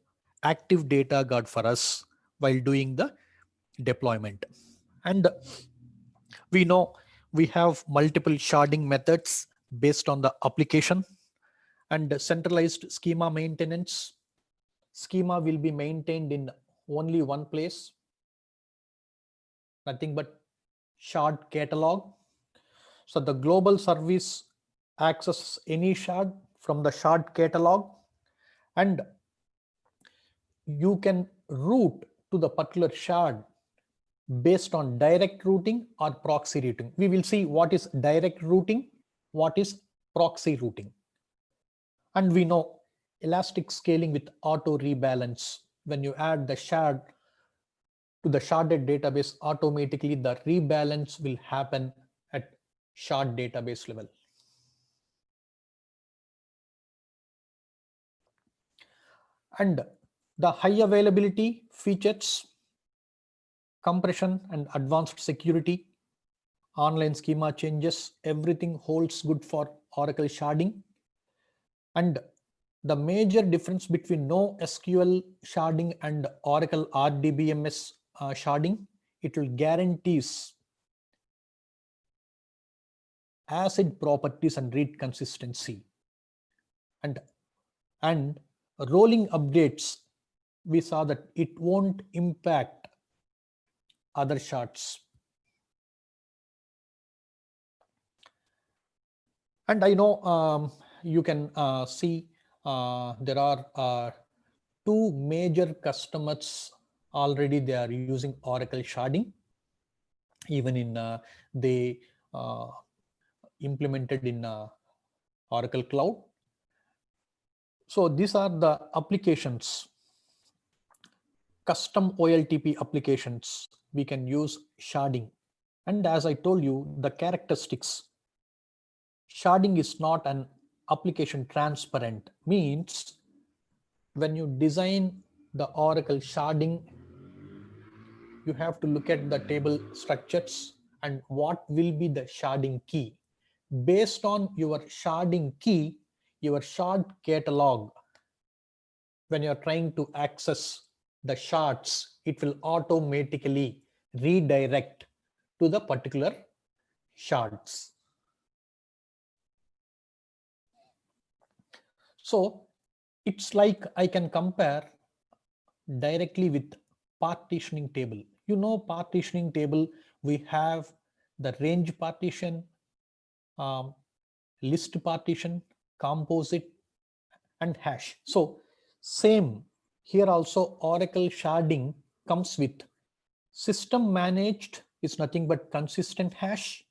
active data guard for us while doing the deployment. And we know we have multiple sharding methods based on the application, and centralized schema maintenance. Schema will be maintained in only one place, nothing but shard catalog. So the global service accesses any shard from the shard catalog, and you can route to the particular shard based on direct routing or proxy routing. We will see what is direct routing, what is proxy routing. And we know elastic scaling with auto rebalance. When you add the shard to the sharded database, automatically the rebalance will happen at shard database level. And the high availability features, compression and advanced security, online schema changes, everything holds good for Oracle sharding. And the major difference between NoSQL sharding and Oracle RDBMS sharding, it will guarantees ACID properties and read consistency. And rolling updates, we saw that it won't impact other shards. And I know you can see there are two major customers already. They are using Oracle sharding. Even in they implemented in Oracle Cloud. So these are the applications, custom OLTP applications. We can use sharding. And as I told you, the characteristics, sharding is not an application transparent, means when you design the Oracle sharding, you have to look at the table structures and what will be the sharding key. Based on your sharding key, your shard catalog, when you're trying to access the shards, it will automatically redirect to the particular shards. So it's like I can compare directly with partitioning table. You know, partitioning table, we have the range partition, list partition, composite, and hash. So same here also, Oracle sharding comes with system managed is nothing but consistent hash,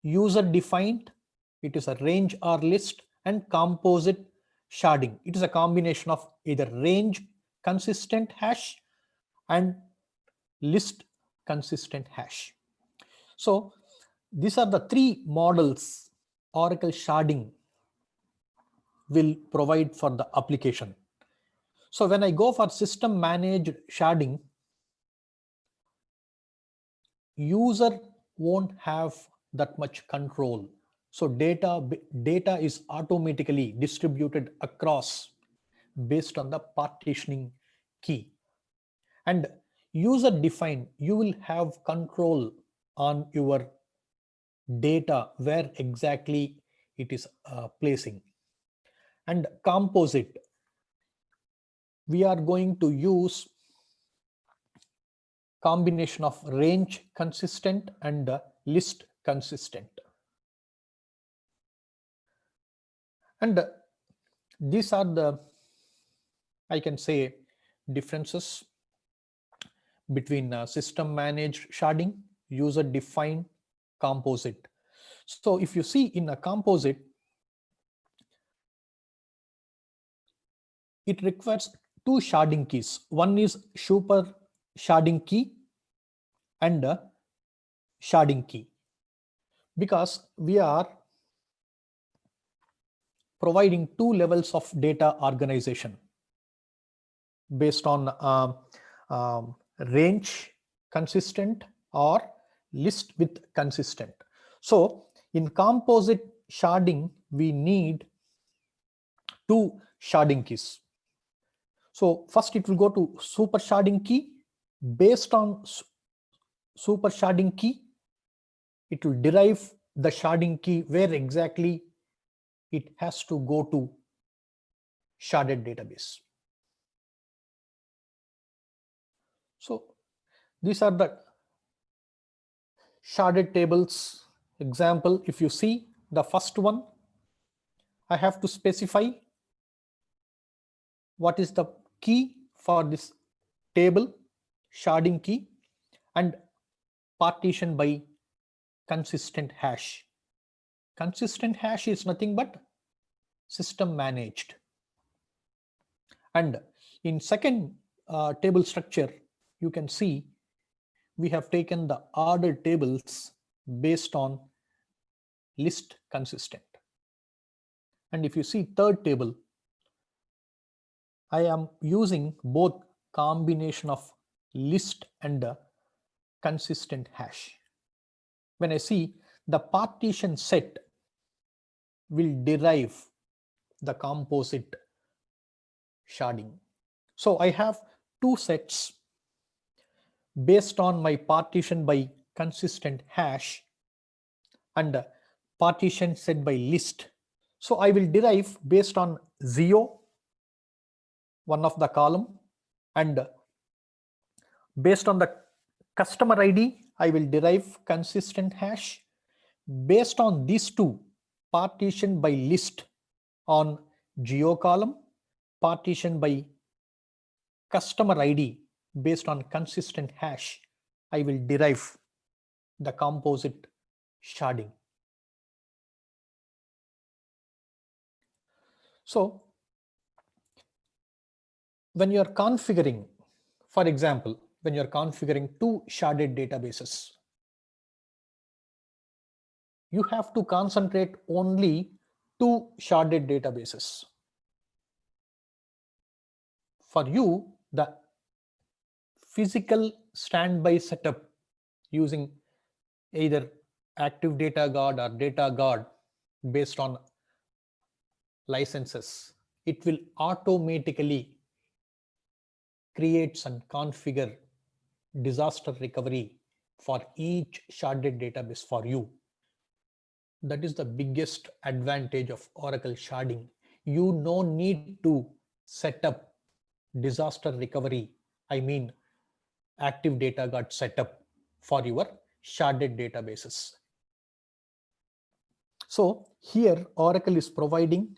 user defined, it is a range or list, and composite sharding. It is a combination of either range consistent hash and list consistent hash. So these are the three models Oracle sharding will provide for the application. So when I go for system managed sharding, user won't have that much control. So data is automatically distributed across based on the partitioning key. And user defined, you will have control on your data where exactly it is placing. And composite, we are going to use combination of range consistent and list consistent. And these are the, I can say, differences between system managed sharding, user defined, composite. So if you see in a composite, it requires two sharding keys. One is super sharding key and a sharding key, because we are providing two levels of data organization based on range consistent or list with consistent. So in composite sharding, we need two sharding keys. So first it will go to super sharding key. Based on super sharding key, it will derive the sharding key where exactly it has to go to sharded database. So these are the sharded tables example. If you see the first one, I have to specify what is the key for this table, sharding key, and partition by consistent hash. Consistent hash is nothing but system managed. And in second table structure, you can see we have taken the ordered tables based on list consistent. And if you see third table, I am using both combination of list and consistent hash. When I see the partition set will derive the composite sharding. So I have two sets based on my partition by consistent hash and partition set by list. So I will derive based on 0, one of the column, and based on the customer ID, I will derive consistent hash. Based on these two, partition by list on geo column, partition by customer ID based on consistent hash, I will derive the composite sharding. So when you are configuring, for example, when you are configuring two sharded databases, you have to concentrate only two sharded databases. For you, the physical standby setup using either Active Data Guard or Data Guard based on licenses, it will automatically create and configure disaster recovery for each sharded database for you. That is the biggest advantage of Oracle sharding. You no need to set up disaster recovery, I mean Active Data Guard setup for your sharded databases. So here Oracle is providing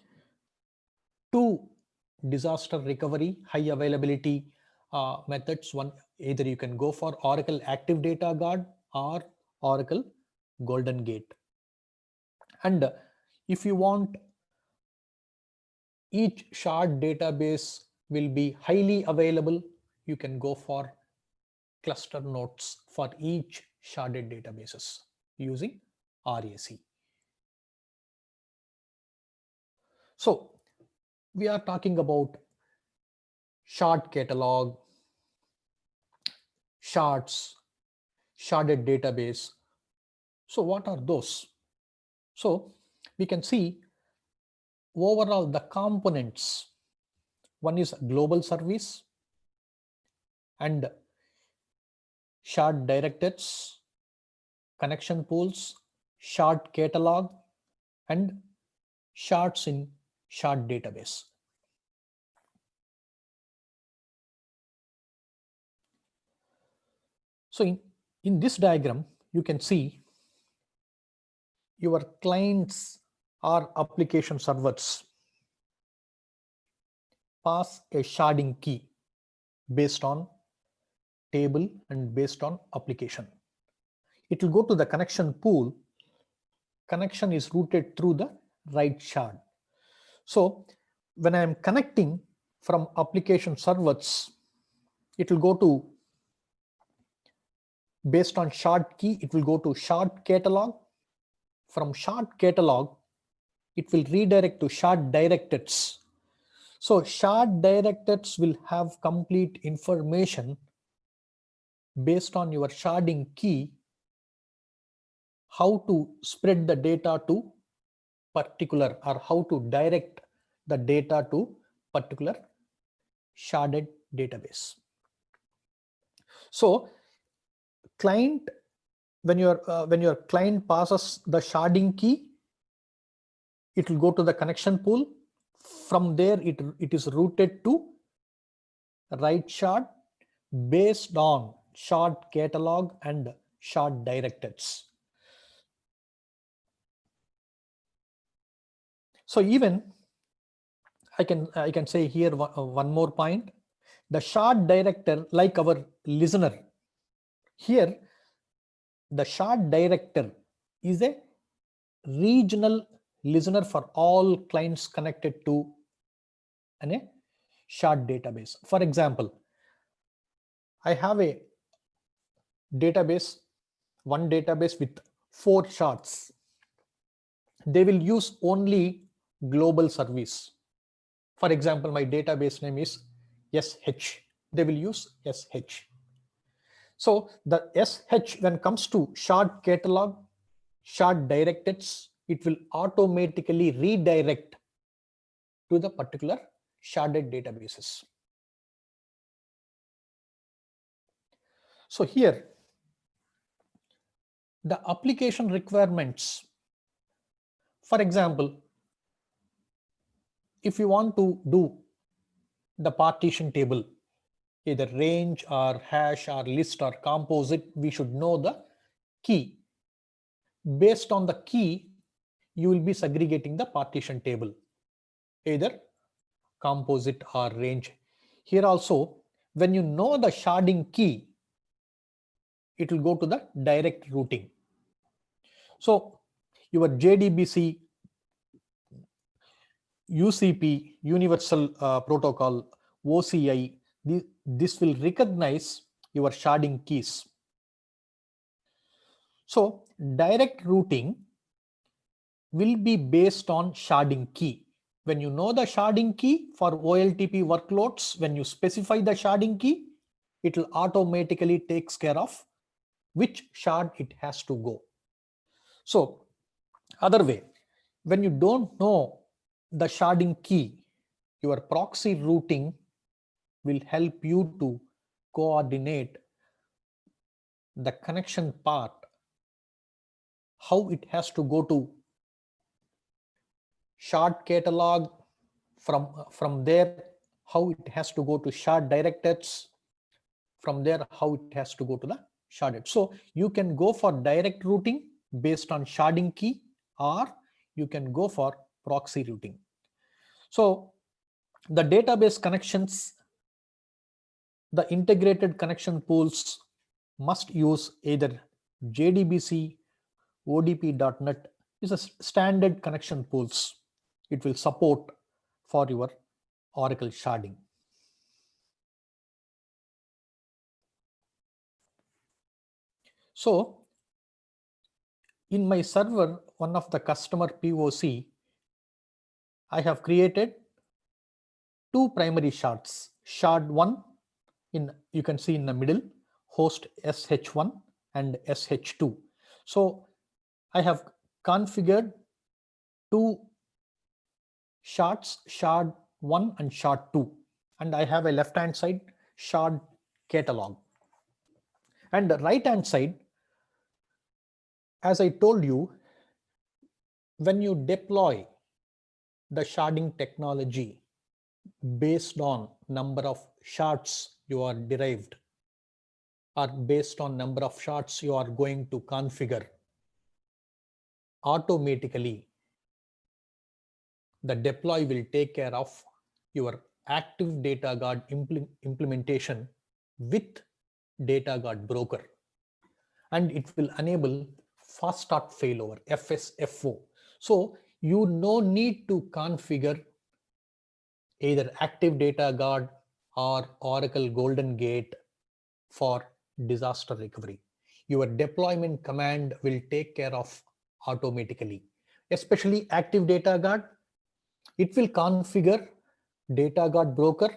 two disaster recovery high availability methods. One, either you can go for Oracle Active Data Guard or Oracle Golden Gate. And if you want each shard database will be highly available, you can go for cluster nodes for each sharded databases using RAC. So we are talking about shard catalog, shards, sharded database. So what are those? So we can see overall the components. One is global service and shard directories, connection pools, shard catalog, and shards in shard database. So in this diagram, you can see your clients or application servers pass a sharding key based on table and based on application. It will go to the connection pool. Connection is routed through the right shard. So when I am connecting from application servers, it will go to, based on shard key, it will go to shard catalog. From shard catalog, it will redirect to shard directories. So shard directories will have complete information based on your sharding key, how to spread the data to particular, or how to direct the data to particular sharded database. So client, when your client passes the sharding key, it will go to the connection pool. From there, it is routed to right shard based on shard catalog and shard directories. So even I can say here one more point. The shard director, like our listener, here the shard director is a regional listener for all clients connected to a shard database. For example, I have a database, one database with 4 shards. They will use only global service. For example, my database name is SH. They will use SH. So the SH, when comes to shard catalog, shard directories, it will automatically redirect to the particular sharded databases. So here, the application requirements. For example, if you want to do the partition table, either range or hash or list or composite, we should know the key. Based on the key, you will be segregating the partition table, either composite or range. Here also, when you know the sharding key, it will go to the direct routing. So your JDBC, UCP, Universal Protocol, OCI, this will recognize your sharding keys. So direct routing will be based on sharding key. When you know the sharding key for OLTP workloads, when you specify the sharding key, it will automatically takes care of which shard it has to go. So other way, when you don't know the sharding key, your proxy routing will help you to coordinate the connection part, how it has to go to shard catalog, from there how it has to go to shard directories, from there how it has to go to the sharded. So you can go for direct routing based on sharding key, or you can go for proxy routing. So the database connections, the integrated connection pools must use either JDBC, ODP.NET is a standard connection pools. It will support for your Oracle sharding. So in my server, one of the customer POC, I have created two primary shards. Shard 1 you can see in the middle, host SH1 and SH2. So I have configured two shards, shard 1 and shard 2, and I have a left hand side shard catalog, and the right hand side, as I told you, when you deploy the sharding technology based on number of shards you are derived, or based on number of shards you are going to configure, automatically the deploy will take care of your active data guard implementation with data guard broker, and it will enable fast start failover, FSFO. So you no need to configure either active data guard or Oracle Golden Gate for disaster recovery. Your deployment command will take care of automatically, especially active data guard. It will configure data guard broker.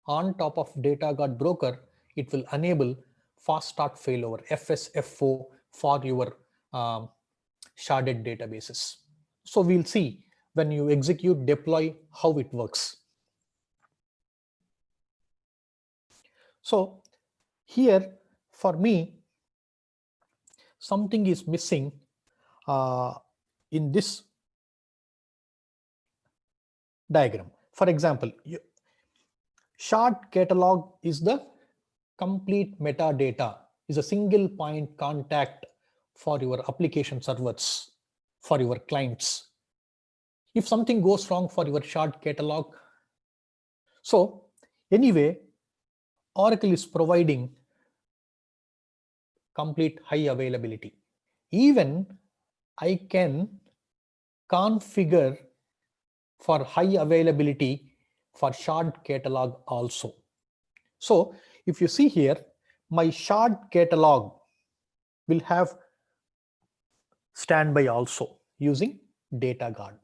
On top of data guard broker, it will enable fast start failover, FSFO, for your sharded databases. So we'll see when you execute deploy how it works. So here for me, something is missing in this diagram. For example, shard catalog is the complete metadata, is a single point contact for your application servers, for your clients. If something goes wrong for your shard catalog, so anyway, Oracle is providing complete high availability. Even I can configure for high availability for shard catalog also. So if you see here, my shard catalog will have standby also using data guard.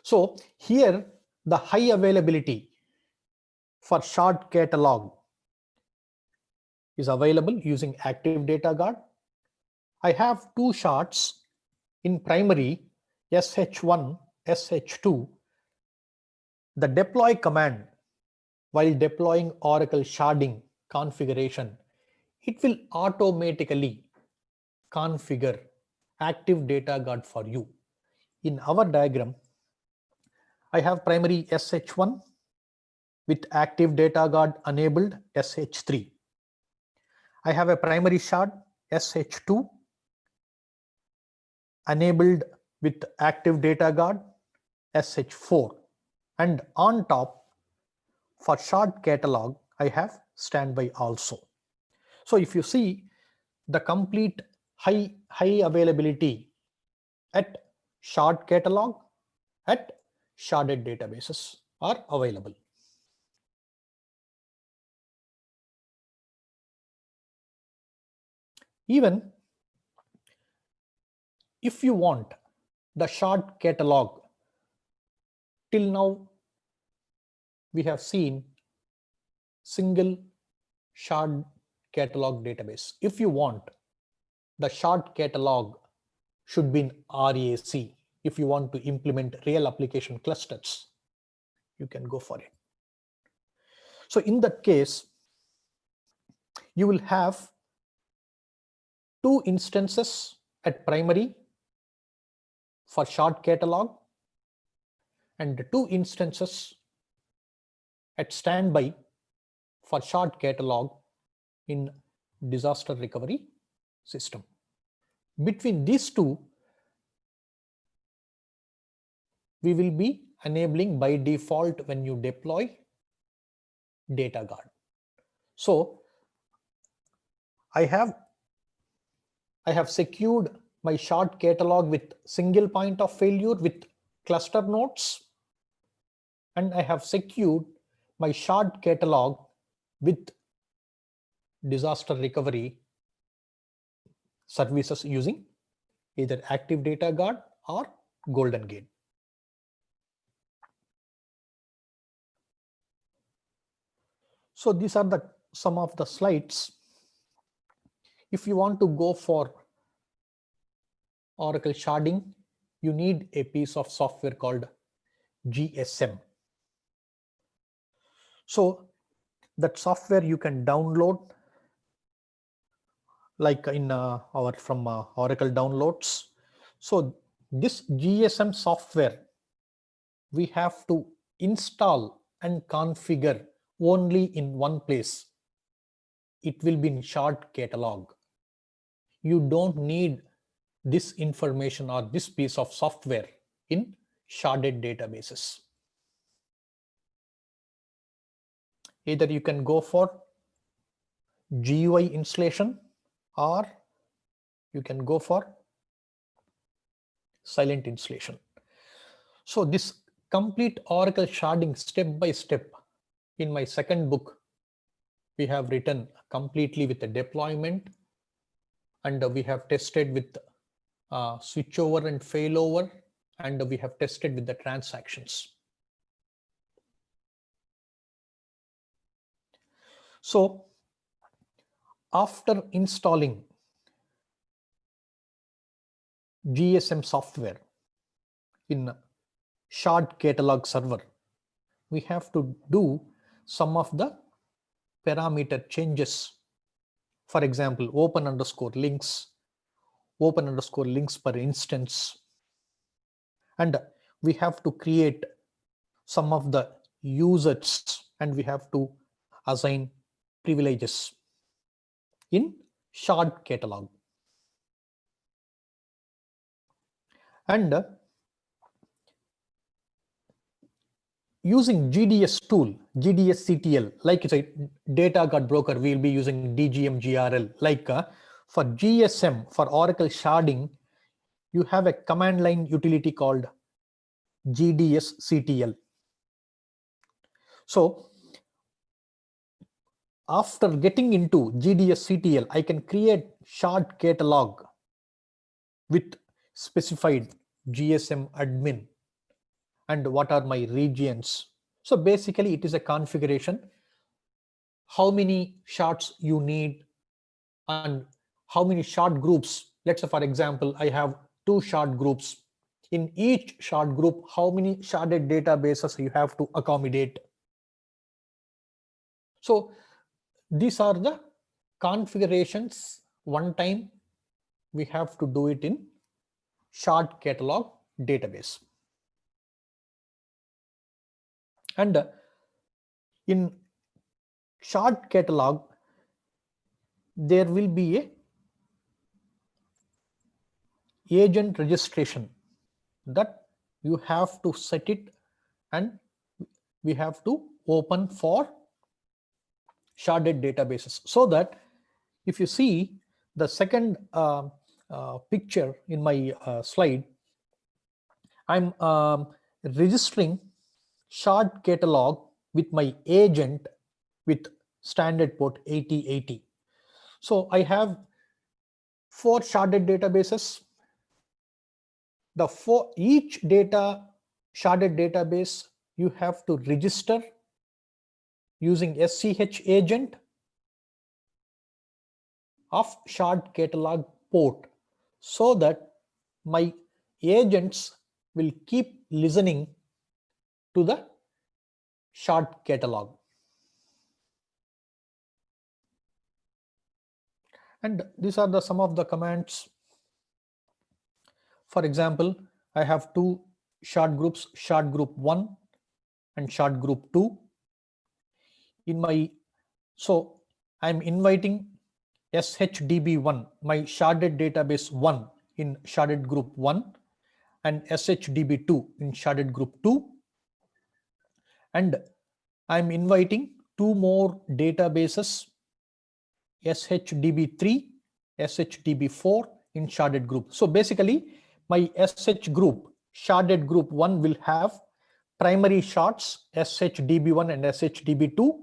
So here the high availability for shard catalog is available using active data guard. I have two shards in primary, SH1, SH2. The deploy command, while deploying Oracle sharding configuration, it will automatically configure active data guard for you. In our diagram, I have primary SH1 with active data guard enabled SH3. I have a primary shard SH2 enabled with active data guard SH4, and on top for shard catalog I have standby also. So if you see, the complete high availability at shard catalog, at sharded databases are available. Even if you want the shard catalog, till now we have seen single shard catalog database. If you want the shard catalog should be in RAC, if you want to implement real application clusters, you can go for it. So in that case, you will have two instances at primary for shard catalog and two instances at standby for shard catalog in disaster recovery system. Between these two, we will be enabling by default when you deploy data guard. So I have secured my shard catalog with single point of failure with cluster nodes, and I have secured my shard catalog with disaster recovery services using either active data guard or golden gate. So these are some of the slides. If you want to go for Oracle sharding, you need a piece of software called GSM. So that software you can download like in from Oracle downloads. So this GSM software we have to install and configure only in one place. It will be in shard catalog. You don't need this information or this piece of software in sharded databases. Either you can go for GUI installation or you can go for silent installation. So this complete Oracle sharding step by step in my second book, we have written completely with the deployment, and we have tested with switchover and failover, and we have tested with the transactions. So after installing GSM software in shard catalog server, we have to do some of the parameter changes. For example, open underscore links per instance, and we have to create some of the users, and we have to assign privileges in shard catalog. And using GDS tool, GDS CTL, like it's a data guard broker, we'll be using DGM GRL. Like for GSM, for Oracle sharding, you have a command line utility called GDS CTL. So after getting into GDS CTL, I can create shard catalog with specified GSM admin and what are my regions. So basically it is a configuration, how many shards you need and how many shard groups. Let's say for example, I have 2 shard groups. In each shard group, how many sharded databases you have to accommodate. So these are the configurations. One time we have to do it in shard catalog database. And in shard catalog, there will be a agent registration that you have to set it, and we have to open for sharded databases. So that if you see the second picture in my slide, I'm registering shard catalog with my agent with standard port 8080. So I have 4 sharded databases. Each sharded database you have to register using SCH agent of shard catalog port, so that my agents will keep listening to the shard catalog. And these are some of the commands. For example, I have 2 shard groups, shard group 1 and shard group 2. So I'm inviting SHDB1, my sharded database 1 in sharded group 1, and SHDB2 in sharded group 2. And I'm inviting 2 more databases, SHDB3, SHDB4 in sharded group. So basically, my SH group, sharded group 1 will have primary shards SHDB1 and SHDB2.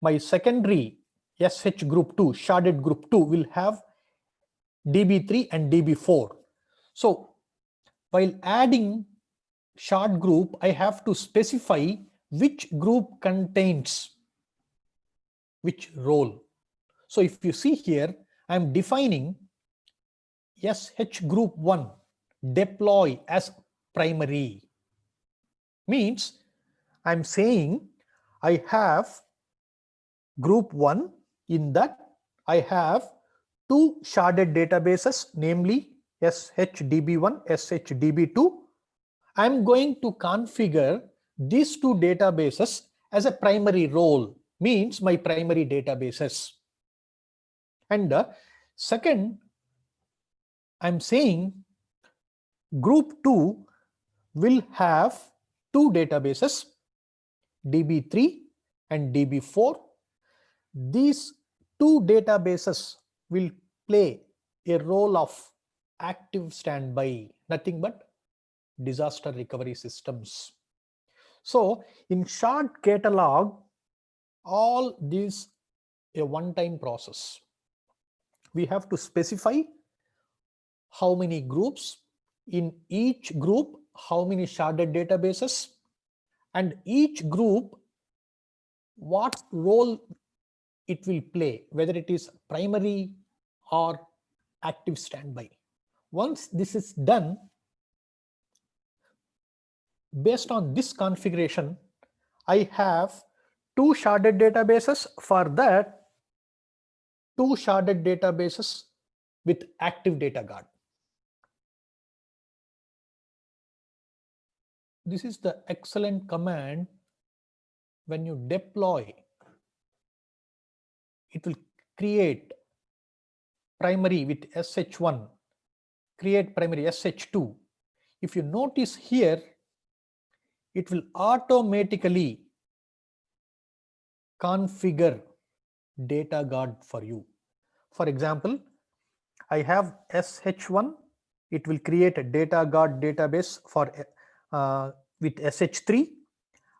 My secondary SH group 2, sharded group 2 will have DB3 and DB4. So while adding shard group, I have to specify which group contains which role. So if you see here, I'm defining SH group 1 deploy as primary. Means I'm saying I have group 1, in that I have 2 sharded databases, namely SHDB1, SHDB2. I'm going to configure these 2 databases as a primary role, means my primary databases. And second, I'm saying group 2 will have 2 databases, DB3 and DB4. These 2 databases will play a role of active standby, nothing but disaster recovery systems. So in shard catalog, all these a one-time process. We have to specify how many groups, in each group how many sharded databases, and each group what role it will play, whether it is primary or active standby. Once this is done, based on this configuration, I have 2 sharded databases. For that, 2 sharded databases with active data guard. This is the excellent command. When you deploy, it will create primary with SH1, create primary SH2. If you notice here, it will automatically configure data guard for you. For example, I have SH1, it will create a data guard database for with SH3.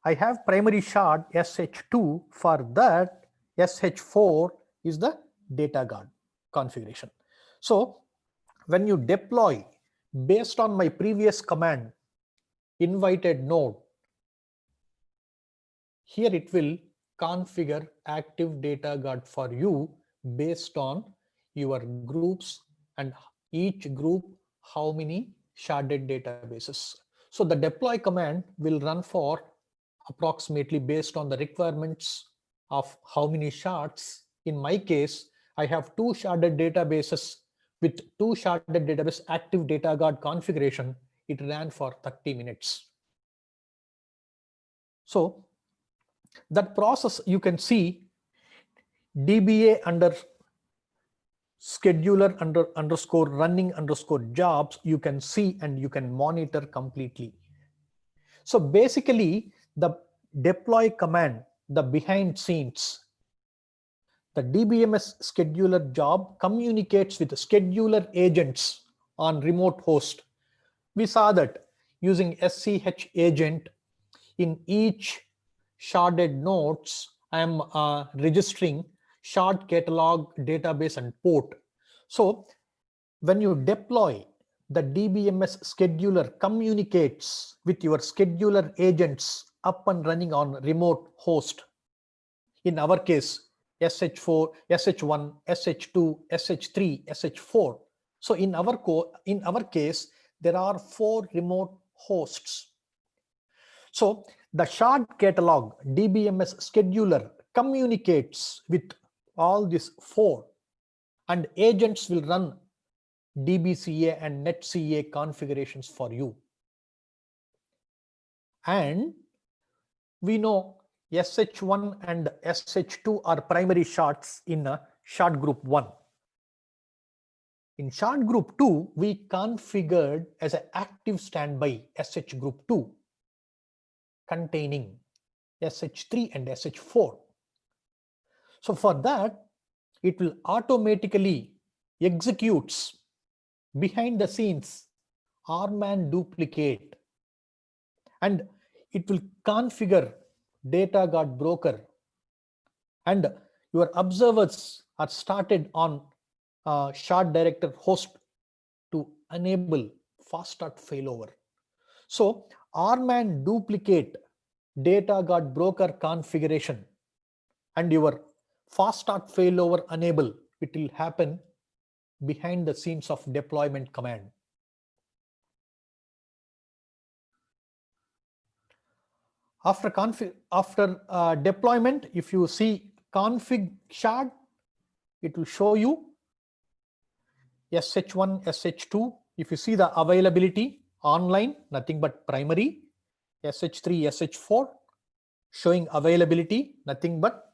I have primary shard SH2, for that SH4 is the data guard configuration. So when you deploy, based on my previous command, invited node, here it will configure active data guard for you based on your groups and each group how many sharded databases. So the deploy command will run for approximately based on the requirements of how many shards. In my case, I have 2 sharded databases with 2 sharded database active data guard configuration. It ran for 30 minutes. So that process, you can see DBA under scheduler underscore running underscore jobs, you can see and you can monitor completely. So basically the deploy command, the behind scenes, the DBMS scheduler job communicates with the scheduler agents on remote host. We saw that using SCH agent in each sharded nodes, I am registering shard catalog, database and port. So when you deploy, the DBMS scheduler communicates with your scheduler agents up and running on remote host. In our case, SH4, SH1, SH2, SH3, SH4. So in our case, there are 4 remote hosts. So the shard catalog DBMS scheduler communicates with all these 4, and agents will run DBCA and NetCA configurations for you. And we know SH1 and SH2 are primary shards in a shard group 1. In shard group 2, we configured as an active standby SH group 2 containing SH3 and SH4. So for that, it will automatically executes behind the scenes RMAN duplicate, and it will configure data guard broker, and your observers are started on shard director host to enable fast start failover. So RMAN duplicate data guard broker configuration and your fast start failover enable, it will happen behind the scenes of deployment command. After deployment, if you see config shard, it will show you SH1, SH2. If you see the availability online, nothing but primary, SH3, SH4, showing availability, nothing but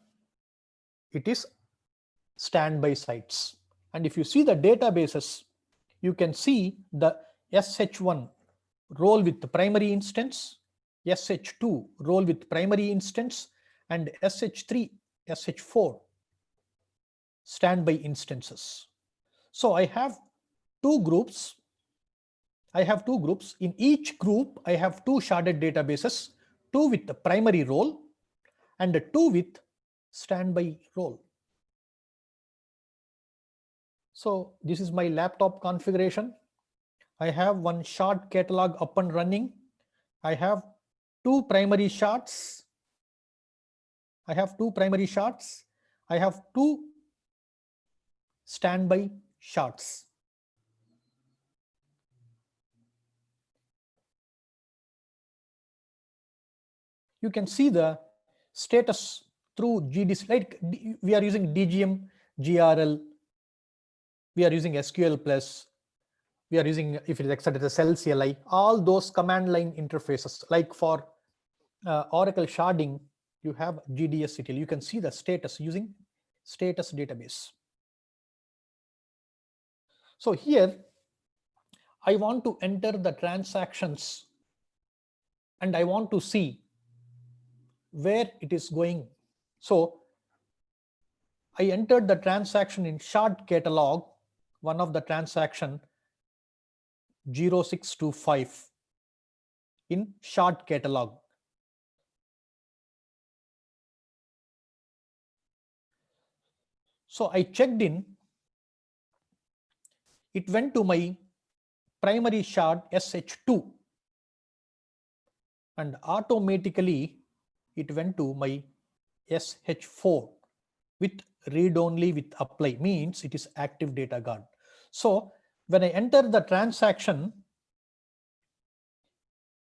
it is standby sites. And if you see the databases, you can see the SH1 role with the primary instance, SH2 role with primary instance, and SH3, SH4 standby instances. So I have two groups. In each group, I have two sharded databases, two with the primary role and two with standby role. So this is my laptop configuration. I have one shard catalog up and running. I have two primary shards. I have two standby shards. You can see the status through GDC, like we are using DGM, GRL, we are using SQL plus, we are using, if it is accepted, as cell CLI, all those command line interfaces. Like for Oracle sharding, you have GDSCTL. You can see the status using status database. So here, I want to enter the transactions and I want to see where it is going. So I entered the transaction in shard catalog, one of the transaction 0625 in shard catalog. So I checked in, it went to my primary shard SH2 and automatically it went to my SH4 with read only with apply, means it is active data guard. So when I enter the transaction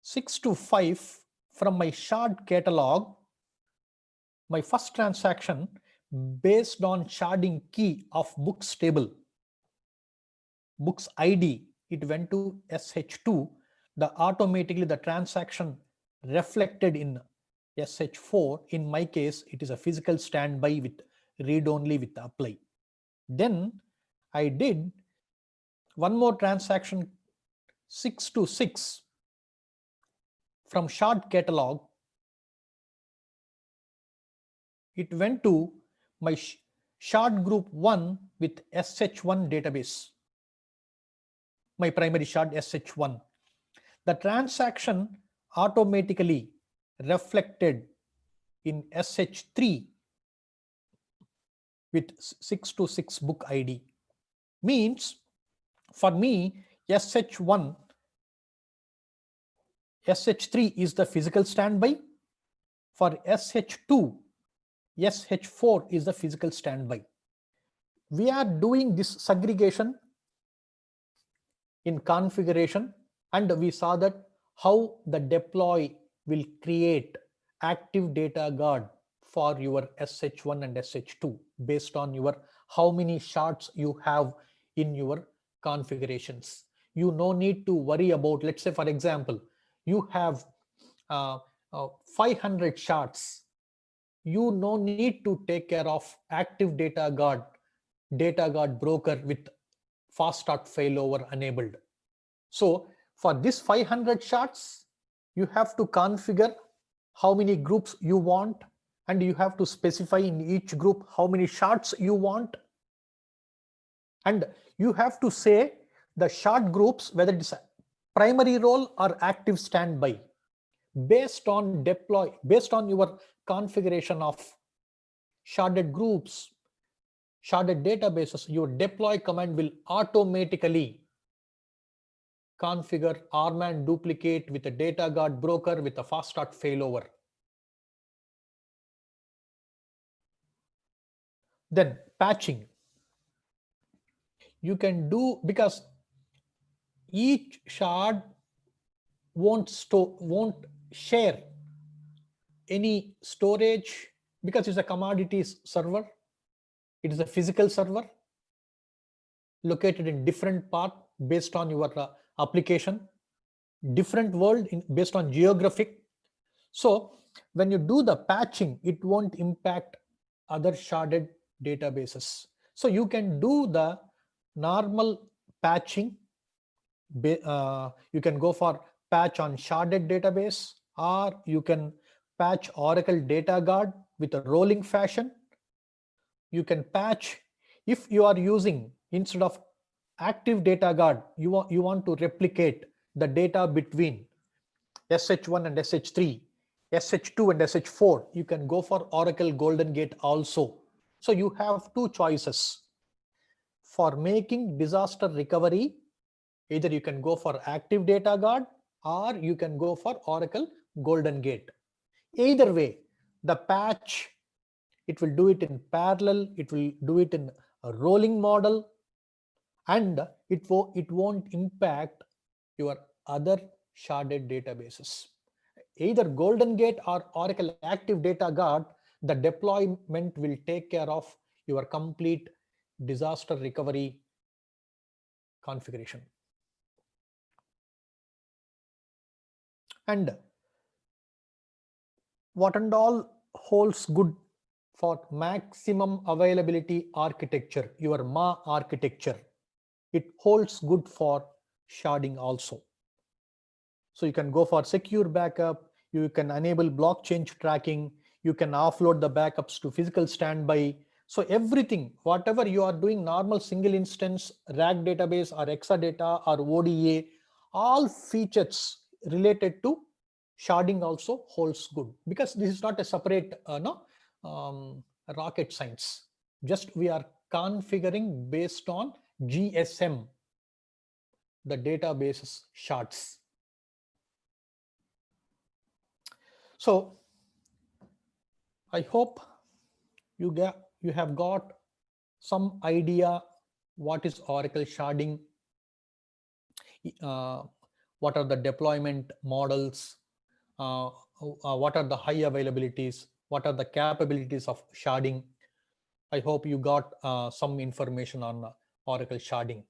625 from my shard catalog, my first transaction based on sharding key of books table, books ID, it went to SH2. Automatically the transaction reflected in SH4. In my case, it is a physical standby with read only with apply. Then I did one more transaction 626 from shard catalog. It went to my shard group 1 with SH1 database, my primary shard SH1. The transaction automatically reflected in SH3 with 626 book ID. Means for me, SH3 is the physical standby. For SH2, SH4 is the physical standby. We are doing this segregation in configuration, and we saw that how the deploy will create active data guard for your SH1 and SH2 based on your how many shards you have in your configurations. You no need to worry about, let's say for example, you have 500 shards. You no need to take care of active data guard broker with fast start failover enabled. So for this 500 shards, you have to configure how many groups you want, and you have to specify in each group how many shards you want. And you have to say the shard groups, whether it's a primary role or active standby, based on your configuration of sharded groups, sharded databases. Your deploy command will automatically configure RMAN duplicate with a data guard broker with a fast start failover. Then patching. You can do, because each shard won't share any storage, because it's a commodities server. It is a physical server located in different path based on your application, different world based on geographic. So when you do the patching, it won't impact other sharded databases. So you can do the normal patching. You can go for patch on sharded database, or you can patch Oracle Data Guard with a rolling fashion. You can patch if you are using, instead of active data guard, you want to replicate the data between SH1 and SH3, SH2 and SH4. You can go for Oracle Golden Gate also. So you have two choices for making disaster recovery. Either you can go for active data guard, or you can go for Oracle Golden Gate. Either way, the patch, it will do it in parallel, it will do it in a rolling model, and it won't impact your other sharded databases. Either Golden Gate or Oracle Active Data Guard, the deployment will take care of your complete disaster recovery configuration. And what and all holds good for maximum availability architecture, your MA architecture. It holds good for sharding also. So you can go for secure backup, you can enable block change tracking, you can offload the backups to physical standby. So everything, whatever you are doing, normal single instance, RAG database or Exadata or ODA, all features related to sharding also holds good, because this is not a separate rocket science. Just we are configuring based on GSM, the databases shards. So I hope you have got some idea what is Oracle sharding, what are the deployment models, what are the high availabilities, what are the capabilities of sharding. I hope you got some information on Oracle sharding.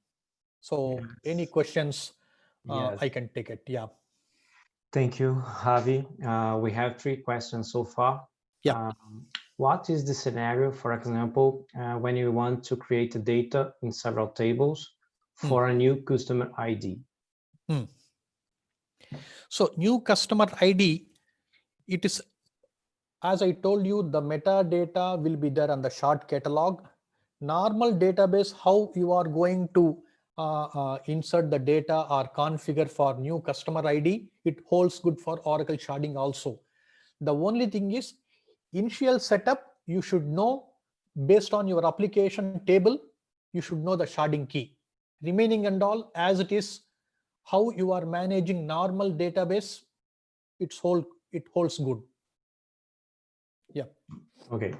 So yes. Any questions, yes. I can take it. Yeah. Thank you, Javi. We have 3 questions so far. Yeah. What is the scenario, for example, when you want to create data in several tables for a new customer ID? So new customer ID, it is, as I told you, the metadata will be there on the shard catalog. Normal database, how you are going to insert the data or configure for new customer ID, it holds good for Oracle sharding also. The only thing is, initial setup, you should know based on your application table, you should know the sharding key. Remaining and all as it is, how you are managing normal database, it holds good. Yeah. Okay.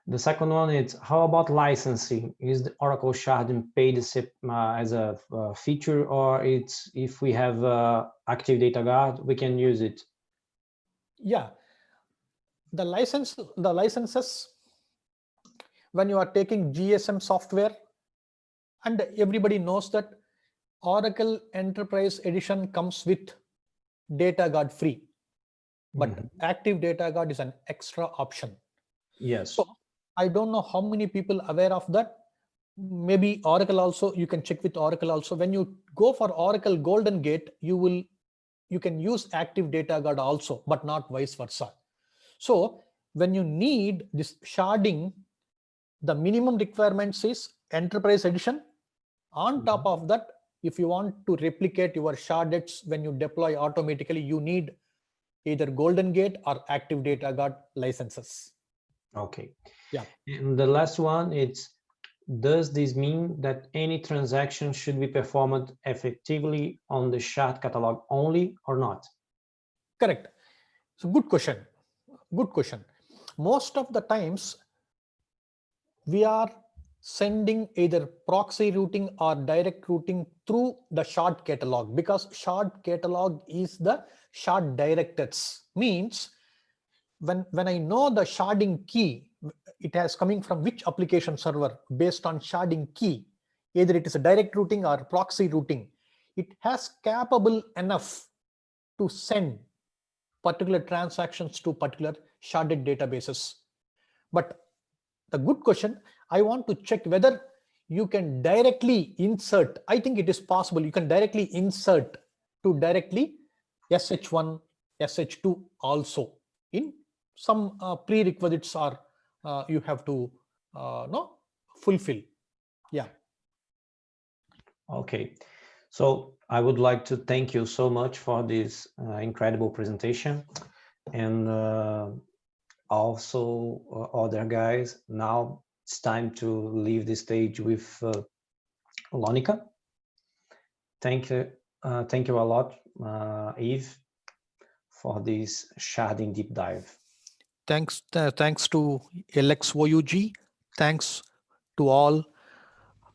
The second one is, how about licensing? Is the Oracle sharding paid as a feature, or it's, if we have active data guard, we can use it? Yeah. The licenses, when you are taking GSM software, and everybody knows that Oracle Enterprise Edition comes with Data Guard free, but Active Data Guard is an extra option. Yes. So I don't know how many people are aware of that. maybe Oracle also, you can check with Oracle also. When you go for Oracle Golden Gate, you can use Active Data Guard also, but not vice versa. So when you need this sharding, the minimum requirements is Enterprise Edition. On top of that, if you want to replicate your shardeds when you deploy automatically, you need either Golden Gate or Active Data Guard licenses. Okay. Yeah. And the last one, it's, does this mean that any transaction should be performed effectively on the shard catalog only or not? Correct. So good question. Good question. Most of the times we are sending either proxy routing or direct routing through the shard catalog, because shard catalog is the shard directors. Means when I know the sharding key, it has coming from which application server based on sharding key, either it is a direct routing or proxy routing, it has capable enough to send particular transactions to particular sharded databases. But the good question, I want to check whether you can directly insert. I think it is possible. You can directly insert to directly SH1, SH2 also. In some prerequisites are you have to fulfill. Yeah. Okay. So I would like to thank you so much for this incredible presentation. And also other guys, now it's time to leave the stage with Lonica. Thank you a lot, Eve, for this sharding deep dive. Thanks to LuxOUG. Thanks to all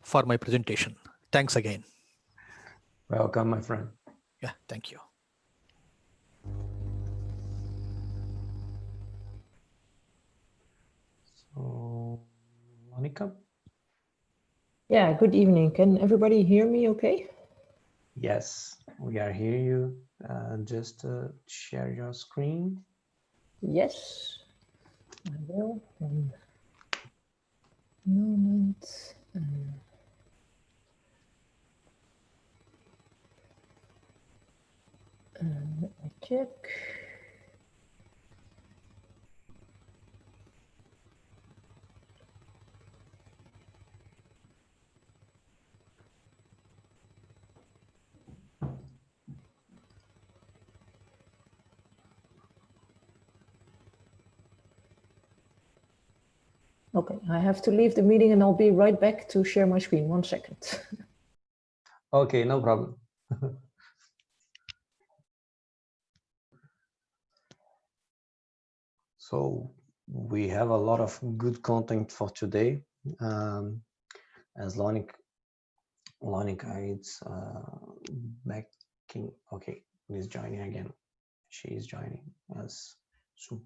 for my presentation. Thanks again. Welcome, my friend. Yeah, thank you. So, Monica? Yeah, good evening. Can everybody hear me okay? Yes, we are hearing you. Just share your screen. Yes, I will. One moment. Let me check. Okay, I have to leave the meeting and I'll be right back to share my screen. 1 second. Okay, no problem. So we have a lot of good content for today. As Lonica is backing. Okay, he's joining again. She is joining as Zoom.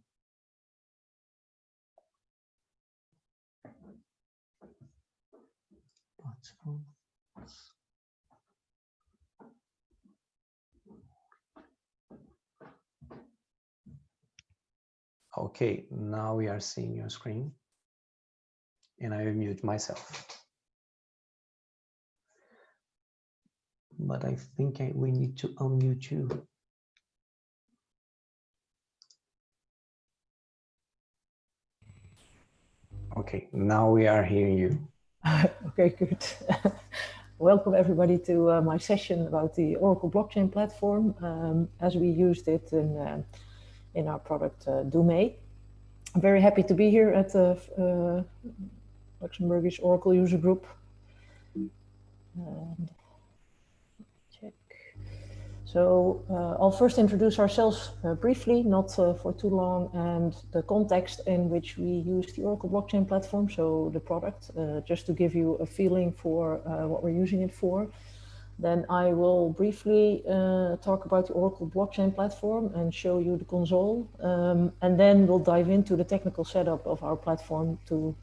Okay, now we are seeing your screen, and I will mute myself. But I think we need to unmute you. Okay, now we are hearing you. Okay, good. Welcome everybody to my session about the Oracle blockchain platform as we used it in our product Doomay. I'm very happy to be here at the Luxembourgish Oracle user group. And check. So I'll first introduce ourselves briefly, not for too long, and the context in which we use the Oracle blockchain platform, so the product, just to give you a feeling for what we're using it for. Then I will briefly talk about the Oracle blockchain platform and show you the console. And then we'll dive into the technical setup of our platform to,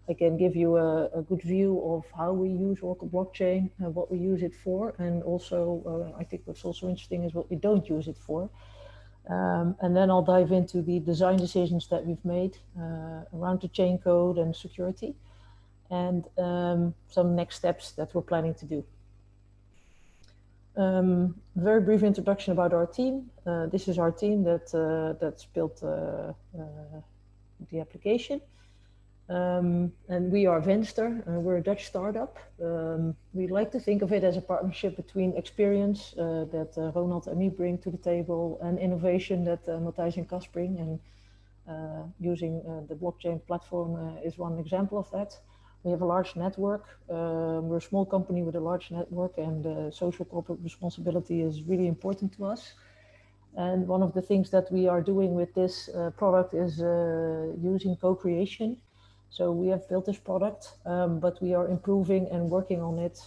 again, give you a good view of how we use Oracle blockchain and what we use it for. And also, I think what's also interesting is what we don't use it for. And then I'll dive into the design decisions that we've made around the chain code and security. and some next steps that we're planning to do. Very brief introduction about our team. This is our team that's built the application. And we are Venster, we're a Dutch startup. We like to think of it as a partnership between experience that Ronald and me bring to the table and innovation that Matthijs and Cas bring. And using the blockchain platform is one example of that. We have a large network. We're a small company with a large network, and social corporate responsibility is really important to us. And one of the things that we are doing with this product is using co-creation. So we have built this product, but we are improving and working on it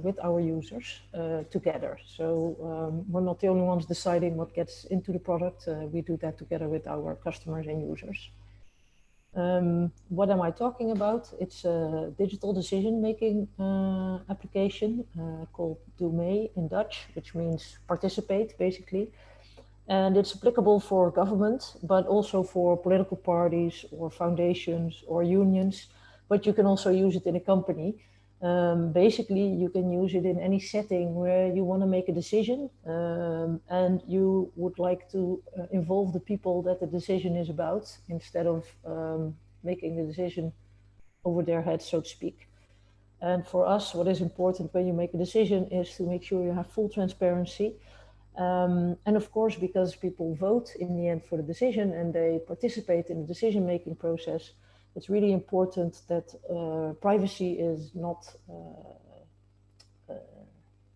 with our users together. So we're not the only ones deciding what gets into the product. We do that together with our customers and users. What am I talking about? It's a digital decision-making application called Doe mee in Dutch, which means participate, basically. And it's applicable for government, but also for political parties or foundations or unions, but you can also use it in a company. Basically, you can use it in any setting where you want to make a decision and you would like to involve the people that the decision is about instead of making the decision over their heads, so to speak. And for us, what is important when you make a decision is to make sure you have full transparency. And of course, because people vote in the end for the decision and they participate in the decision-making process, it's really important that privacy is not,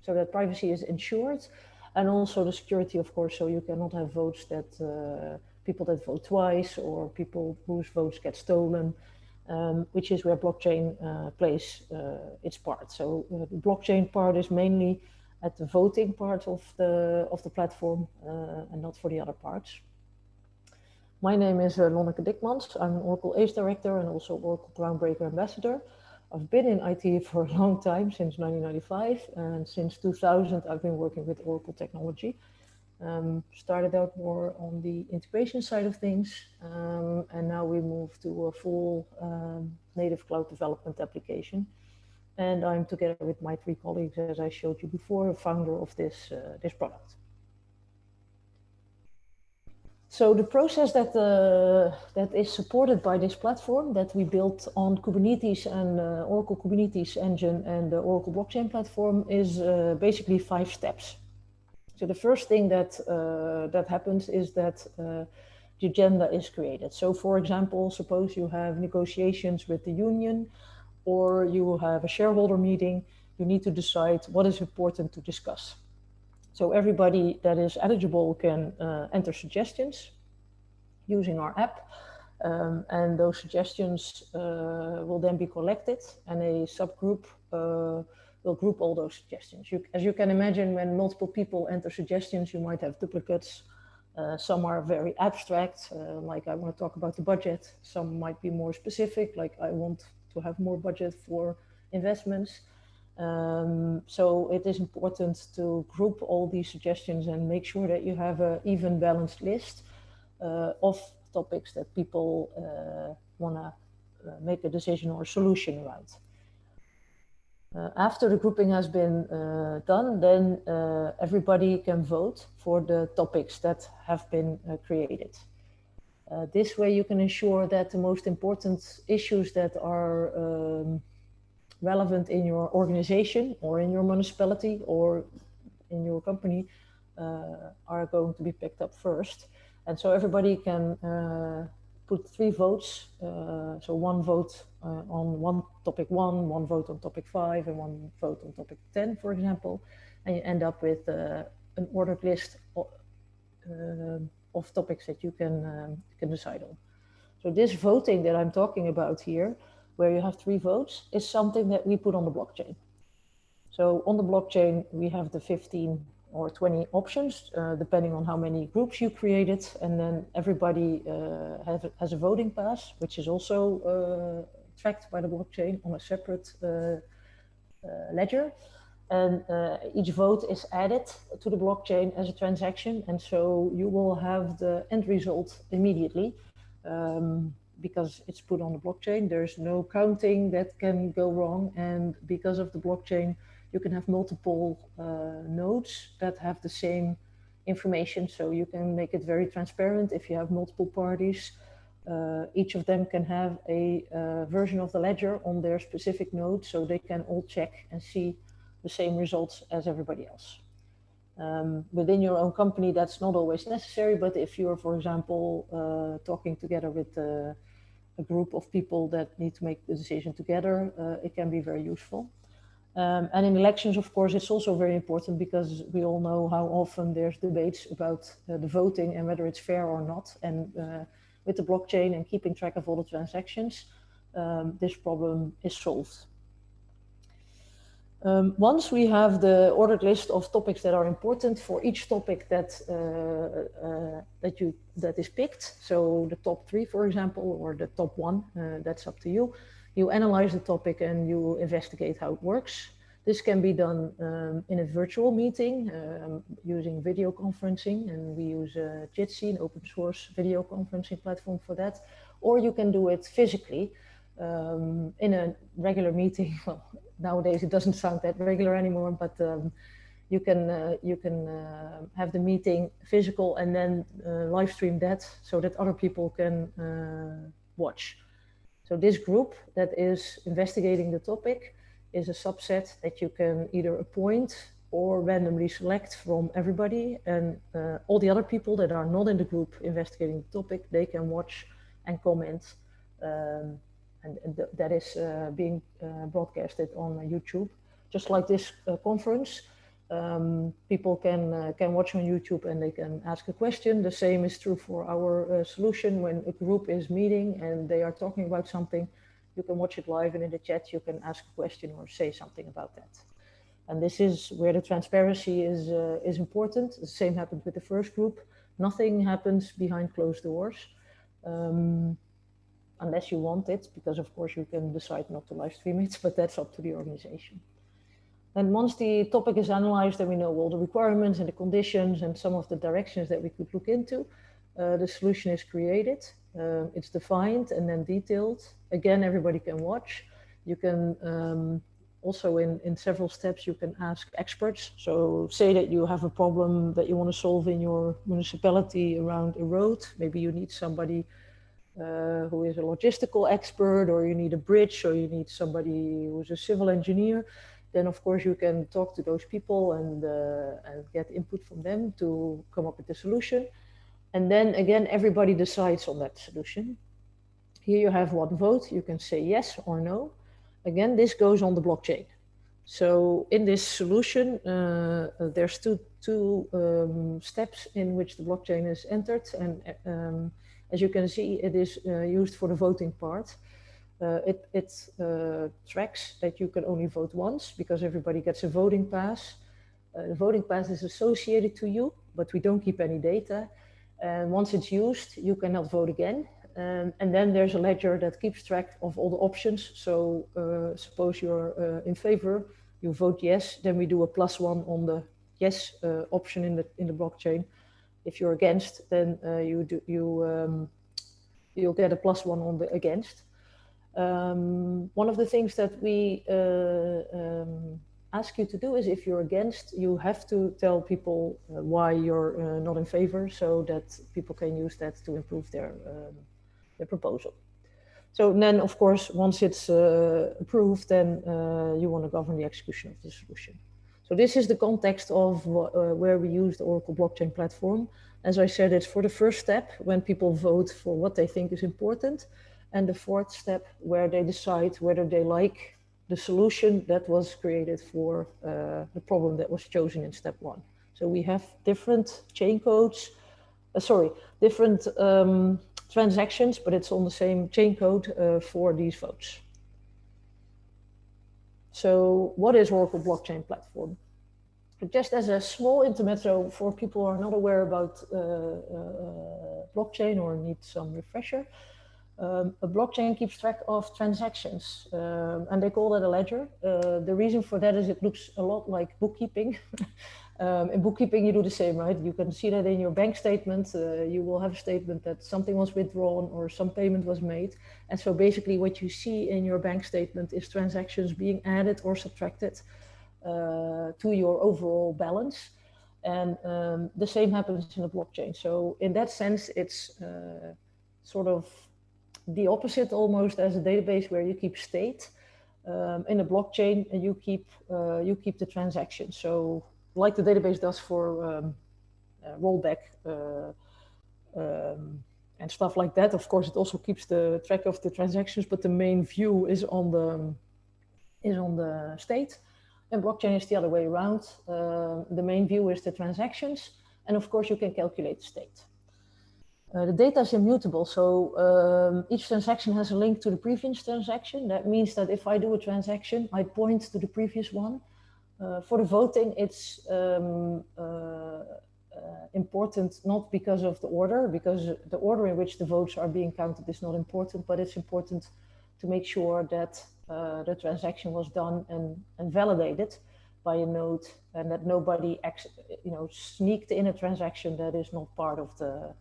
so that privacy is ensured, and also the security, of course, so you cannot have votes that, people that vote twice or people whose votes get stolen, which is where blockchain plays its part. So the blockchain part is mainly at the voting part of the platform and not for the other parts. My name is Lonneke Dikmans. I'm an Oracle ACE Director and also Oracle Groundbreaker Ambassador. I've been in IT for a long time, since 1995, and since 2000 I've been working with Oracle technology. Started out more on the integration side of things, and now we move to a full native cloud development application. And I'm together with my 3 colleagues, as I showed you before, a founder of this product. So the process that is supported by this platform that we built on Kubernetes and Oracle Kubernetes engine and the Oracle blockchain platform is basically 5 steps. So the first thing that happens is that the agenda is created. So for example, suppose you have negotiations with the union, or you will have a shareholder meeting, you need to decide what is important to discuss. So everybody that is eligible can enter suggestions using our app, and those suggestions will then be collected, and a subgroup will group all those suggestions. As you can imagine, when multiple people enter suggestions, you might have duplicates. Some are very abstract, like I want to talk about the budget. Some might be more specific, like I want to have more budget for investments. So it is important to group all these suggestions and make sure that you have an even balanced list of topics that people want to make a decision or solution around. After the grouping has been done, then everybody can vote for the topics that have been created. This way you can ensure that the most important issues that are relevant in your organization or in your municipality or in your company are going to be picked up first. And so everybody can put 3 votes. So 1 vote on topic 1, 1 vote on topic 5, and 1 vote on topic 10, for example. And you end up with an ordered list of topics that you can decide on. So this voting that I'm talking about here, where you have 3 votes, is something that we put on the blockchain. So on the blockchain, we have the 15 or 20 options, depending on how many groups you created. And then everybody has a voting pass, which is also tracked by the blockchain on a separate ledger. And each vote is added to the blockchain as a transaction. And so you will have the end result immediately. because it's put on the blockchain. There's no counting that can go wrong. And because of the blockchain, you can have multiple nodes that have the same information. So you can make it very transparent. If you have multiple parties, each of them can have a version of the ledger on their specific node, so they can all check and see the same results as everybody else. Within your own company, that's not always necessary, but if you're, for example, talking together with a group of people that need to make the decision together, it can be very useful. And in elections, of course, it's also very important because we all know how often there's debates about the voting and whether it's fair or not. And with the blockchain and keeping track of all the transactions, this problem is solved. Once we have the ordered list of topics that are important for each topic that is picked, so the top 3, for example, or the top 1, that's up to you. You analyze the topic and you investigate how it works. This can be done in a virtual meeting using video conferencing, and we use Jitsi, an open source video conferencing platform for that. Or you can do it physically in a regular meeting. Well, nowadays it doesn't sound that regular anymore, but you can have the meeting physical and then live stream that so that other people can watch. So this group that is investigating the topic is a subset that you can either appoint or randomly select from everybody, and all the other people that are not in the group investigating the topic, they can watch and comment, and that is being broadcasted on YouTube. Just like this conference, people can watch on YouTube and they can ask a question. The same is true for our solution. When a group is meeting and they are talking about something, you can watch it live, and in the chat you can ask a question or say something about that. And this is where the transparency is important. The same happened with the first group. Nothing happens behind closed doors, unless you want it, because of course you can decide not to live stream it, but that's up to the organization. And once the topic is analyzed and we know all the requirements and the conditions and some of the directions that we could look into, the solution is created. It's defined and then detailed. Again, everybody can watch. You can also in several steps, you can ask experts. So say that you have a problem that you want to solve in your municipality around a road. Maybe you need somebody who is a logistical expert, or you need a bridge, or you need somebody who's a civil engineer. Then of course you can talk to those people and get input from them to come up with the solution. And then again, everybody decides on that solution. Here you have one vote. You can say yes or no. Again, this goes on the blockchain. So in this solution, there's two steps in which the blockchain is entered. And as you can see, it is used for the voting part. It tracks that you can only vote once because everybody gets a voting pass. The voting pass is associated to you, but we don't keep any data. And once it's used, you cannot vote again. And then there's a ledger that keeps track of all the options. So suppose you're in favor, you vote yes, then we do a +1 on the yes option in the blockchain. If you're against, then you'll get a +1 on the against. One of the things that we ask you to do is, if you're against, you have to tell people why you're not in favor, so that people can use that to improve their proposal. So then, of course, once it's approved, then you want to govern the execution of the solution. So this is the context of where we use the Oracle blockchain platform. As I said, it's for the first step when people vote for what they think is important, and the fourth step where they decide whether they like the solution that was created for the problem that was chosen in step 1. So we have different chain codes, different transactions, but it's on the same chain code for these votes. So what is Oracle blockchain platform? Just as a small intermezzo for people who are not aware about blockchain or need some refresher, A blockchain keeps track of transactions, and they call that a ledger. The reason for that is it looks a lot like bookkeeping. In bookkeeping, you do the same, right? You can see that in your bank statement. You will have a statement that something was withdrawn or some payment was made. And so basically what you see in your bank statement is transactions being added or subtracted to your overall balance. And the same happens in a blockchain. So in that sense, it's sort of the opposite almost as a database where you keep state. In a blockchain, you keep the transaction. So like the database does for rollback and stuff like that. Of course, it also keeps the track of the transactions, but the main view is on the state. And blockchain is the other way around. The main view is the transactions, and of course, you can calculate the state. The data is immutable, so each transaction has a link to the previous transaction. That means that if I do a transaction, I point to the previous one. For the voting, it's important not because of the order, because the order in which the votes are being counted is not important, but it's important to make sure that the transaction was done and validated by a node, and that nobody sneaked in a transaction that is not part of the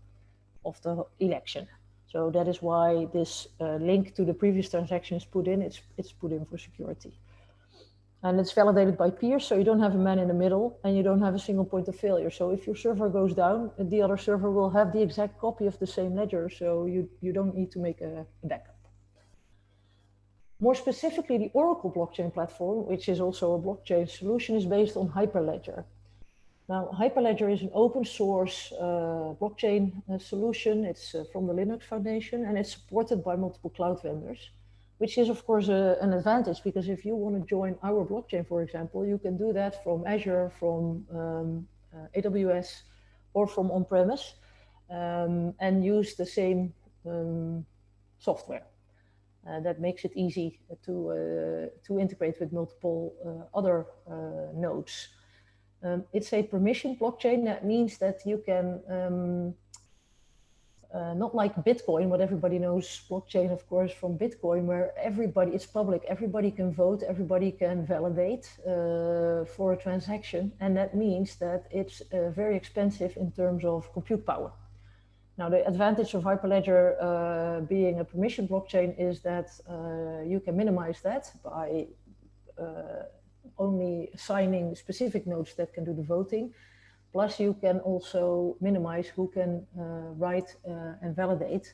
election. So that is why this link to the previous transaction is put in. It's put in for security. And it's validated by peers, so you don't have a man in the middle and you don't have a single point of failure. So if your server goes down, the other server will have the exact copy of the same ledger, so you don't need to make a backup. More specifically, the Oracle blockchain platform, which is also a blockchain solution, is based on Hyperledger. Now, Hyperledger is an open source blockchain solution. It's from the Linux Foundation, and it's supported by multiple cloud vendors, which is of course an advantage, because if you want to join our blockchain, for example, you can do that from Azure, from AWS, or from on-premise, and use the same software. That makes it easy to integrate with multiple other nodes. It's a permission blockchain. That means that you can, not like Bitcoin, what everybody knows blockchain, of course, from Bitcoin, where it's public, everybody can vote, everybody can validate for a transaction. And that means that it's very expensive in terms of compute power. Now, the advantage of Hyperledger being a permission blockchain is that you can minimize that by only assigning specific nodes that can do the voting. Plus, you can also minimize who can write and validate.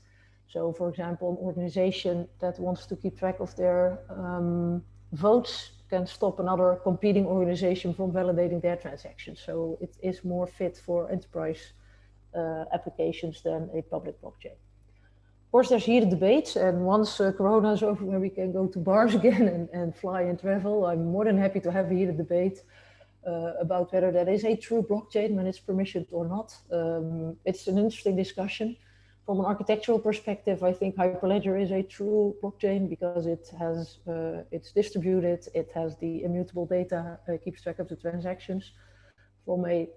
So, for example, an organization that wants to keep track of their votes can stop another competing organization from validating their transactions. So it is more fit for enterprise applications than a public blockchain. Of course, there's heated debates, and once Corona is over, where we can go to bars again and fly and travel, I'm more than happy to have a heated debate about whether that is a true blockchain when it's permissioned or not. It's an interesting discussion. From an architectural perspective, I think Hyperledger is a true blockchain because it has, it's distributed, it has the immutable data, keeps track of the transactions. From a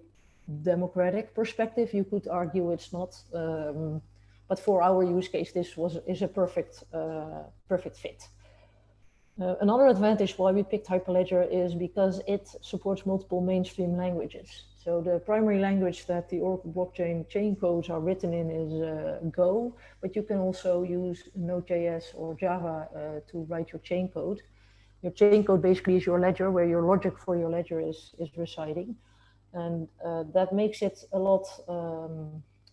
democratic perspective, you could argue it's not, but for our use case, this is a perfect fit. Another advantage why we picked Hyperledger is because it supports multiple mainstream languages. So the primary language that the Oracle blockchain chain codes are written in is Go, but you can also use Node.js or Java to write your chain code. Your chain code basically is your ledger, where your logic for your ledger is residing. And that makes it a lot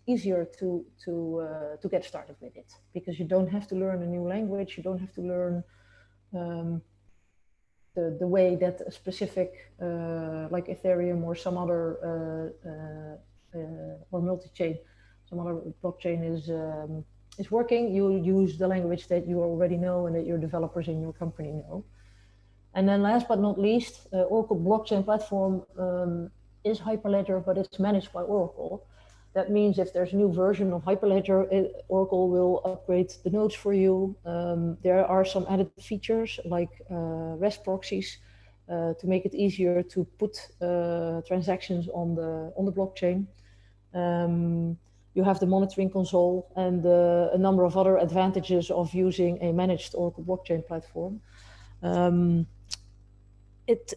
easier to get started with it, because you don't have to learn a new language, you don't have to learn the way that a specific, like Ethereum or some other, or multi-chain, some other blockchain is working. You use the language that you already know and that your developers in your company know. And then last but not least, Oracle blockchain platform is Hyperledger, but it's managed by Oracle. That means if there's a new version of Hyperledger, Oracle will upgrade the nodes for you. There are some added features like REST proxies to make it easier to put transactions on the blockchain. You have the monitoring console and a number of other advantages of using a managed Oracle blockchain platform. It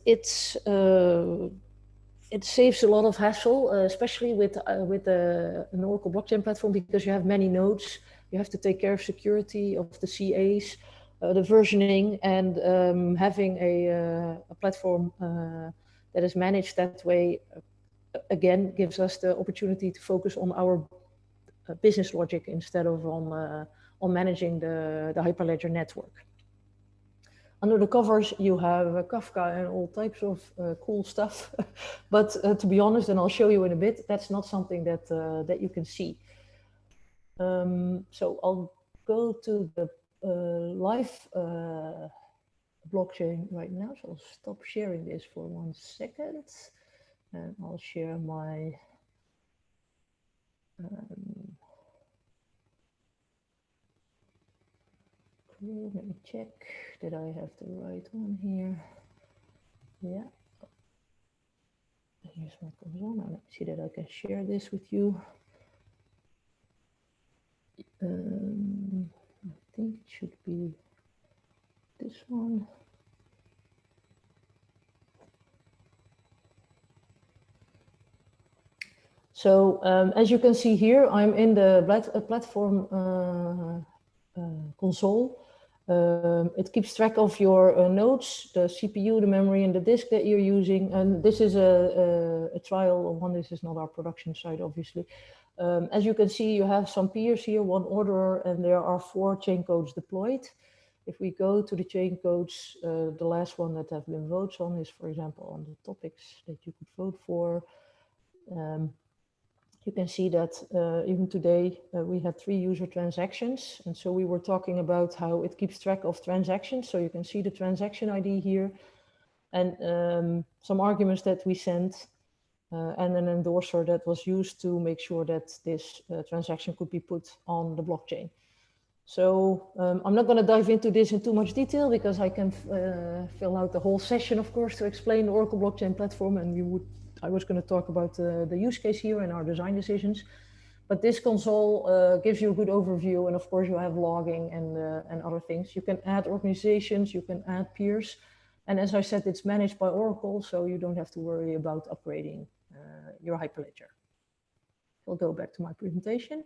saves a lot of hassle, especially with an Oracle blockchain platform, because you have many nodes. You have to take care of security of the CAs, the versioning, and having a platform that is managed that way, again, gives us the opportunity to focus on our business logic instead of on managing the Hyperledger network. Under the covers, you have Kafka and all types of cool stuff. But to be honest, and I'll show you in a bit, that's not something that you can see. So I'll go to the live blockchain right now. So I'll stop sharing this for 1 second. And I'll share my let me check that I have the right one here. Yeah. Here's my console. Now let me see that I can share this with you. I think it should be this one. So as you can see here, I'm in the platform console. It keeps track of your nodes, the CPU, the memory, and the disk that you're using. And this is a trial one. This is not our production site, obviously. As you can see, you have some peers here, one orderer, and there are 4 chain codes deployed. If we go to the chain codes, the last one that have been votes on is, for example, on the topics that you could vote for. You can see that even today we had 3 user transactions. And so we were talking about how it keeps track of transactions. So you can see the transaction ID here and some arguments that we sent and an endorser that was used to make sure that this transaction could be put on the blockchain. So I'm not going to dive into this in too much detail because I can fill out the whole session, of course, to explain the Oracle blockchain platform. And I was going to talk about the use case here and our design decisions. But this console gives you a good overview. And of course, you have logging and other things. You can add organizations, you can add peers. And as I said, it's managed by Oracle, so you don't have to worry about upgrading your Hyperledger. I'll go back to my presentation.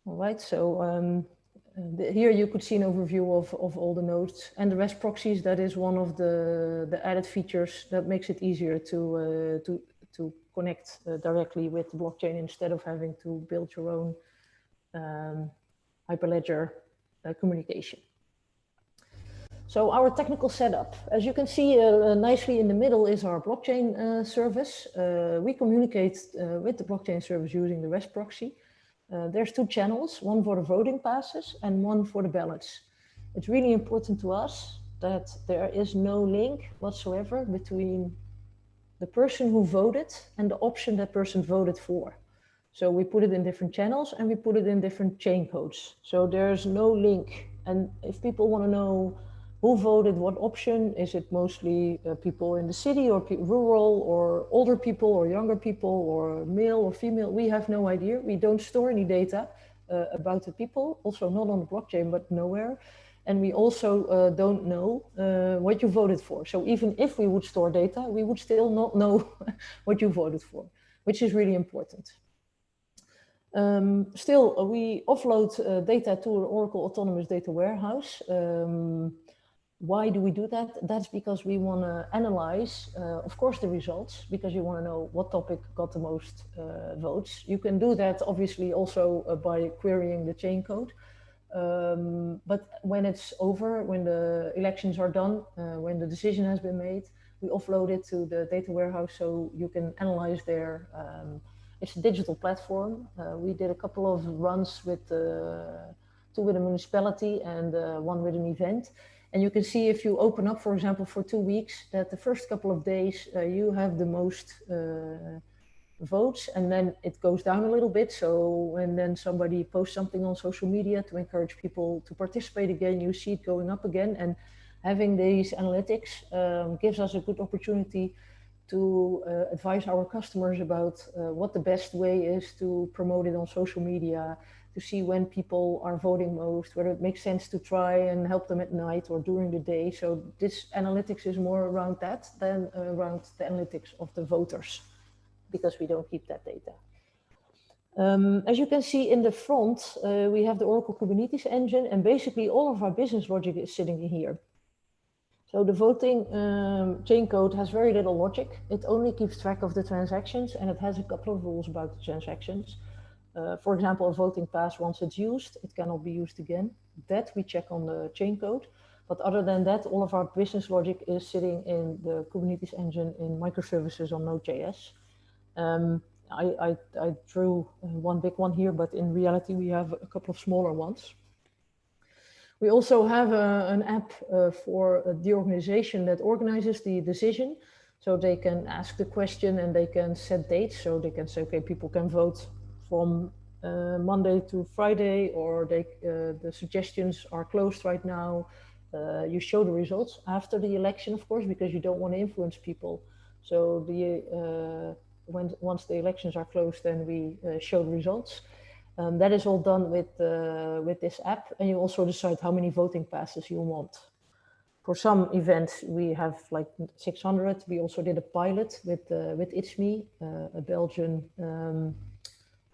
All right, so here you could see an overview of all the nodes and the REST proxies. That is one of the added features that makes it easier to connect directly with the blockchain instead of having to build your own Hyperledger communication. So our technical setup, as you can see nicely in the middle is our blockchain service. We communicate with the blockchain service using the REST proxy. There's 2 channels, one for the voting passes and one for the ballots. It's really important to us that there is no link whatsoever between the person who voted and the option that person voted for. So we put it in different channels and we put it in different chain codes. So there's no link. And if people want to know who voted what option, is it mostly people in the city or rural or older people or younger people or male or female? We have no idea. We don't store any data about the people, also not on the blockchain, but nowhere. And we also don't know what you voted for. So even if we would store data, we would still not know what you voted for, which is really important. Still, we offload data to an Oracle Autonomous Data Warehouse. Why do we do that? That's because we want to analyze, of course, the results, because you want to know what topic got the most votes. You can do that, obviously, also by querying the chain code. But when it's over, when the elections are done, when the decision has been made, we offload it to the data warehouse so you can analyze there. It's a digital platform. We did a couple of runs with 2 with a municipality and 1 with an event. And you can see if you open up, for example, for 2 weeks, that the first couple of days you have the most votes, and then it goes down a little bit. So when then somebody posts something on social media to encourage people to participate again, you see it going up again. And having these analytics gives us a good opportunity to advise our customers about what the best way is to promote it on social media, to see when people are voting most, whether it makes sense to try and help them at night or during the day. So this analytics is more around that than around the analytics of the voters, because we don't keep that data. As you can see in the front, we have the Oracle Kubernetes engine, and basically all of our business logic is sitting in here. So the voting chain code has very little logic. It only keeps track of the transactions, and it has a couple of rules about the transactions. For example, a voting pass, once it's used, it cannot be used again. That we check on the chain code. But other than that, all of our business logic is sitting in the Kubernetes engine in microservices on Node.js. I drew one big one here, but in reality, we have a couple of smaller ones. We also have an app for the organization that organizes the decision. So they can ask the question and they can set dates. So they can say, okay, people can vote from Monday to Friday, or the suggestions are closed right now. You show the results after the election, of course, because you don't want to influence people. So once the elections are closed, then we show the results. That is all done with this app, and you also decide how many voting passes you want. For some events, we have like 600. We also did a pilot with It's Me, a Belgian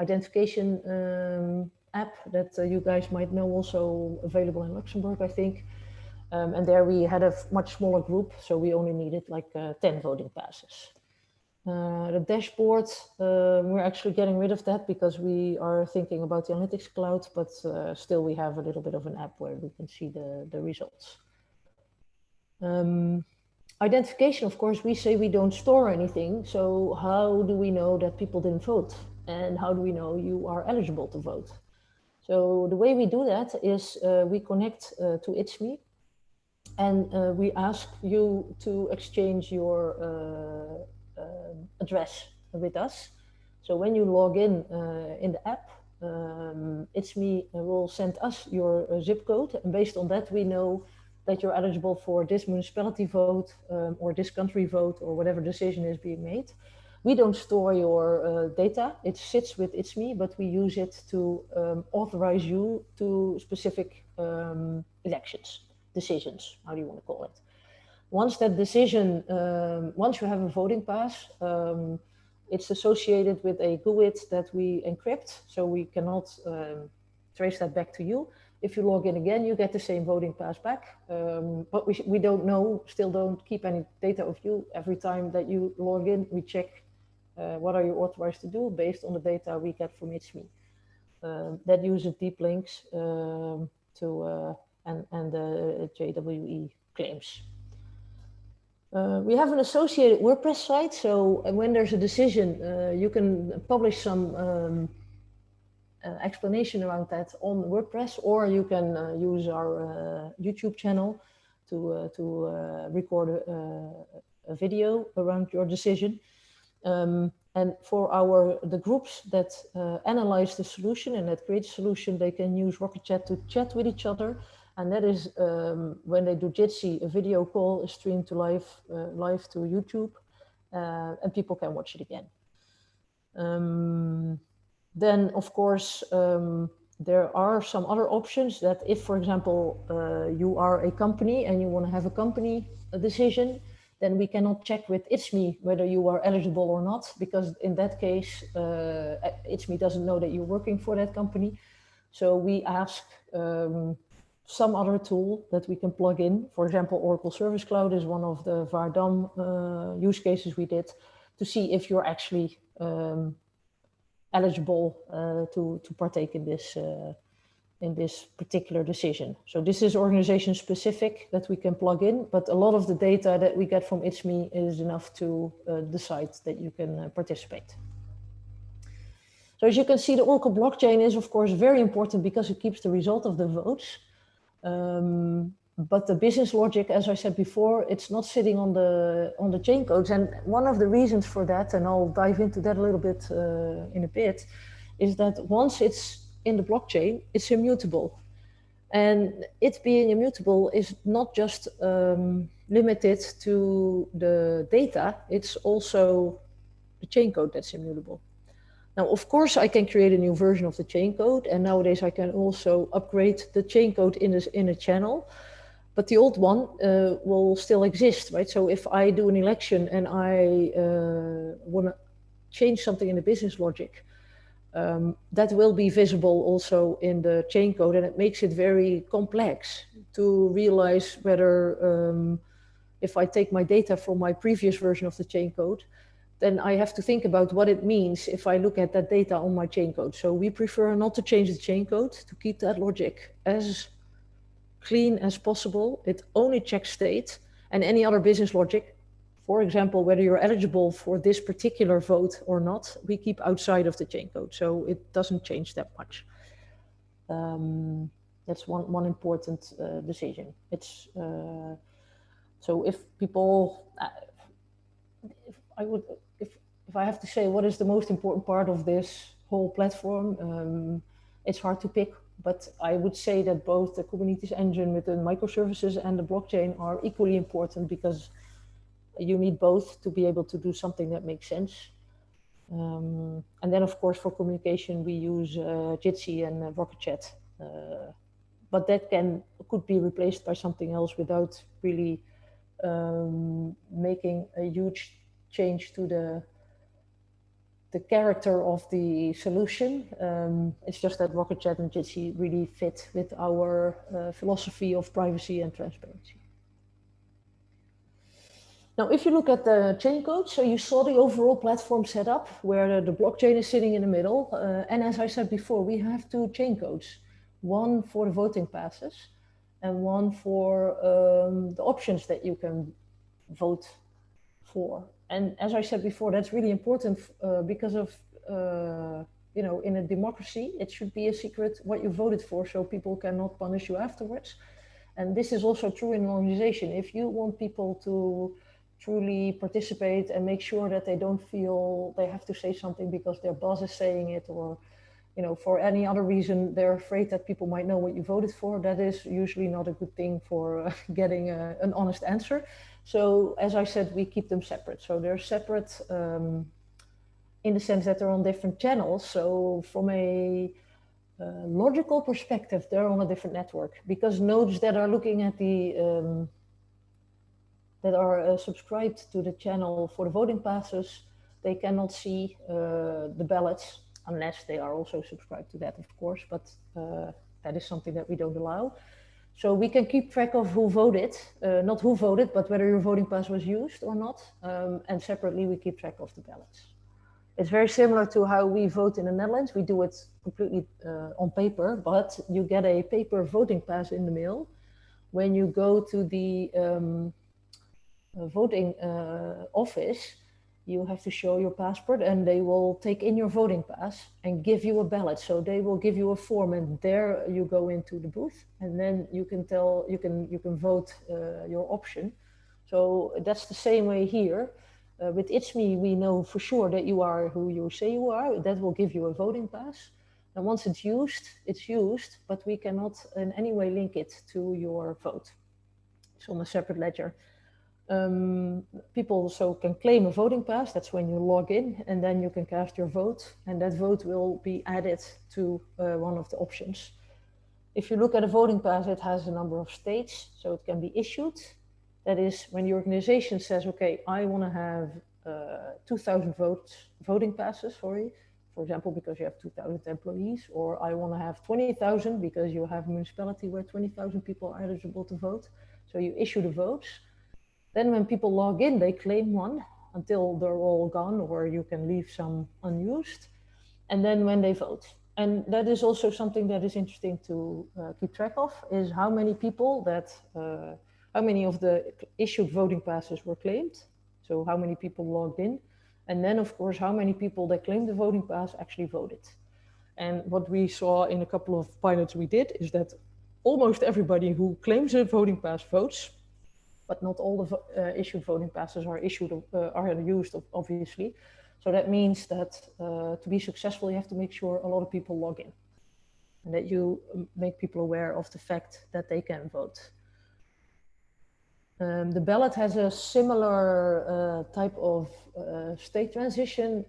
identification app that you guys might know, also available in Luxembourg, I think. And there we had a much smaller group, so we only needed like 10 voting passes. The dashboard, we're actually getting rid of that because we are thinking about the analytics cloud, but still we have a little bit of an app where we can see the results. Identification, of course, we say we don't store anything. So how do we know that people didn't vote? And how do we know you are eligible to vote? So the way we do that is we connect to It's Me, and we ask you to exchange your address with us. So when you log in the app, It's Me will send us your zip code, and based on that we know that you're eligible for this municipality vote or this country vote or whatever decision is being made. We don't store your data, it sits with It's Me, but we use it to authorize you to specific decisions, how do you want to call it? Once that decision, once you have a voting pass, it's associated with a GUID that we encrypt, so we cannot trace that back to you. If you log in again, you get the same voting pass back, but we don't know, still don't keep any data of you. Every time that you log in, we check what are you authorized to do based on the data we get from It's Me. That uses deep links and the JWE claims. We have an associated WordPress site, so when there's a decision, you can publish some explanation around that on WordPress, or you can use our YouTube channel to record a video around your decision. And for the groups that analyze the solution and that create a solution, they can use Rocket Chat to chat with each other. And that is when they do Jitsi, a video call is streamed to live to YouTube, and people can watch it again. Then, of course, there are some other options that if, for example, you are a company and you want to have a company decision, then we cannot check with It's Me whether you are eligible or not, because in that case, It's Me doesn't know that you're working for that company. So we ask some other tool that we can plug in. For example, Oracle Service Cloud is one of the VARDAM use cases we did to see if you're actually eligible to partake in this particular decision. So this is organization specific that we can plug in, but a lot of the data that we get from It's Me is enough to decide that you can participate. So as you can see, the Oracle blockchain is of course very important because it keeps the result of the votes. But the business logic, as I said before, it's not sitting on the chain codes. And one of the reasons for that, and I'll dive into that a little bit in a bit, is that once it's in the blockchain, it's immutable. And it being immutable is not just limited to the data, it's also the chain code that's immutable. Now, of course, I can create a new version of the chain code, and nowadays I can also upgrade the chain code in a channel, but the old one will still exist, right? So if I do an election and I want to change something in the business logic, that will be visible also in the chain code, and it makes it very complex to realize whether if I take my data from my previous version of the chain code, then I have to think about what it means if I look at that data on my chain code. So we prefer not to change the chain code, to keep that logic as clean as possible. It only checks state, and any other business logic, for example, whether you're eligible for this particular vote or not, we keep outside of the chain code. So it doesn't change that much. That's one important decision. It's so if people, if I have to say what is the most important part of this whole platform, it's hard to pick, but I would say that both the Kubernetes engine with the microservices and the blockchain are equally important, because you need both to be able to do something that makes sense. And then, of course, for communication, we use Jitsi and Rocket Chat, but that could be replaced by something else without really making a huge change to the character of the solution. It's just that Rocket Chat and Jitsi really fit with our philosophy of privacy and transparency. Now, if you look at the chain code, so you saw the overall platform setup where the blockchain is sitting in the middle. And as I said before, we have two chain codes, one for the voting passes and one for the options that you can vote for. And as I said before, that's really important because of, you know, in a democracy, it should be a secret what you voted for, so people cannot punish you afterwards. And this is also true in an organization. If you want people to truly participate and make sure that they don't feel they have to say something because their boss is saying it, or, you know, for any other reason, they're afraid that people might know what you voted for, that is usually not a good thing for getting an honest answer. So as I said, we keep them separate. So they're separate in the sense that they're on different channels. So from a logical perspective, they're on a different network, because nodes that are looking at the that are subscribed to the channel for the voting passes, they cannot see the ballots unless they are also subscribed to that, of course, but that is something that we don't allow. So we can keep track of who voted, not who voted, but whether your voting pass was used or not. And separately, we keep track of the ballots. It's very similar to how we vote in the Netherlands. We do it completely on paper, but you get a paper voting pass in the mail. When you go to the voting office, you have to show your passport, and they will take in your voting pass and give you a ballot. So they will give you a form, and there you go into the booth, and then you can vote your option. So that's the same way here. With It's Me, we know for sure that you are who you say you are. That will give you a voting pass. And once it's used, but we cannot in any way link it to your vote. It's on a separate ledger. People also can claim a voting pass. That's when you log in, and then you can cast your vote, and that vote will be added to one of the options. If you look at a voting pass, it has a number of states, so it can be issued. That is when the organization says, okay, I want to have 2,000 voting passes, for example, because you have 2,000 employees, or I want to have 20,000 because you have a municipality where 20,000 people are eligible to vote. So you issue the votes. Then when people log in, they claim one until they're all gone, or you can leave some unused. And then when they vote. And that is also something that is interesting to keep track of, is how many people how many of the issued voting passes were claimed. So how many people logged in. And then, of course, how many people that claimed the voting pass actually voted. And what we saw in a couple of pilots we did is that almost everybody who claims a voting pass votes, but not all the issued voting passes are used, obviously. So that means that to be successful, you have to make sure a lot of people log in, and that you make people aware of the fact that they can vote. The ballot has a similar type of state transition.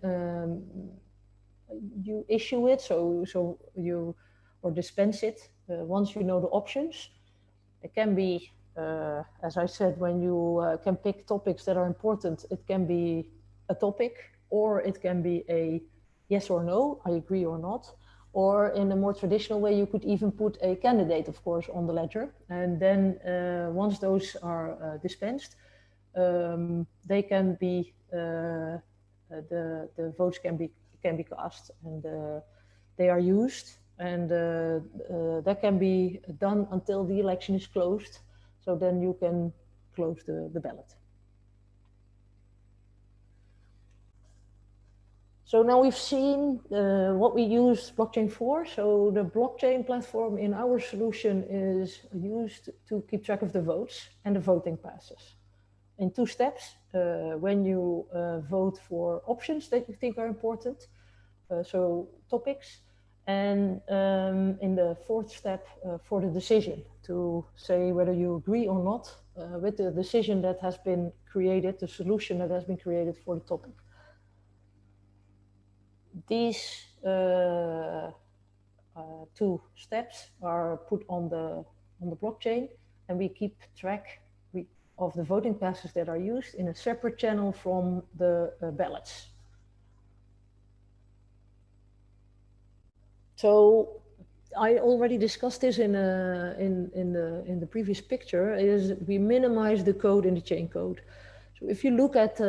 You issue it, so you or dispense it once you know the options. It can be, as I said, when you can pick topics that are important, it can be a topic, or it can be a yes or no, I agree or not. Or in a more traditional way, you could even put a candidate, of course, on the ledger. And then once those are dispensed, they can be, the votes can be cast, and they are used. And that can be done until the election is closed. So then you can close the ballot. So now we've seen what we use blockchain for. So the blockchain platform in our solution is used to keep track of the votes and the voting passes in 2 steps. When you vote for options that you think are important, so topics, and in the 4th step for the decision to say whether you agree or not with the decision that has been created, the solution that has been created for the topic. These 2 steps are put on the blockchain, and we keep track of the voting passes that are used in a separate channel from the ballots. So I already discussed this in the previous picture. Is we minimize the code in the chain code. So if you look at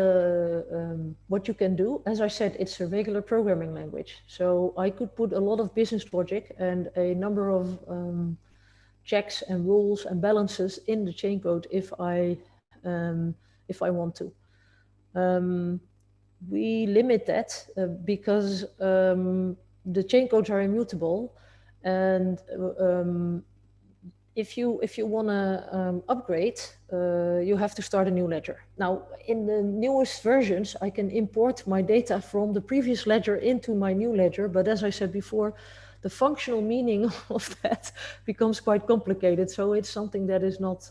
what you can do, as I said, it's a regular programming language. So I could put a lot of business logic and a number of checks and rules and balances in the chain code if I want to. We limit that because the chain codes are immutable, and if you want to upgrade, you have to start a new ledger. Now, in the newest versions, I can import my data from the previous ledger into my new ledger. But as I said before, the functional meaning of that becomes quite complicated. So it's something that is not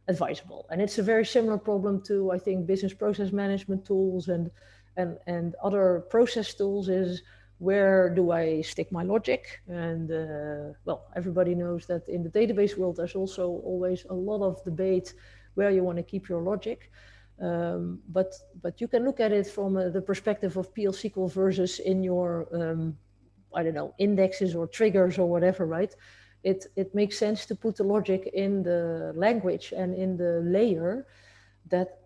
advisable. And it's a very similar problem to, I think, business process management tools and other process tools is, where do I stick my logic? And well, everybody knows that in the database world, there's also always a lot of debate where you want to keep your logic. But you can look at it from the perspective of PL SQL versus in your, I don't know, indexes or triggers or whatever, right? It makes sense to put the logic in the language and in the layer that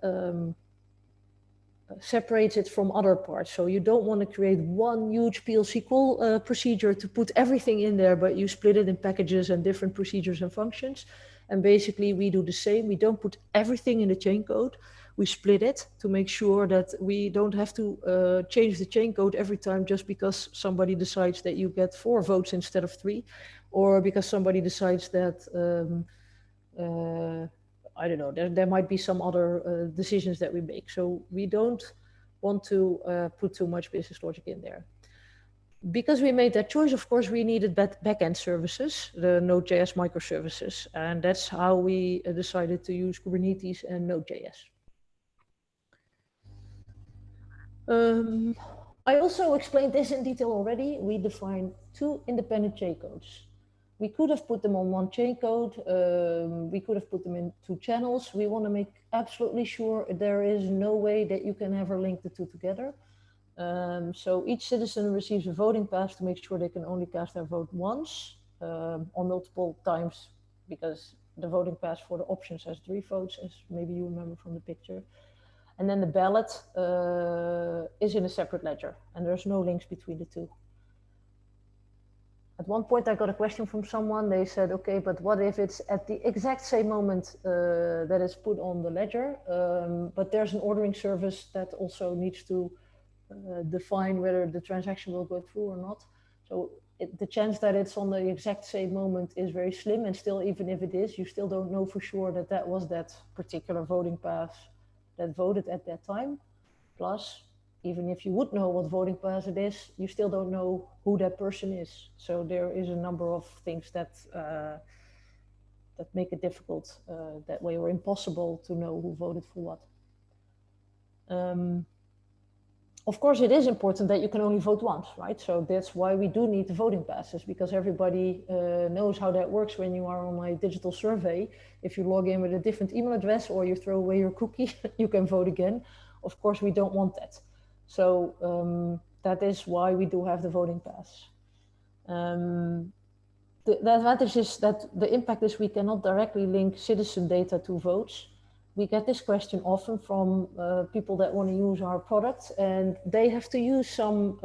separates it from other parts. So you don't want to create one huge PL SQL procedure to put everything in there, but you split it in packages and different procedures and functions. And basically we do the same. We don't put everything in the chain code. We split it to make sure that we don't have to change the chain code every time just because somebody decides that you get 4 votes instead of 3, or because somebody decides that I don't know, there might be some other decisions that we make. So we don't want to put too much business logic in there. Because we made that choice, of course, we needed backend services, the Node.js microservices. And that's how we decided to use Kubernetes and Node.js. I also explained this in detail already. We defined 2 independent chain codes. We could have put them on one chain code. We could have put them in 2 channels. We want to make absolutely sure there is no way that you can ever link the 2 together. So each citizen receives a voting pass to make sure they can only cast their vote once or multiple times, because the voting pass for the options has 3 votes, as maybe you remember from the picture. And then the ballot is in a separate ledger, and there's no links between the 2. At one point, I got a question from someone. They said, okay, but what if it's at the exact same moment that it's put on the ledger, but there's an ordering service that also needs to define whether the transaction will go through or not. So the chance that it's on the exact same moment is very slim, and still, even if it is, you still don't know for sure that that was that particular voting pass that voted at that time. Plus, even if you would know what voting pass it is, you still don't know who that person is. So there is a number of things that that make it difficult that way, or impossible to know who voted for what. Of course, it is important that you can only vote once, right? So that's why we do need the voting passes, because everybody knows how that works when you are on a digital survey. If you log in with a different email address or you throw away your cookie, you can vote again. Of course, we don't want that. So that is why we do have the voting pass. The advantage is that the impact is we cannot directly link citizen data to votes. We get this question often from people that want to use our product, and they have to use some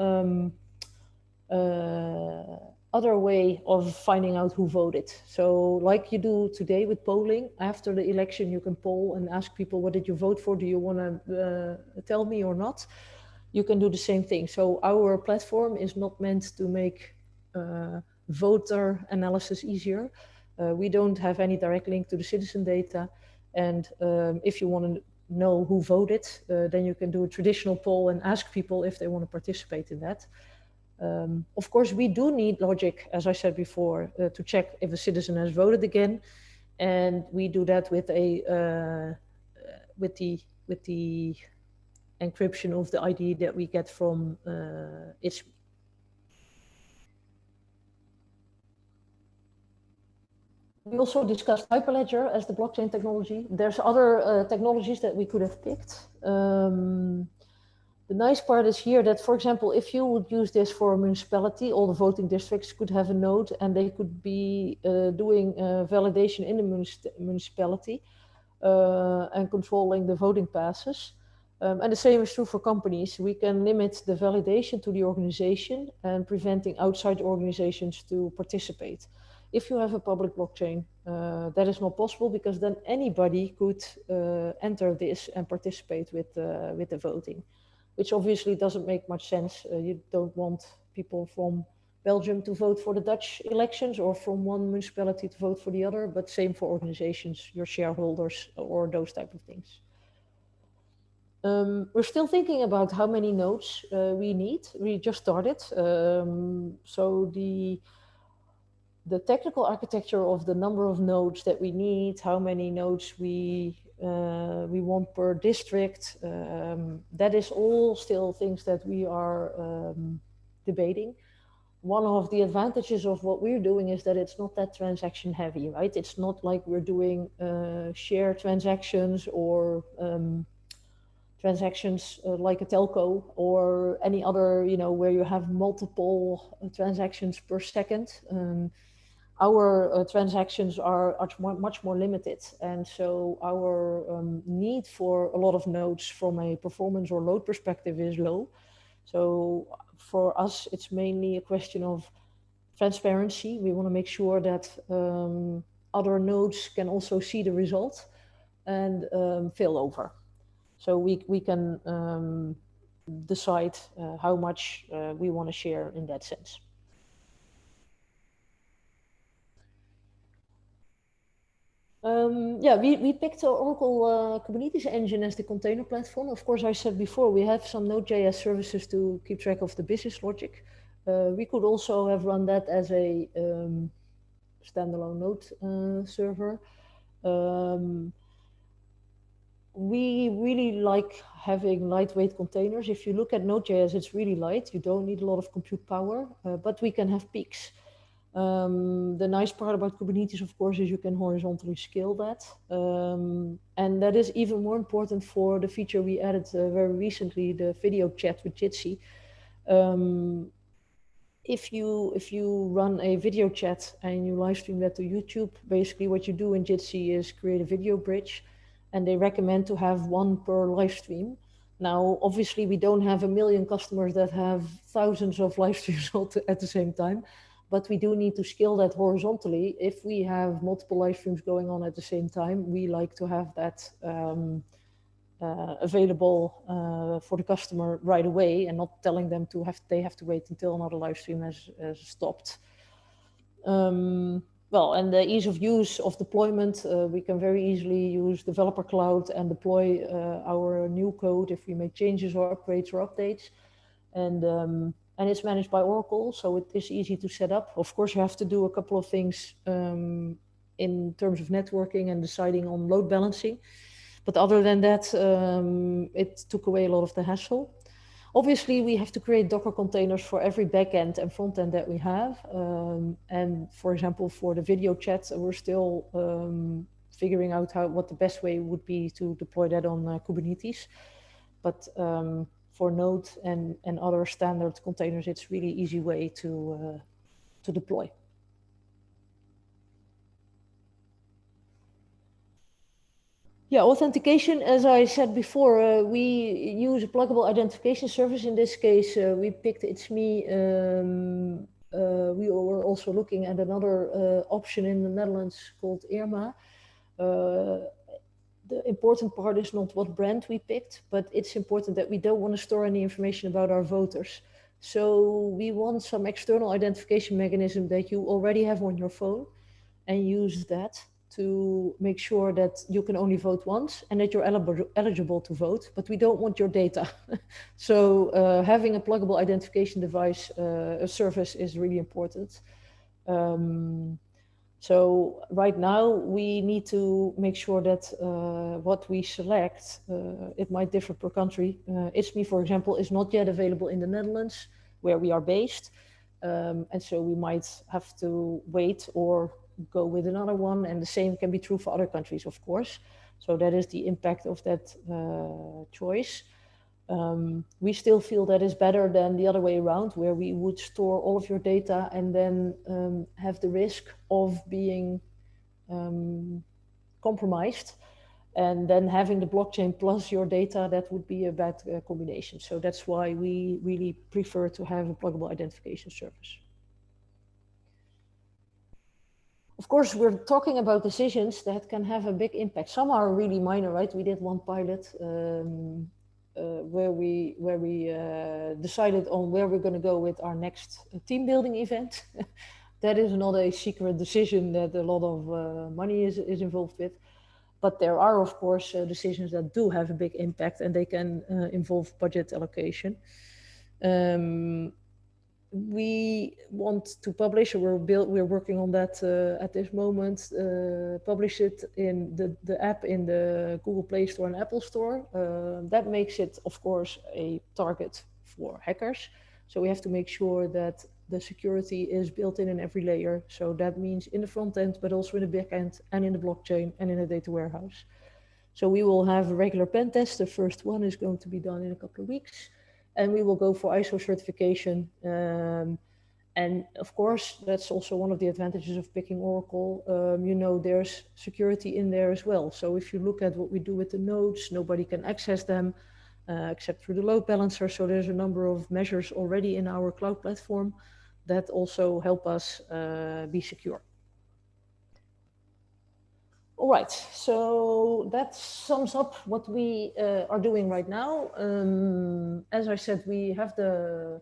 other way of finding out who voted. So like you do today with polling, after the election, you can poll and ask people, what did you vote for? Do you want to tell me or not? You can do the same thing. So our platform is not meant to make voter analysis easier. We don't have any direct link to the citizen data. And if you want to know who voted, then you can do a traditional poll and ask people if they want to participate in that. Of course, we do need logic, as I said before, to check if a citizen has voted again. And we do that with the encryption of the ID that we get from its. We also discussed Hyperledger as the blockchain technology. There's other technologies that we could have picked. The nice part is here that, for example, if you would use this for a municipality, all the voting districts could have a node and they could be doing validation in the municipality and controlling the voting passes. And the same is true for companies. We can limit the validation to the organization and preventing outside organizations to participate. If you have a public blockchain, that is not possible, because then anybody could enter this and participate with the voting, which obviously doesn't make much sense. You don't want people from Belgium to vote for the Dutch elections or from one municipality to vote for the other, but same for organizations, your shareholders, or those type of things. We're still thinking about how many nodes we need. We just started. So the technical architecture of the number of nodes that we need, how many nodes we want per district, that is all still things that we are debating. One of the advantages of what we're doing is that it's not that transaction heavy, right? It's not like we're doing share transactions or transactions like a telco or any other, where you have multiple transactions per second. Our transactions are much more limited. And so our need for a lot of nodes from a performance or load perspective is low. So for us, it's mainly a question of transparency. We want to make sure that other nodes can also see the result and fail over. So we can decide how much we want to share in that sense. Yeah, we picked our Oracle Kubernetes engine as the container platform. Of course, I said before, we have some Node.js services to keep track of the business logic. We could also have run that as a standalone node server. We really like having lightweight containers. If you look at Node.js, it's really light. You don't need a lot of compute power, but we can have peaks. The nice part about Kubernetes, of course, is you can horizontally scale that. And that is even more important for the feature we added very recently, the video chat with Jitsi. If you run a video chat and you live stream that to YouTube, basically what you do in Jitsi is create a video bridge, and they recommend to have one per live stream. Now, obviously, we don't have 1 million customers that have thousands of live streams at the same time, but we do need to scale that horizontally. If we have multiple live streams going on at the same time, we like to have that available for the customer right away, and not telling them they have to wait until another live stream has stopped. Well, and the ease of use of deployment, we can very easily use Developer Cloud and deploy our new code if we make changes or upgrades or updates. And it's managed by Oracle, so it is easy to set up. Of course, you have to do a couple of things in terms of networking and deciding on load balancing. But other than that, it took away a lot of the hassle. Obviously, we have to create Docker containers for every backend and front end that we have. And for example, for the video chat, we're still figuring out what the best way would be to deploy that on Kubernetes. But for Node and other standard containers, it's really easy way to deploy. Yeah, authentication, as I said before, we use a pluggable identification service. In this case, we picked It's Me. We were also looking at another option in the Netherlands called Irma. The important part is not what brand we picked, but it's important that we don't want to store any information about our voters. So we want some external identification mechanism that you already have on your phone, and use that to make sure that you can only vote once and that you're eligible to vote, but we don't want your data. So having a pluggable identification device service is really important. So right now we need to make sure that what we select, it might differ per country. It's Me, for example, is not yet available in the Netherlands where we are based. And so we might have to wait or go with another one, and the same can be true for other countries, of course. So that is the impact of that choice. We still feel that is better than the other way around, where we would store all of your data and then have the risk of being compromised, and then having the blockchain plus your data, that would be a bad combination. So that's why we really prefer to have a pluggable identification service. Of course, we're talking about decisions that can have a big impact. Some are really minor, right? We did one pilot where we decided on where we're going to go with our next team building event. That is not a secret decision that a lot of money is involved with. But there are, of course, decisions that do have a big impact, and they can involve budget allocation. We want to publish, or we're working on that at this moment, publish it in the app in the Google Play Store and Apple Store. That makes it, of course, a target for hackers. So we have to make sure that the security is built in every layer. So that means in the front end, but also in the back end, and in the blockchain, and in the data warehouse. So we will have a regular pen test. The first one is going to be done in a couple of weeks. And we will go for ISO certification. And of course, that's also one of the advantages of picking Oracle. You know, there's security in there as well. So if you look at what we do with the nodes, nobody can access them except through the load balancer. So there's a number of measures already in our cloud platform that also help us be secure. All right, so that sums up what we are doing right now. As I said, we have the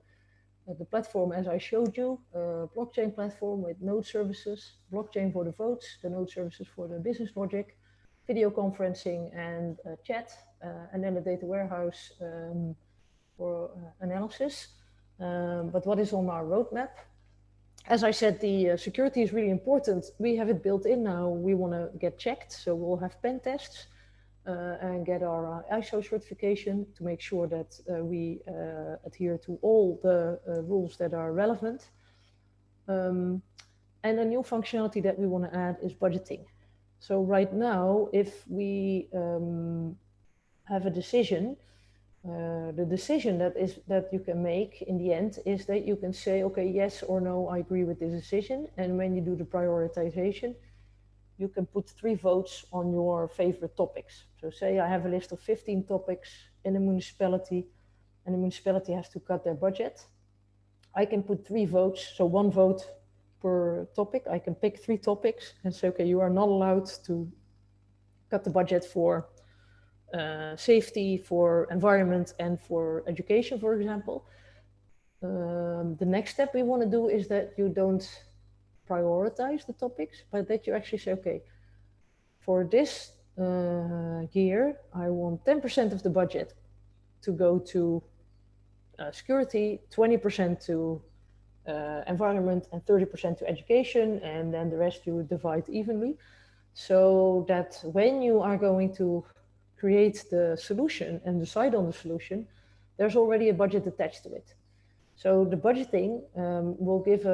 platform, as I showed you, blockchain platform with node services, blockchain for the votes, the node services for the business logic, video conferencing and chat, and then the data warehouse for analysis. But what is on our roadmap? As I said, the security is really important. We have it built in now. We want to get checked. So we'll have pen tests and get our ISO certification to make sure that we adhere to all the rules that are relevant. And a new functionality that we want to add is budgeting. So right now, if we have a decision, the decision that you can make in the end is that you can say, okay, yes or no, I agree with this decision. And when you do the prioritization, you can put 3 votes on your favorite topics. So say I have a list of 15 topics in a municipality, and the municipality has to cut their budget. I can put 3 votes, so 1 vote per topic. I can pick 3 topics and say, okay, you are not allowed to cut the budget for safety, for environment, and for education, for example. The next step we want to do is that you don't prioritize the topics, but that you actually say, okay, for this year, I want 10% of the budget to go to security, 20% to environment, and 30% to education, and then the rest you divide evenly, so that when you are going to create the solution and decide on the solution, there's already a budget attached to it. So the budgeting will give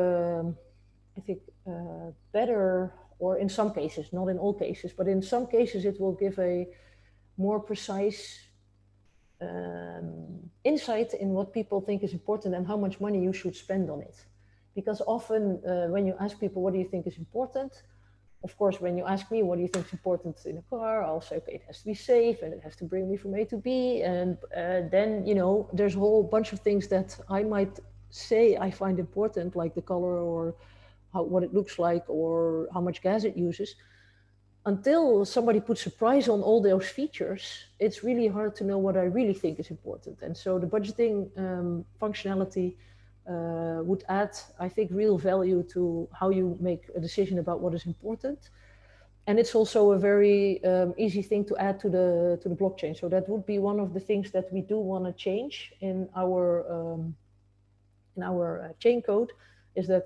I think, better, or in some cases, not in all cases, but in some cases it will give a more precise insight in what people think is important and how much money you should spend on it. Because often when you ask people, what do you think is important? Of course, when you ask me, what do you think is important in a car? I'll say, okay, it has to be safe and it has to bring me from A to B. And then, you know, there's a whole bunch of things that I might say I find important, like the color or what it looks like or how much gas it uses. Until somebody puts a price on all those features, it's really hard to know what I really think is important. And so the budgeting functionality would add, I think, real value to how you make a decision about what is important. And it's also a very easy thing to add to the blockchain. So that would be one of the things that we do want to change in our chain code, is that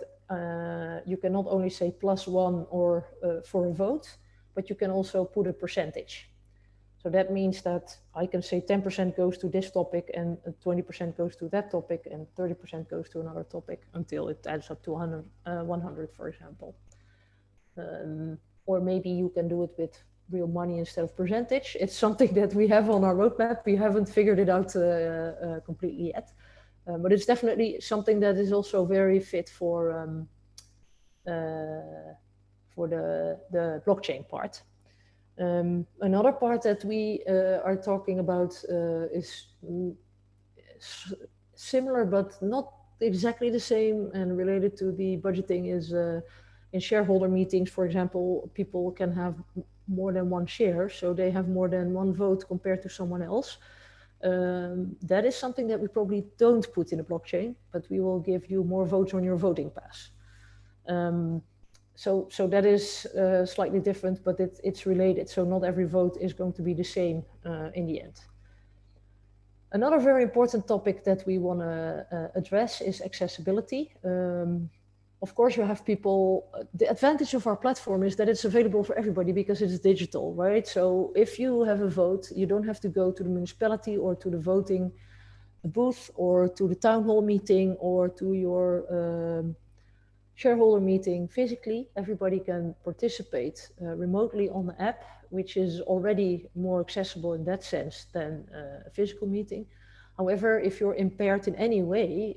you can not only say +1 or for a vote, but you can also put a percentage. So that means that I can say 10% goes to this topic and 20% goes to that topic and 30% goes to another topic until it adds up to 100, for example. Or maybe you can do it with real money instead of percentage. It's something that we have on our roadmap. We haven't figured it out completely yet. But it's definitely something that is also very fit for the blockchain part. Another part that we are talking about is similar but not exactly the same and related to the budgeting is in shareholder meetings, for example, people can have more than one share, so they have more than one vote compared to someone else. That is something that we probably don't put in a blockchain, but we will give you more votes on your voting pass. So that is slightly different, but it's related. So not every vote is going to be the same in the end. Another very important topic that we want to address is accessibility. Of course, you have people, the advantage of our platform is that it's available for everybody because it's digital, right? So if you have a vote, you don't have to go to the municipality or to the voting booth or to the town hall meeting or to your shareholder meeting physically. Everybody can participate remotely on the app, which is already more accessible in that sense than a physical meeting. However, if you're impaired in any way,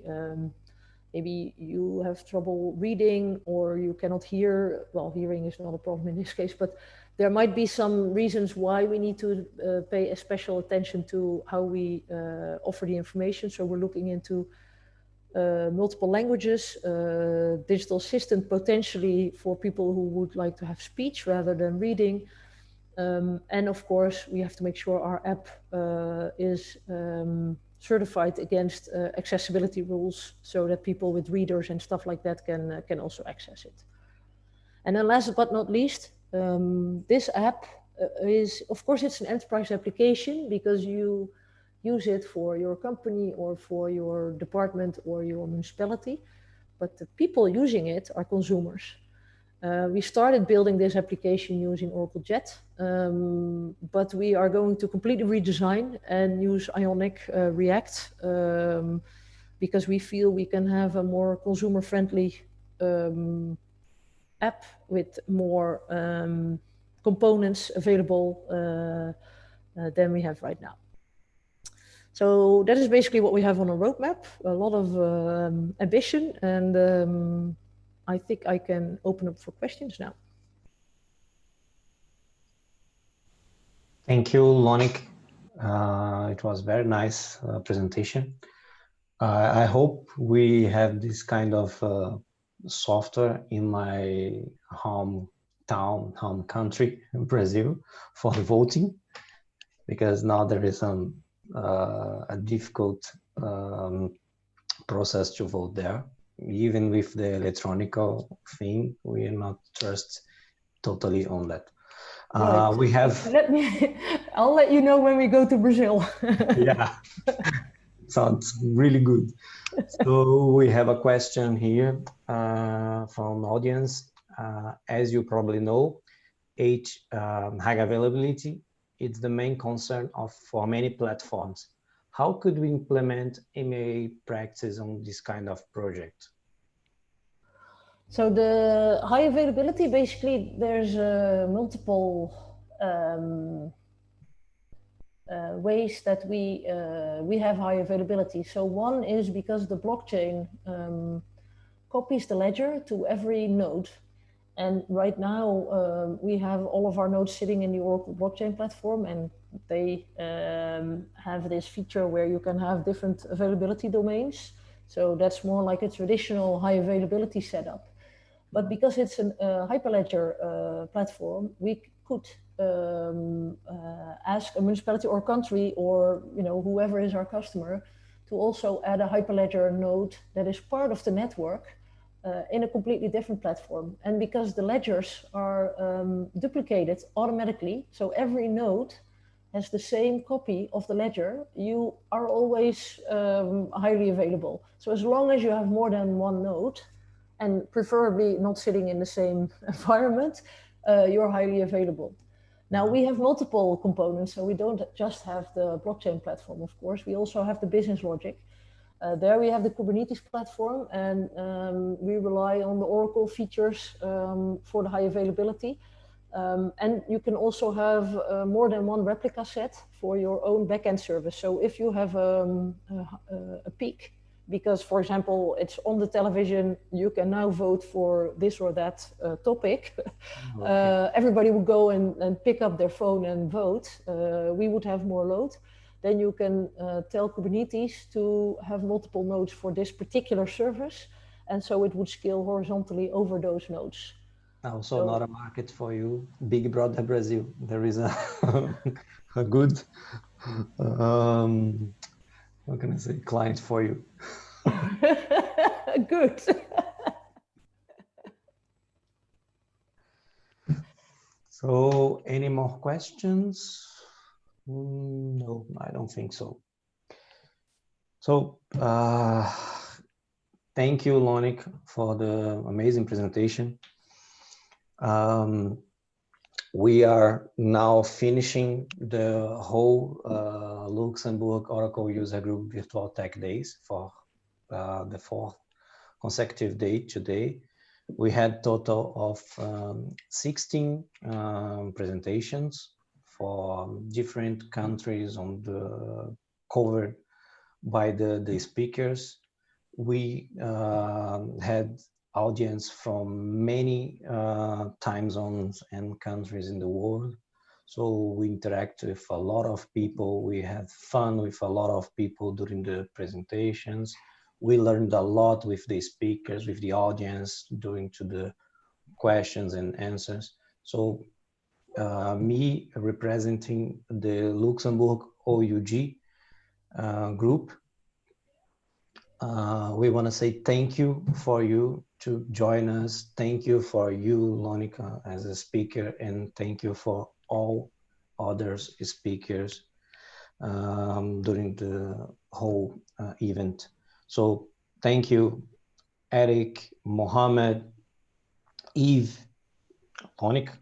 maybe you have trouble reading or you cannot hear, well, hearing is not a problem in this case, but there might be some reasons why we need to pay a special attention to how we offer the information. So we're looking into multiple languages, digital assistant potentially for people who would like to have speech rather than reading. And of course, we have to make sure our app is certified against accessibility rules so that people with readers and stuff like that can also access it. And then last but not least, this app is, of course, it's an enterprise application because you use it for your company or for your department or your municipality, but the people using it are consumers. We started building this application using Oracle Jet, but we are going to completely redesign and use Ionic React because we feel we can have a more consumer-friendly app with more components available than we have right now. So that is basically what we have on a roadmap, a lot of ambition, and I think I can open up for questions now. Thank you, Lonik. It was very nice presentation. I hope we have this kind of software in my home country, Brazil, for voting. because now there is a difficult process to vote there. Even with the electronic thing, we are not trust totally on that. Right. We have. I'll let you know when we go to Brazil. Yeah, sounds really good. So we have a question here from audience. As you probably know, high availability is the main concern for many platforms. How could we implement MAA practice on this kind of project? So the high availability, basically, there's multiple ways that we have high availability. So one is because the blockchain copies the ledger to every node. And right now, we have all of our nodes sitting in the Oracle blockchain platform, and they have this feature where you can have different availability domains. So that's more like a traditional high availability setup. But because it's a Hyperledger platform, we could ask a municipality or country, or whoever is our customer, to also add a Hyperledger node that is part of the network in a completely different platform. And because the ledgers are duplicated automatically, so every node has the same copy of the ledger, you are always highly available. So as long as you have more than one node, and preferably not sitting in the same environment, you're highly available. Now we have multiple components, so we don't just have the blockchain platform, of course. We also have the business logic. There we have the Kubernetes platform, and we rely on the Oracle features for the high availability. And you can also have more than one replica set for your own backend service. So if you have a peak, because, for example, it's on the television, you can now vote for this or that topic. Okay. Everybody would go and pick up their phone and vote. We would have more load. Then you can tell Kubernetes to have multiple nodes for this particular service. And so it would scale horizontally over those nodes. Also, not a market for you, Big Brother Brazil. There is a, a good, what can I say, client for you. Good. So, any more questions? No, I don't think so. So, thank you, Lonik, for the amazing presentation. We are now finishing the whole Luxembourg Oracle User Group Virtual Tech Days for the fourth consecutive day today. We had total of 16 presentations for different countries on the covered by the speakers. We had audience from many time zones and countries in the world. So we interact with a lot of people. We had fun with a lot of people during the presentations. We learned a lot with the speakers, with the audience during to the questions and answers. So me representing the Luxembourg OUG group, we want to say thank you for you to join us. Thank you for you, Lonika, as a speaker, and thank you for all others speakers during the whole event. So thank you, Eric, Mohammed, Eve, Lonika,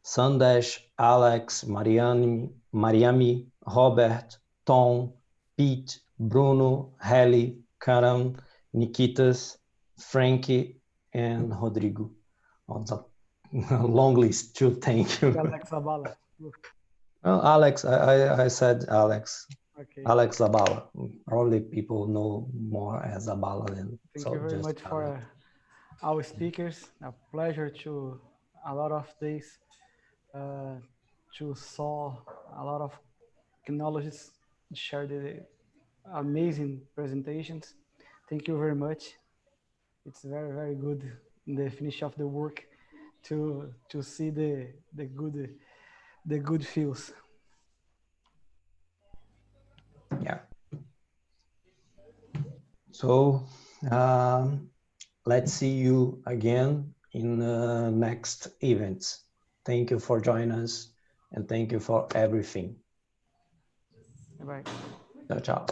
Sandesh, Alex, Mariami, Robert, Tom, Pete, Bruno, Heli, Karan, Nikitas, Frankie, and Rodrigo. On the long list to thank you. Alex Zabala. Well, Alex, I said Alex. Okay. Alex Zabala. Probably people know more as Zabala than. Thank you very much for our speakers. A pleasure to a lot of days to saw a lot of technologies, share the amazing presentations. Thank you very much. It's very, very good in the finish of the work to see the good feels. So let's see you again in the next events. Thank you for joining us and thank you for everything. Bye. Ciao, ciao.